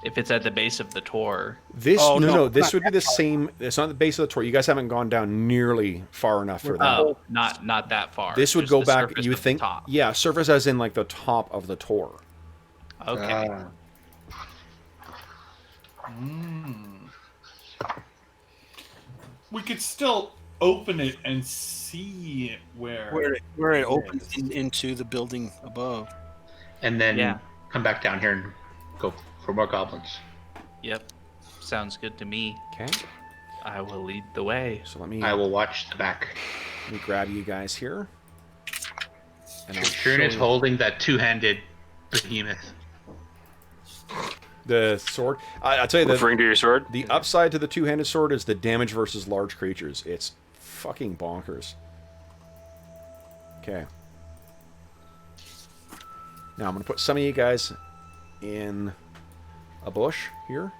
If it's at the base of the tor. This Oh, no, no, this not would be that the same. It's not the base of the tour. You guys haven't gone down nearly far enough for that. Oh, not that far. This would just go the back. surface You of the think? top. Yeah, surface as in like the top of the tour. Okay. We could still open it and see where. Where it opens into the building above. And then Yeah. come back down here and go for more goblins. Yep. Sounds good to me. Okay. I will lead the way. So let me I will watch the back. grab you guys here. And I'll Shun show is you holding that two-handed behemoth. the sword. I'll tell you that Referring to your sword? the upside to the two-handed sword is the damage versus large creatures. It's fucking bonkers. Okay. Now I'm gonna put some of you guys in a bush here,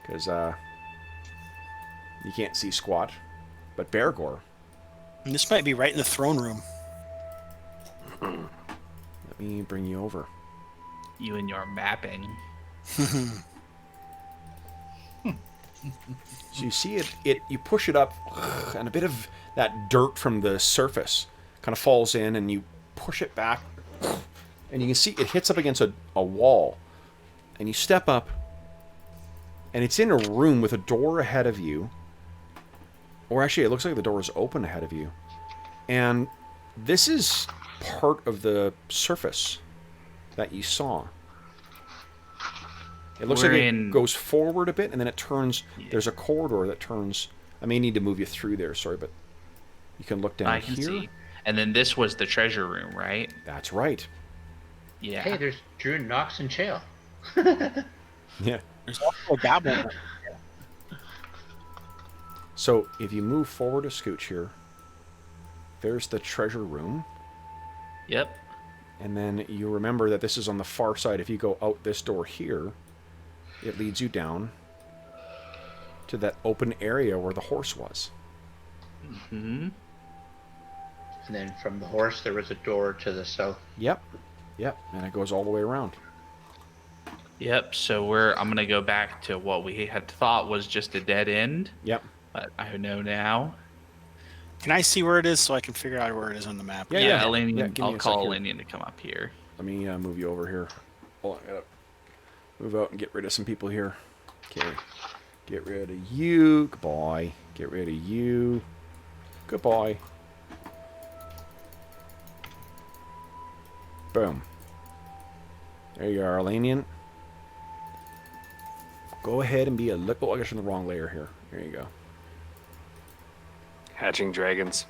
because You can't see squat. But Bergour, And this might be right in the throne room. let me bring you over. You and your mapping. So you see it, you push it up, and a bit of that dirt from the surface kind of falls in, and you push it back, and you can see it hits up against a wall. And you step up, and it's in a room with a door ahead of you. Or actually, it looks like the door is open ahead of you. And this is part of the surface that you saw. It looks like it goes forward a bit, and then it turns. Yeah. There's a corridor that turns. I may need to move you through there, sorry, but you can look down I can here. See. And then this was the treasure room, right? That's right. Yeah. Hey, there's Druin, Knox, and Chael. Yeah. There's also a goblin. So if you move forward a scooch here, there's the treasure room. Yep. And then you remember that this is on the far side. If you go out this door here, it leads you down to that open area where the horse was. Mm-hmm. And then from the horse, there was a door to the south. Yep. Yep. And it goes all the way around. Yep. So I'm gonna go back to what we had thought was just a dead end. Yep. But I know now. Can I see where it is so I can figure out where it is on the map? Yeah. Elanion, Yeah, I'll call Elanion to come up here. Let me move you over here. Hold on, I gotta move out and get rid of some people here. Okay. Get rid of you. Goodbye. Get rid of you. Goodbye. Boom. There you are, Elanion. Go ahead and be a look. Oh, I guess you're in the wrong layer here. There you go. Hatching dragons.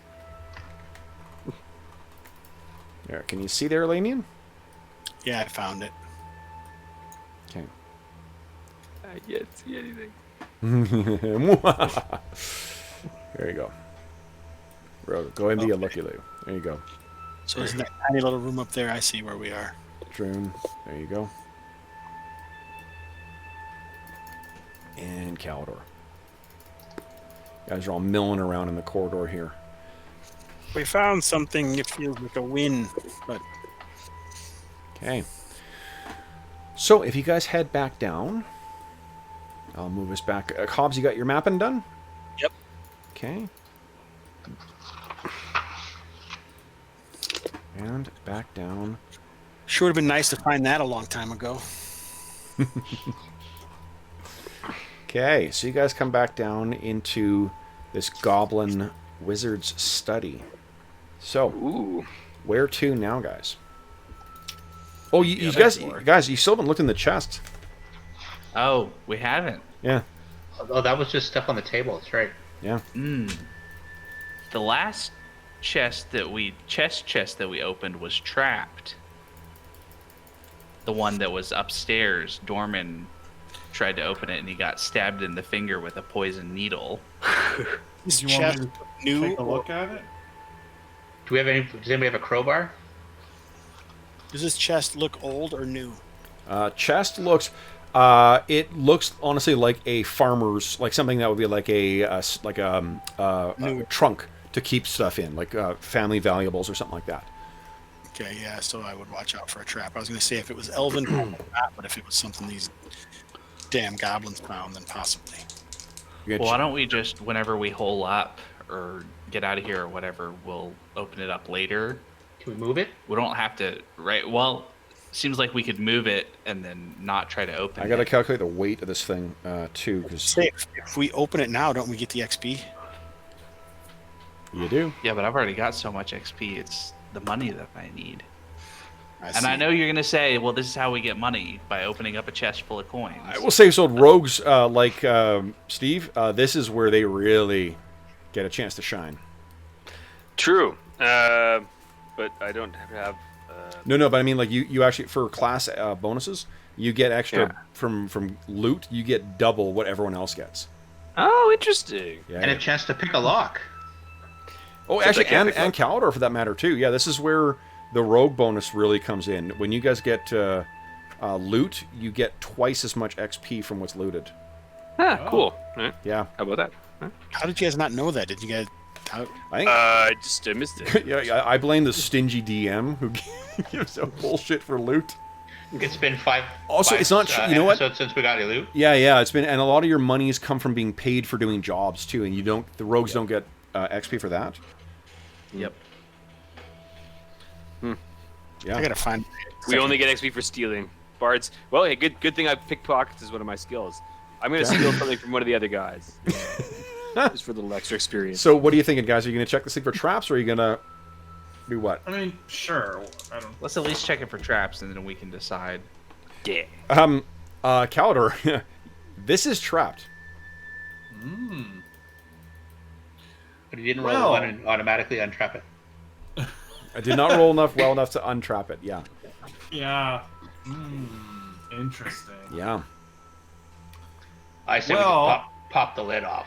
There, can you see there, Elanion? Yeah, I found it. Okay. I can't see anything. There you go. Go ahead and be a looky loo. There you go. So there's that tiny little room up there. I see where we are. Druin. There you go. And Calidor. You guys are all milling around in the corridor here. We found something. It feels like a win, but Okay. So if you guys head back down, I'll move us back. Hobbs, you got your mapping done? Yep. Okay. And back down. sure would have been nice to find that a long time ago. Okay, so you guys come back down into this goblin wizard's study. So, Ooh. where to now, guys? Oh, you guys, you still haven't looked in the chest. Oh, we haven't. Yeah, Oh, that was just stuff on the table. That's right. yeah. The last chest that we opened was trapped. The one that was upstairs, Dorman tried to open it and he got stabbed in the finger with a poison needle. This Do you want chest me to new. take a look at it? Do we have any? Does anybody have a crowbar? Does this chest look old or new? Chest looks. It looks honestly like a farmer's, like something that would be like a trunk to keep stuff in, like family valuables or something like that. Okay, yeah, so I would watch out for a trap. I was going to say if it was Elven, probably not, but if it was something these damn goblins found, then possibly. You Well, why don't we just, whenever we hole up or get out of here or whatever, we'll open it up later. Can we move it? We don't have to, right? Well, seems like we could move it and then not try to open I got to it. calculate the weight of this thing too, because Say, if we open it now, don't we get the XP? you do. Yeah, but I've already got so much XP. It's the money that I need. And I see. know you're going to say, well, this is how we get money, by opening up a chest full of coins. I will say so. Rogues like Steve, this is where they really get a chance to shine. True. But I don't have. No, but I mean, like you actually for class bonuses, you get extra Yeah. from loot. You get double what everyone else gets. Oh, interesting. Yeah. And a chance to pick a lock. Oh, So actually, they can't and pick up- Calidor for that matter too. Yeah, this is where the rogue bonus really comes in. When you guys get loot, you get twice as much XP from what's looted. Ah, cool. All right. Yeah. How about that? How did you guys not know that? Did you guys? I think. I just missed it. Yeah, I blame the stingy DM who gives out bullshit for loot. It's been five. Also, it's not. You know what? episodes since we got a loot. Yeah, it's been, and a lot of your monies come from being paid for doing jobs too, and you don't. The rogues don't get XP for that. Yep. Yeah. I gotta find. We only get XP for stealing. Bards. Well, hey, good thing I pickpockets is one of my skills. I'm gonna steal something from one of the other guys, just for a little extra experience. So, what are you thinking, guys? Are you gonna check this thing for traps, or are you gonna do what? I mean, sure. I don't. Let's at least check it for traps, and then we can decide. Yeah. Calidor, this is trapped. But he didn't roll Well. one and automatically untrap it. I did not roll well enough to untrap it. Yeah. Yeah. Interesting. Yeah. I said Well- we could pop the lid off.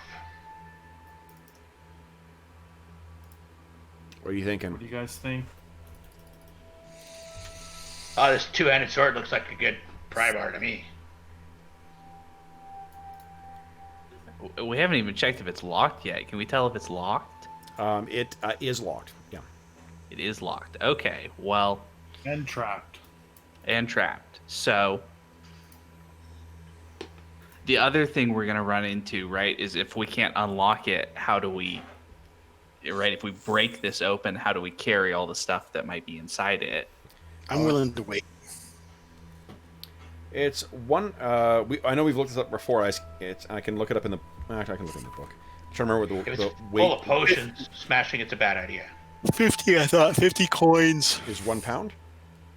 What are you What do thinking? you guys think? Oh, this two-handed sword looks like a good pry bar to me. We haven't even checked if it's locked yet. Can we tell if it's locked? It is locked. Yeah. It is locked. Okay. Well, And trapped. and trapped. So the other thing we're gonna run into, right, is if we can't unlock it, how do we? Right, if we break this open, how do we carry all the stuff that might be inside it? I'm willing to wait. It's one. I know we've looked this up before. I can look it up in the. Actually, I can look in the book. I'm trying to remember what If the it's weight full of potions, smashing it's a bad idea. 50. I thought 50 coins. is. 1 pound.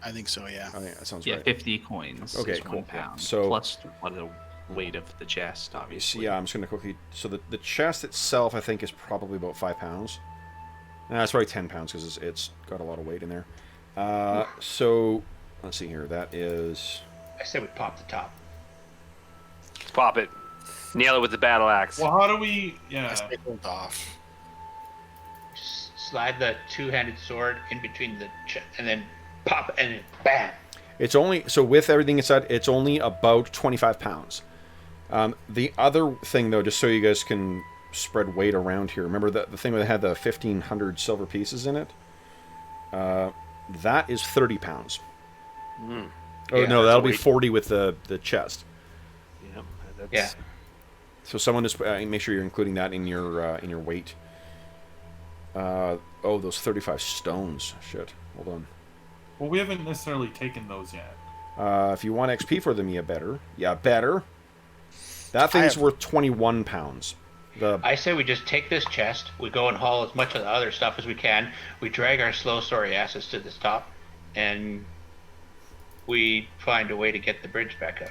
I think so. Yeah. I think that sounds Yeah, right. 50 coins. Okay, is cool. 1 pound. So- plus what the weight of the chest, obviously. Yeah, I'm just gonna quickly. So the chest itself, I think, is probably about 5 pounds. Nah, it's probably 10 pounds because it's got a lot of weight in there. So let's see here. That is. I said we pop the top. Let's pop it. Nail it with the battle axe. Well, how do we? I Yeah. say hold off. Just slide the two-handed sword in between the and then pop and then bam. It's only so with everything inside, it's only about 25 pounds. The other thing, though, just so you guys can spread weight around here. Remember the thing that had the 1,500 silver pieces in it? That is 30 pounds. Oh Yeah, no, that's that'll a be weight. 40 with the chest. Yeah, that's, Yeah. So someone just make sure you're including that in your weight. Oh, those 35 stones. Shit. Hold on. Well, we haven't necessarily taken those yet. If you want XP for them, you better. Yeah, better. That thing's have- worth 21 pounds. I say we just take this chest, we go and haul as much of the other stuff as we can, we drag our slow story asses to this top, and we find a way to get the bridge back up.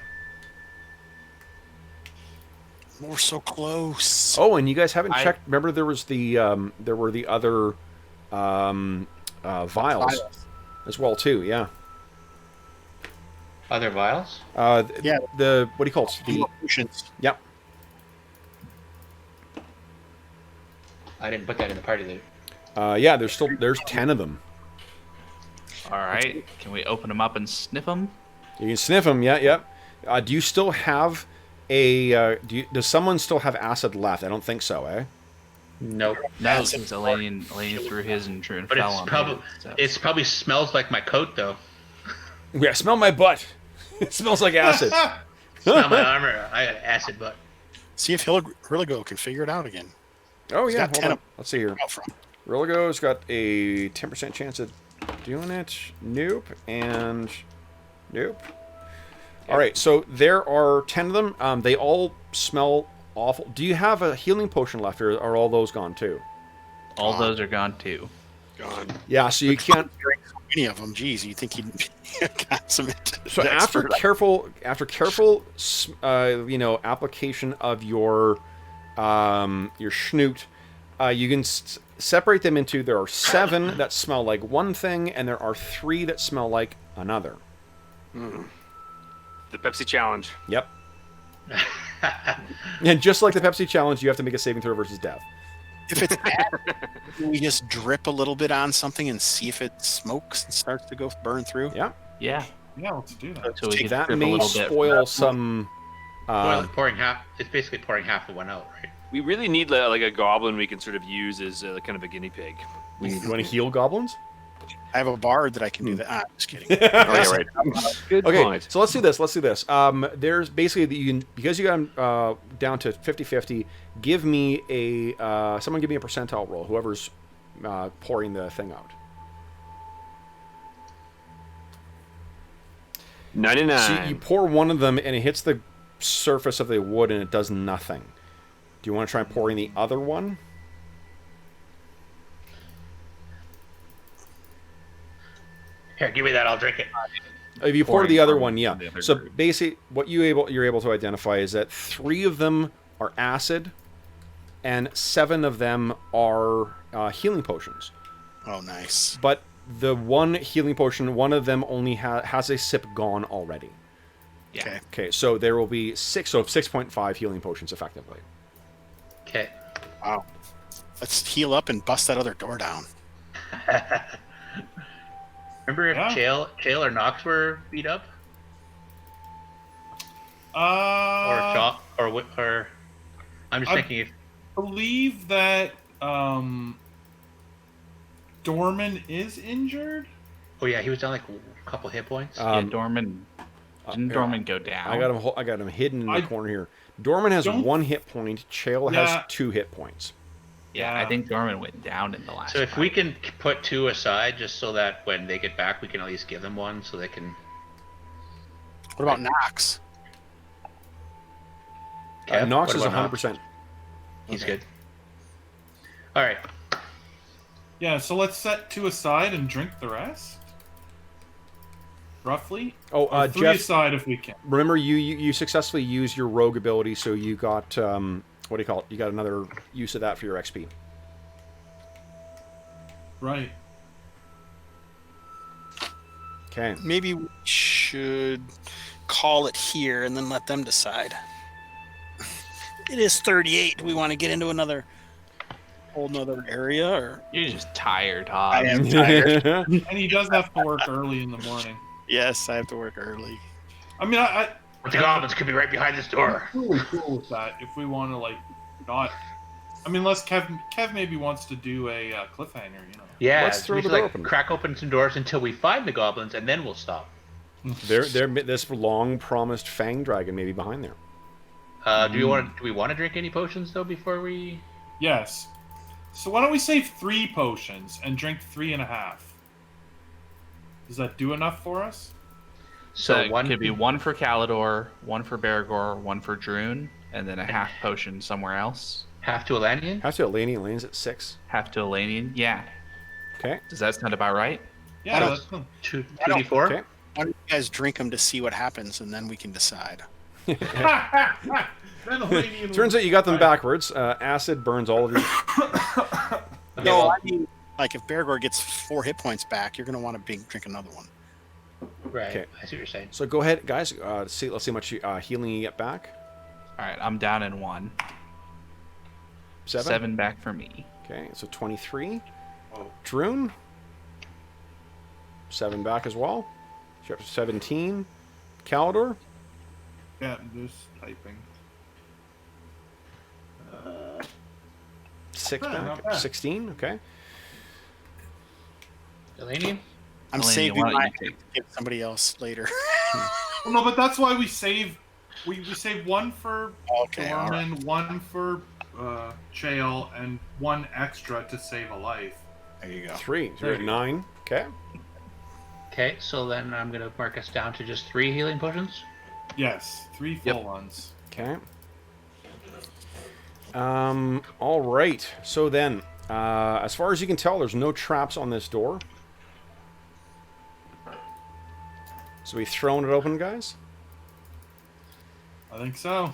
We're so close. Oh, and you guys haven't checked. Remember, there was there were the other vials as well too. Yeah. Other vials? Yeah. The what do you call it? The Potions. yep. I didn't put that in the party loot. Yeah. There's 10 of them. All right. Can we open them up and sniff them? You can sniff them. Yeah. Yep. Do you still have a? Does someone still have acid left? I don't think so. Eh. Nope. No, since Elanion threw his and Druin But fell it's on probably it, so. it's probably smells like my coat though. Yeah. Smell my butt. It smells like acid. Smell my armor. I got acid butt. See if Hurligo can figure it out again. Oh He's yeah. got Hold 10 on. Let's see here. Out front. Religo's got a 10% chance of doing it. Nope. And nope. All right, so there are 10 of them. They all smell awful. Do you have a healing potion left, or are all those gone too? All those are gone too. Gone. Yeah, so you can't. Drink so many of them. Geez, you think he'd consummate? So after careful, application of your schnoot, you can separate them into. There are 7 that smell like one thing, and there are 3 that smell like another. The Pepsi challenge. Yep. And just like the Pepsi challenge, you have to make a saving throw versus death. If it's bad, can we just drip a little bit on something and see if it smokes and starts to burn through? Yeah. Yeah. Yeah, let's do that. So we can That strip a may little bit. spoil some. Pouring half. It's basically pouring half of one out, right? We really need like a goblin we can sort of use as kind of a guinea pig. You want to heal goblins? I have a bard that I can do that. Ah, just kidding. Oh, yeah, right. Good Okay, point. so let's do this. There's basically because you got them down to 50-50. Give me a someone give me a percentile roll. Whoever's pouring the thing out. 99. So you pour one of them and it hits the surface of the wood and it does nothing. Do you want to try pouring the other one? Here, give me that. I'll drink it. If you pour Pouring the other from one, yeah. the other So group. basically, what you're able to identify is that 3 of them are acid, and 7 of them are healing potions. Oh, nice. But the one healing potion, one of them only has a sip gone already. Yeah. Okay. Okay, so there will be 6.5 healing potions effectively. Okay. Wow. Let's heal up and bust that other door down. Remember if Yeah. Chael or Knox were beat up, or I I'm just I- thinking if believe that Dorman is injured. oh yeah, he was down like a couple hit points. Yeah, Dorman. Didn't yeah. Dorman go down? I got him hidden in the I corner here. Dorman has don't- 1 hit point. Chael Yeah. has 2 hit points. Yeah, I think Dorman went down in the last. So if fight. we can put 2 aside, just so that when they get back, we can at least give them 1, so they can. What about Knox? Kev, Knox what is about 100%. He's Okay. good. All right. Yeah, so let's set 2 aside and drink the rest. Roughly. Oh, Or 3 Jeff, aside if we can. remember you successfully used your rogue ability, so you got what do you call it? You got another use of that for your XP. Right. Okay. Maybe we should call it here and then let them decide. It is 38. Do we want to get into another whole nother area, or You're just tired, I Hobbs. am tired. And he does have to work early in the morning. Yes, I have to work early. I mean, I But the goblins could be right behind this door. I'm really cool with that if we want to like not. I mean, unless Kev maybe wants to do a cliffhanger, you know. Yeah, Let's throw we the should, door like, open. crack open some doors until we find the goblins, and then we'll stop. This long promised fang dragon may be behind there. Do we want to drink any potions though before we? Yes. So why don't we save 3 potions and drink 3.5? Does that do enough for us? So So it one could be 1 for Calidor, 1 for Bergour, 1 for Druin, and then a half potion somewhere else. half to Elanion. Has to Elanion. Elanien's at 6. Half to Elanion. Yeah. Okay. Does that sound about right? Yeah, I don't- that's Two I don't- D4. Okay. Why don't you guys drink them to see what happens, and then we can decide. Then Elanion Turns out you got them backwards. Acid burns all of you. No, I mean, like if Bergour gets 4 hit points back, you're gonna want to drink another one. Right. Okay. I see what you're saying. So go ahead, guys. Let's see how much healing you get back. All right, I'm down in 1. 7. 7 back for me. Okay, so 23. Druin. 7 back as well. 17. Calidor. Yeah, just typing. 6 Huh, not back. bad. 16. Okay. Elanion. I'm Eleni, saving why don't my you take- to give somebody else later. Well, no, but that's why we save. We save 1 for Okay, all Dorman, 1 for Chael, and 1 extra to save a life. There you go. 3. So you're at 9. Okay. Okay, so then I'm gonna mark us down to just 3 healing potions. Yes, 3 full ones. Okay. All right. So then, as far as you can tell, there's no traps on this door. So we've thrown it open, guys. I think so.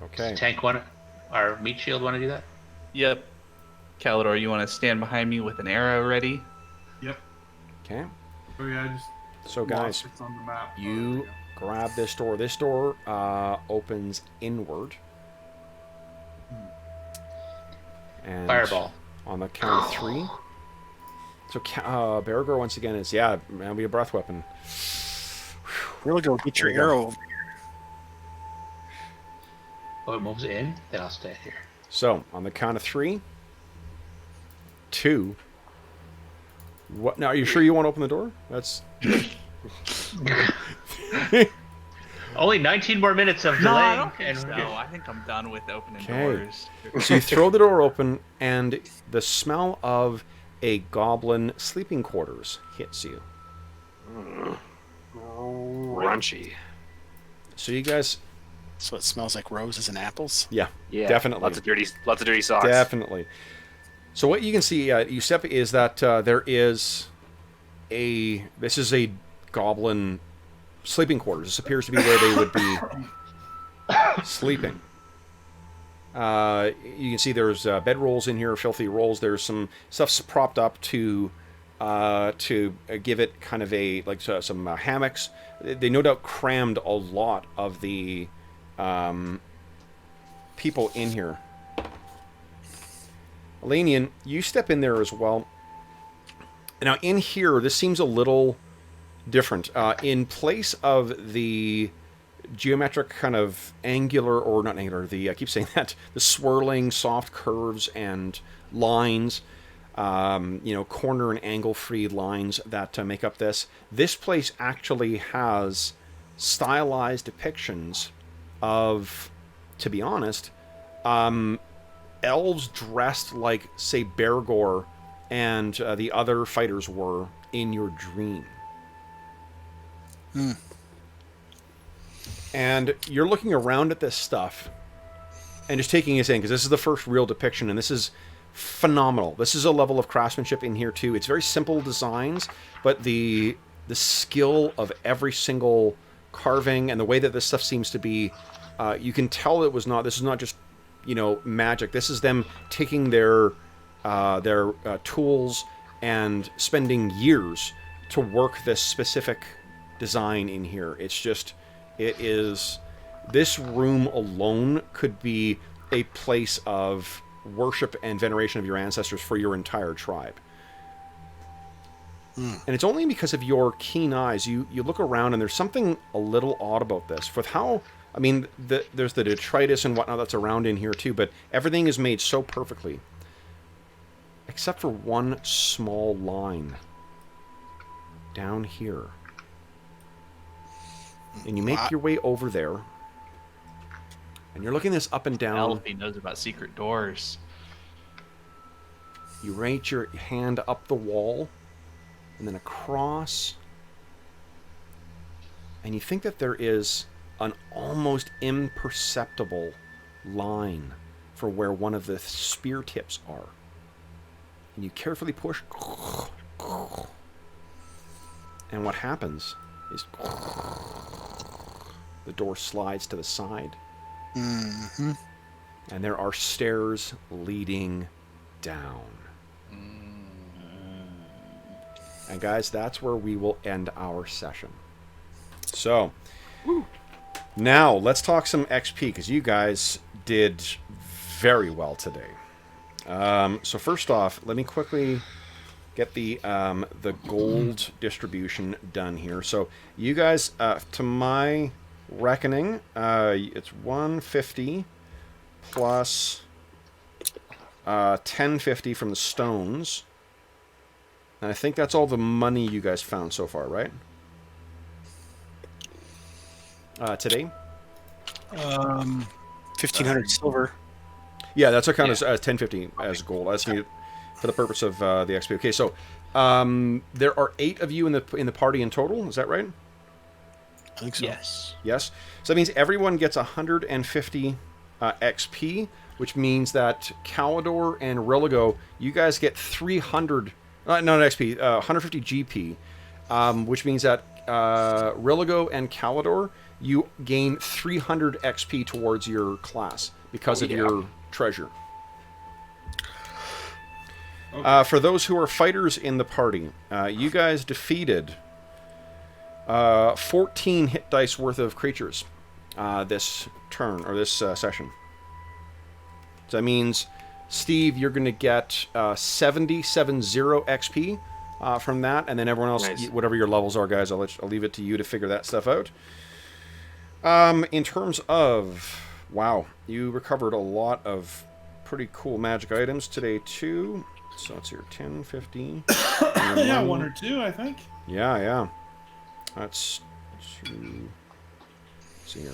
Okay. Tank one, our meat shield want to do that? Yep. Calidor, you want to stand behind me with an arrow ready? Yep. Okay. So yeah, I just So guys, lost it on the map. you grab this door. This door opens inward. And Fireball. on the count of 3. So Bergour once again is that'll be a breath weapon. Really go get your There you go. arrow. Oh, it moves in? Then I'll stay here. So, on the count of 3, 2. What? Now, are you sure you want to open the door? That's. Only 19 more minutes of No, I delaying. don't think and so. we're good. I think I'm done with opening Okay. doors. So you throw the door open, and the smell of a goblin sleeping quarters hits you. Crunchy. So you guys, So it smells like roses and apples. yeah, Yeah, definitely, Lots of dirty socks. definitely. So what you can see, you step, is that there is this is a goblin sleeping quarters. This appears to be where they would be sleeping. You can see there's bed rolls in here, filthy rolls. There's some stuff propped up to give it kind of a some hammocks. They no doubt crammed a lot of the people in here. Elanion, you step in there as well. Now in here, this seems a little different. In place of the geometric kind of angular, or not angular, I keep saying that, the swirling soft curves and lines, corner and angle free lines that make up this. This place actually has stylized depictions of, to be honest, elves dressed like, say, Bergour and the other fighters were in your dream. And you're looking around at this stuff and just taking it in, because this is the first real depiction, and this is phenomenal. This is a level of craftsmanship in here too. It's very simple designs, but the skill of every single carving and the way that this stuff seems to be, you can tell this is not just, magic. This is them taking their tools and spending years to work this specific design in here. This room alone could be a place of worship and veneration of your ancestors for your entire tribe. And it's only because of your keen eyes. You look around and there's something a little odd about this. With how, there's the detritus and whatnot that's around in here too, but everything is made so perfectly. Except for one small line down here. And you make your way over there. And you're looking this up and down. Elfie knows about secret doors. You reach your hand up the wall, and then across. And you think that there is an almost imperceptible line for where one of the spear tips are. And you carefully push. And what happens is the door slides to the side. Mm-hmm. And there are stairs leading down. And guys, that's where we will end our session. So, now let's talk some XP, because you guys did very well today. So first off, let me quickly get the gold distribution done here. So you guys, to my reckoning, it's 150 plus 1050 from the stones. And I think that's all the money you guys found so far, right? Today? 1,500 silver. Yeah, that's our count as 1050 as gold. I just need it for the purpose of the XP. Okay, so there are 8 of you in the party in total. Is that right? I think so. Yes. Yes. So that means everyone gets 150 XP, which means that Calidor and Religo, you guys get 300. Not XP, 150 GP, which means that Religo and Calidor, you gain 300 XP towards your class because of your treasure. Okay. For those who are fighters in the party, you guys defeated 14 hit dice worth of creatures this turn, or this session. So that means, Steve, you're going to get 70 XP from that, and then everyone else, nice. Whatever your levels are, guys, I'll leave it to you to figure that stuff out. In terms of, wow, you recovered a lot of pretty cool magic items today, too. So it's your 10, 15. Yeah, 1 or 2, I think. Yeah, yeah. That's 2. Let's see here.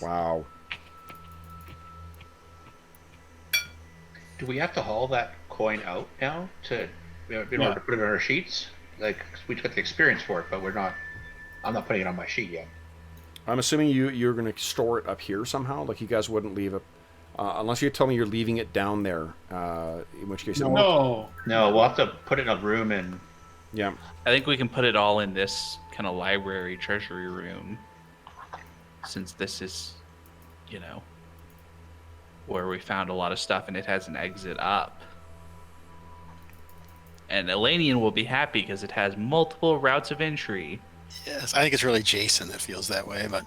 Wow. Do we have to haul that coin out now to in order to put it on our sheets? Like, we took the experience for it, but we're not. I'm not putting it on my sheet yet. I'm assuming you're going to store it up here somehow. Like, you guys wouldn't leave it unless you tell me you're leaving it down there. In which case, No, we'll have to put it in a room and. Yeah. I think we can put it all in this kind of library treasury room, since this is, you know, where we found a lot of stuff, and it has an exit up. And Elanion will be happy because it has multiple routes of entry. Yes, I think it's really Jason that feels that way, but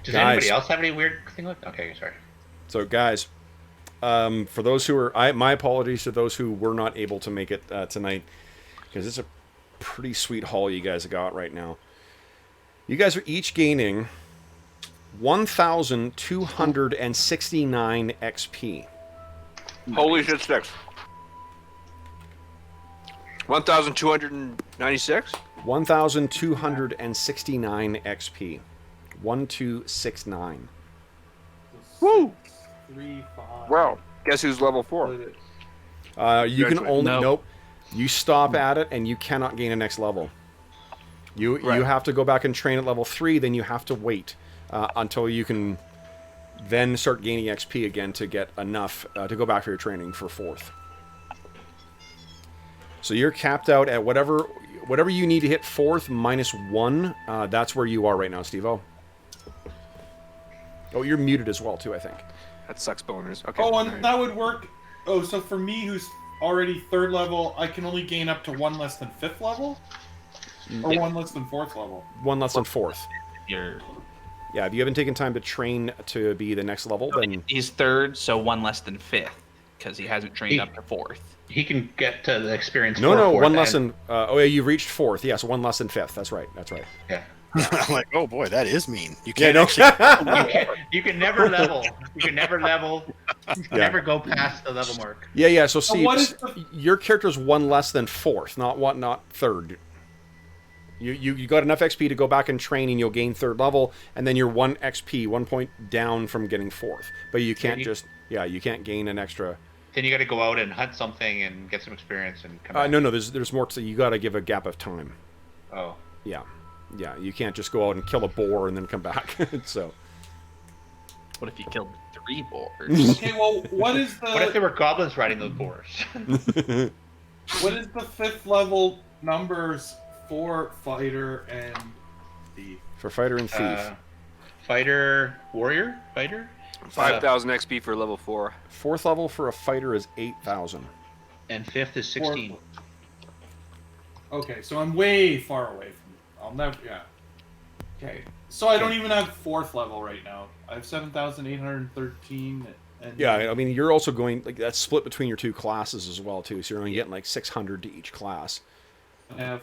Does anybody else have any weird thing like that? Okay, sorry. So, guys, for those who are... my apologies to those who were not able to make it tonight, because it's a pretty sweet haul you guys got right now. You guys are each gaining 1,269 XP. Holy shit sticks. 1,296? 1,269 XP. 1269. Woo! 3, 5. Well, guess who's level 4? You can only... Nope. You stop at it, and you cannot gain a next level. You have to go back and train at level 3, then you have to wait until you can then start gaining XP again to get enough to go back for your training for 4th. So you're capped out at whatever you need to hit 4th minus 1. That's where you are right now, Steve-O. Oh, you're muted as well, too, I think. That sucks boners. Okay. Oh, and that would work. Oh, so for me, who's already 3rd level, I can only gain up to 1 less than 5th level? Or 1 less than 4th level? 1 less than 4th. You're... Yeah, if you haven't taken time to train to be the next level, then... He's 3rd, so 1 less than 5th, because he hasn't trained up to 4th. He can get to the experience. No, 1 less than... oh, yeah, you reached 4th. Yes, 1 less than 5th. That's right. Yeah. I'm like, oh boy, that is mean. You Yeah, can't no. You can never level. You can never level. You can never go past the level mark. Yeah. So, Steve, what is the... your character's 1 less than 4th, not 3rd. You got enough XP to go back and train, and you'll gain 3rd level, and then you're 1 XP, 1 point down from getting 4th. But you can't you can't gain an extra. Then you got to go out and hunt something and get some experience and come back. No, there's more to. You got to give a gap of time. Oh. Yeah. You can't just go out and kill a boar and then come back. So. What if you killed 3 boars? Okay, well, what is the... What if there were goblins riding those boars? What is the 5th level numbers for fighter and thief? For fighter and thief. Fighter, warrior, fighter. 5,000 XP for level 4. 4th level for a fighter is 8,000. And 5th is 16. Okay, so I'm way far away from... I'll never... Yeah. Okay. So I don't even have 4th level right now. I have 7,813. And Yeah, I mean, you're also going... like that's split between your 2 classes as well, too. So you're only getting like 600 to each class. I have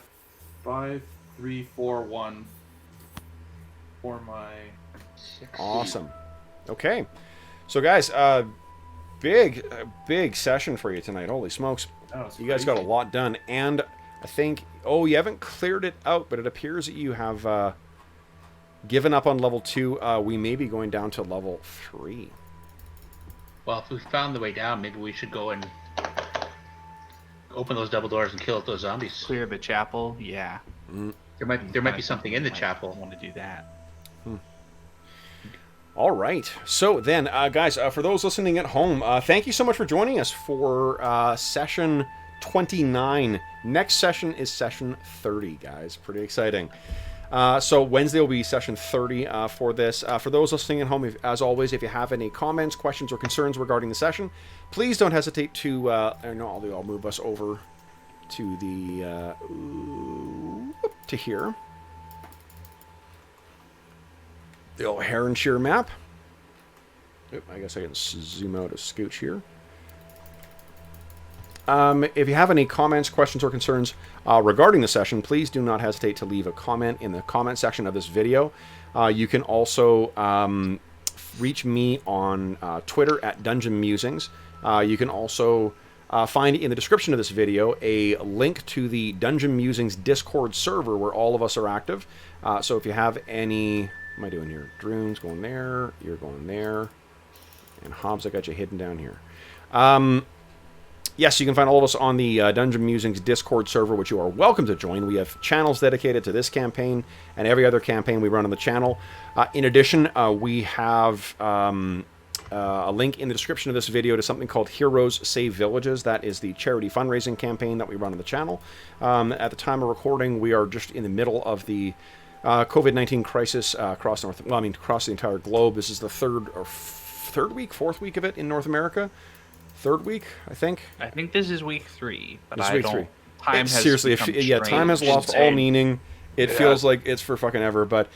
5, 3, 4, 1 for my... 16. Awesome. Okay. So, guys, big session for you tonight. Holy smokes. You guys got a lot done. And I think... Oh, you haven't cleared it out, but it appears that you have given up on level 2. We may be going down to level 3. Well, if we found the way down, maybe we should go and open those double doors and kill those zombies. Clear the chapel? Yeah. There might be something in the chapel. I want to do that. All right. So then, guys, for those listening at home, thank you so much for joining us for session 29. Next session is session 30, guys. Pretty exciting. So Wednesday will be session 30 for this. For those listening at home, as always, if you have any comments, questions, or concerns regarding the session, please don't hesitate to... I'll move us over to the... to here. The old Heron Shear map. Oop, I guess I can zoom out a scooch here. If you have any comments, questions, or concerns regarding the session, please do not hesitate to leave a comment in the comment section of this video. You can also reach me on Twitter at Dungeon Musings. You can also find in the description of this video a link to the Dungeon Musings Discord server where all of us are active. So if you have any... What am I doing here? Druin's going there, you're going there, and Hobbs, I got you hidden down here. Yes, you can find all of us on the Dungeon Musings Discord server, which you are welcome to join. We have channels dedicated to this campaign and every other campaign we run on the channel. In addition, we have a link in the description of this video to something called Heroes Save Villages. That is the charity fundraising campaign that we run on the channel. At the time of recording, we are just in the middle of the COVID-19 crisis across the entire globe. This is the fourth week of it in North America. Third week, I think. I think this is week 3, but This is I week don't. 3. Time has Seriously, time has lost all meaning. It feels like it's for fucking ever, but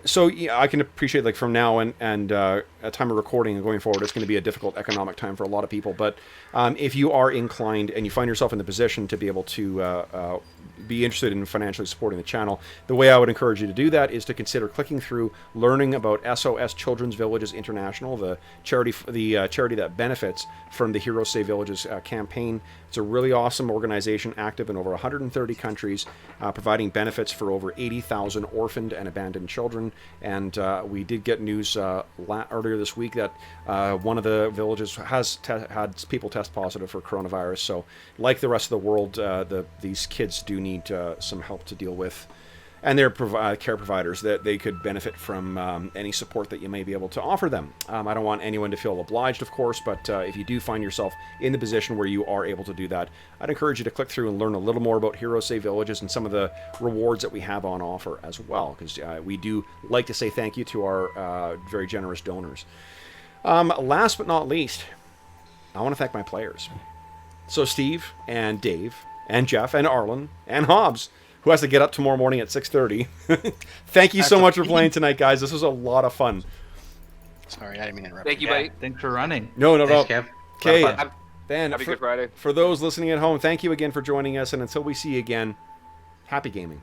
so yeah, I can appreciate like from now and at time of recording and going forward, it's going to be a difficult economic time for a lot of people. But if you are inclined and you find yourself in the position to be able to be interested in financially supporting the channel, the way I would encourage you to do that is to consider clicking through, learning about SOS Children's Villages International, the charity that benefits from the Heroes Save Villages campaign. It's a really awesome organization, active in over 130 countries, providing benefits for over 80,000 orphaned and abandoned children. And we did get news earlier this week that one of the villages has had people test positive for coronavirus. So, like the rest of the world, these kids do need some help to deal with, and their care providers, that they could benefit from any support that you may be able to offer them. I don't want anyone to feel obliged, of course, but if you do find yourself in the position where you are able to do that, I'd encourage you to click through and learn a little more about Heroes Save Villages and some of the rewards that we have on offer as well, because we do like to say thank you to our very generous donors. Last but not least, I want to thank my players. So Steve and Dave and Jeff and Arlen and Hobbs, who has to get up tomorrow morning at 6:30. Thank you so much for playing tonight, guys. This was a lot of fun. Sorry, I didn't mean to interrupt. Thank you, buddy. Thanks for running. No. Thanks, Kev. Okay, Fun. then Happy Good Friday. for those listening at home, thank you again for joining us, and until we see you again, happy gaming.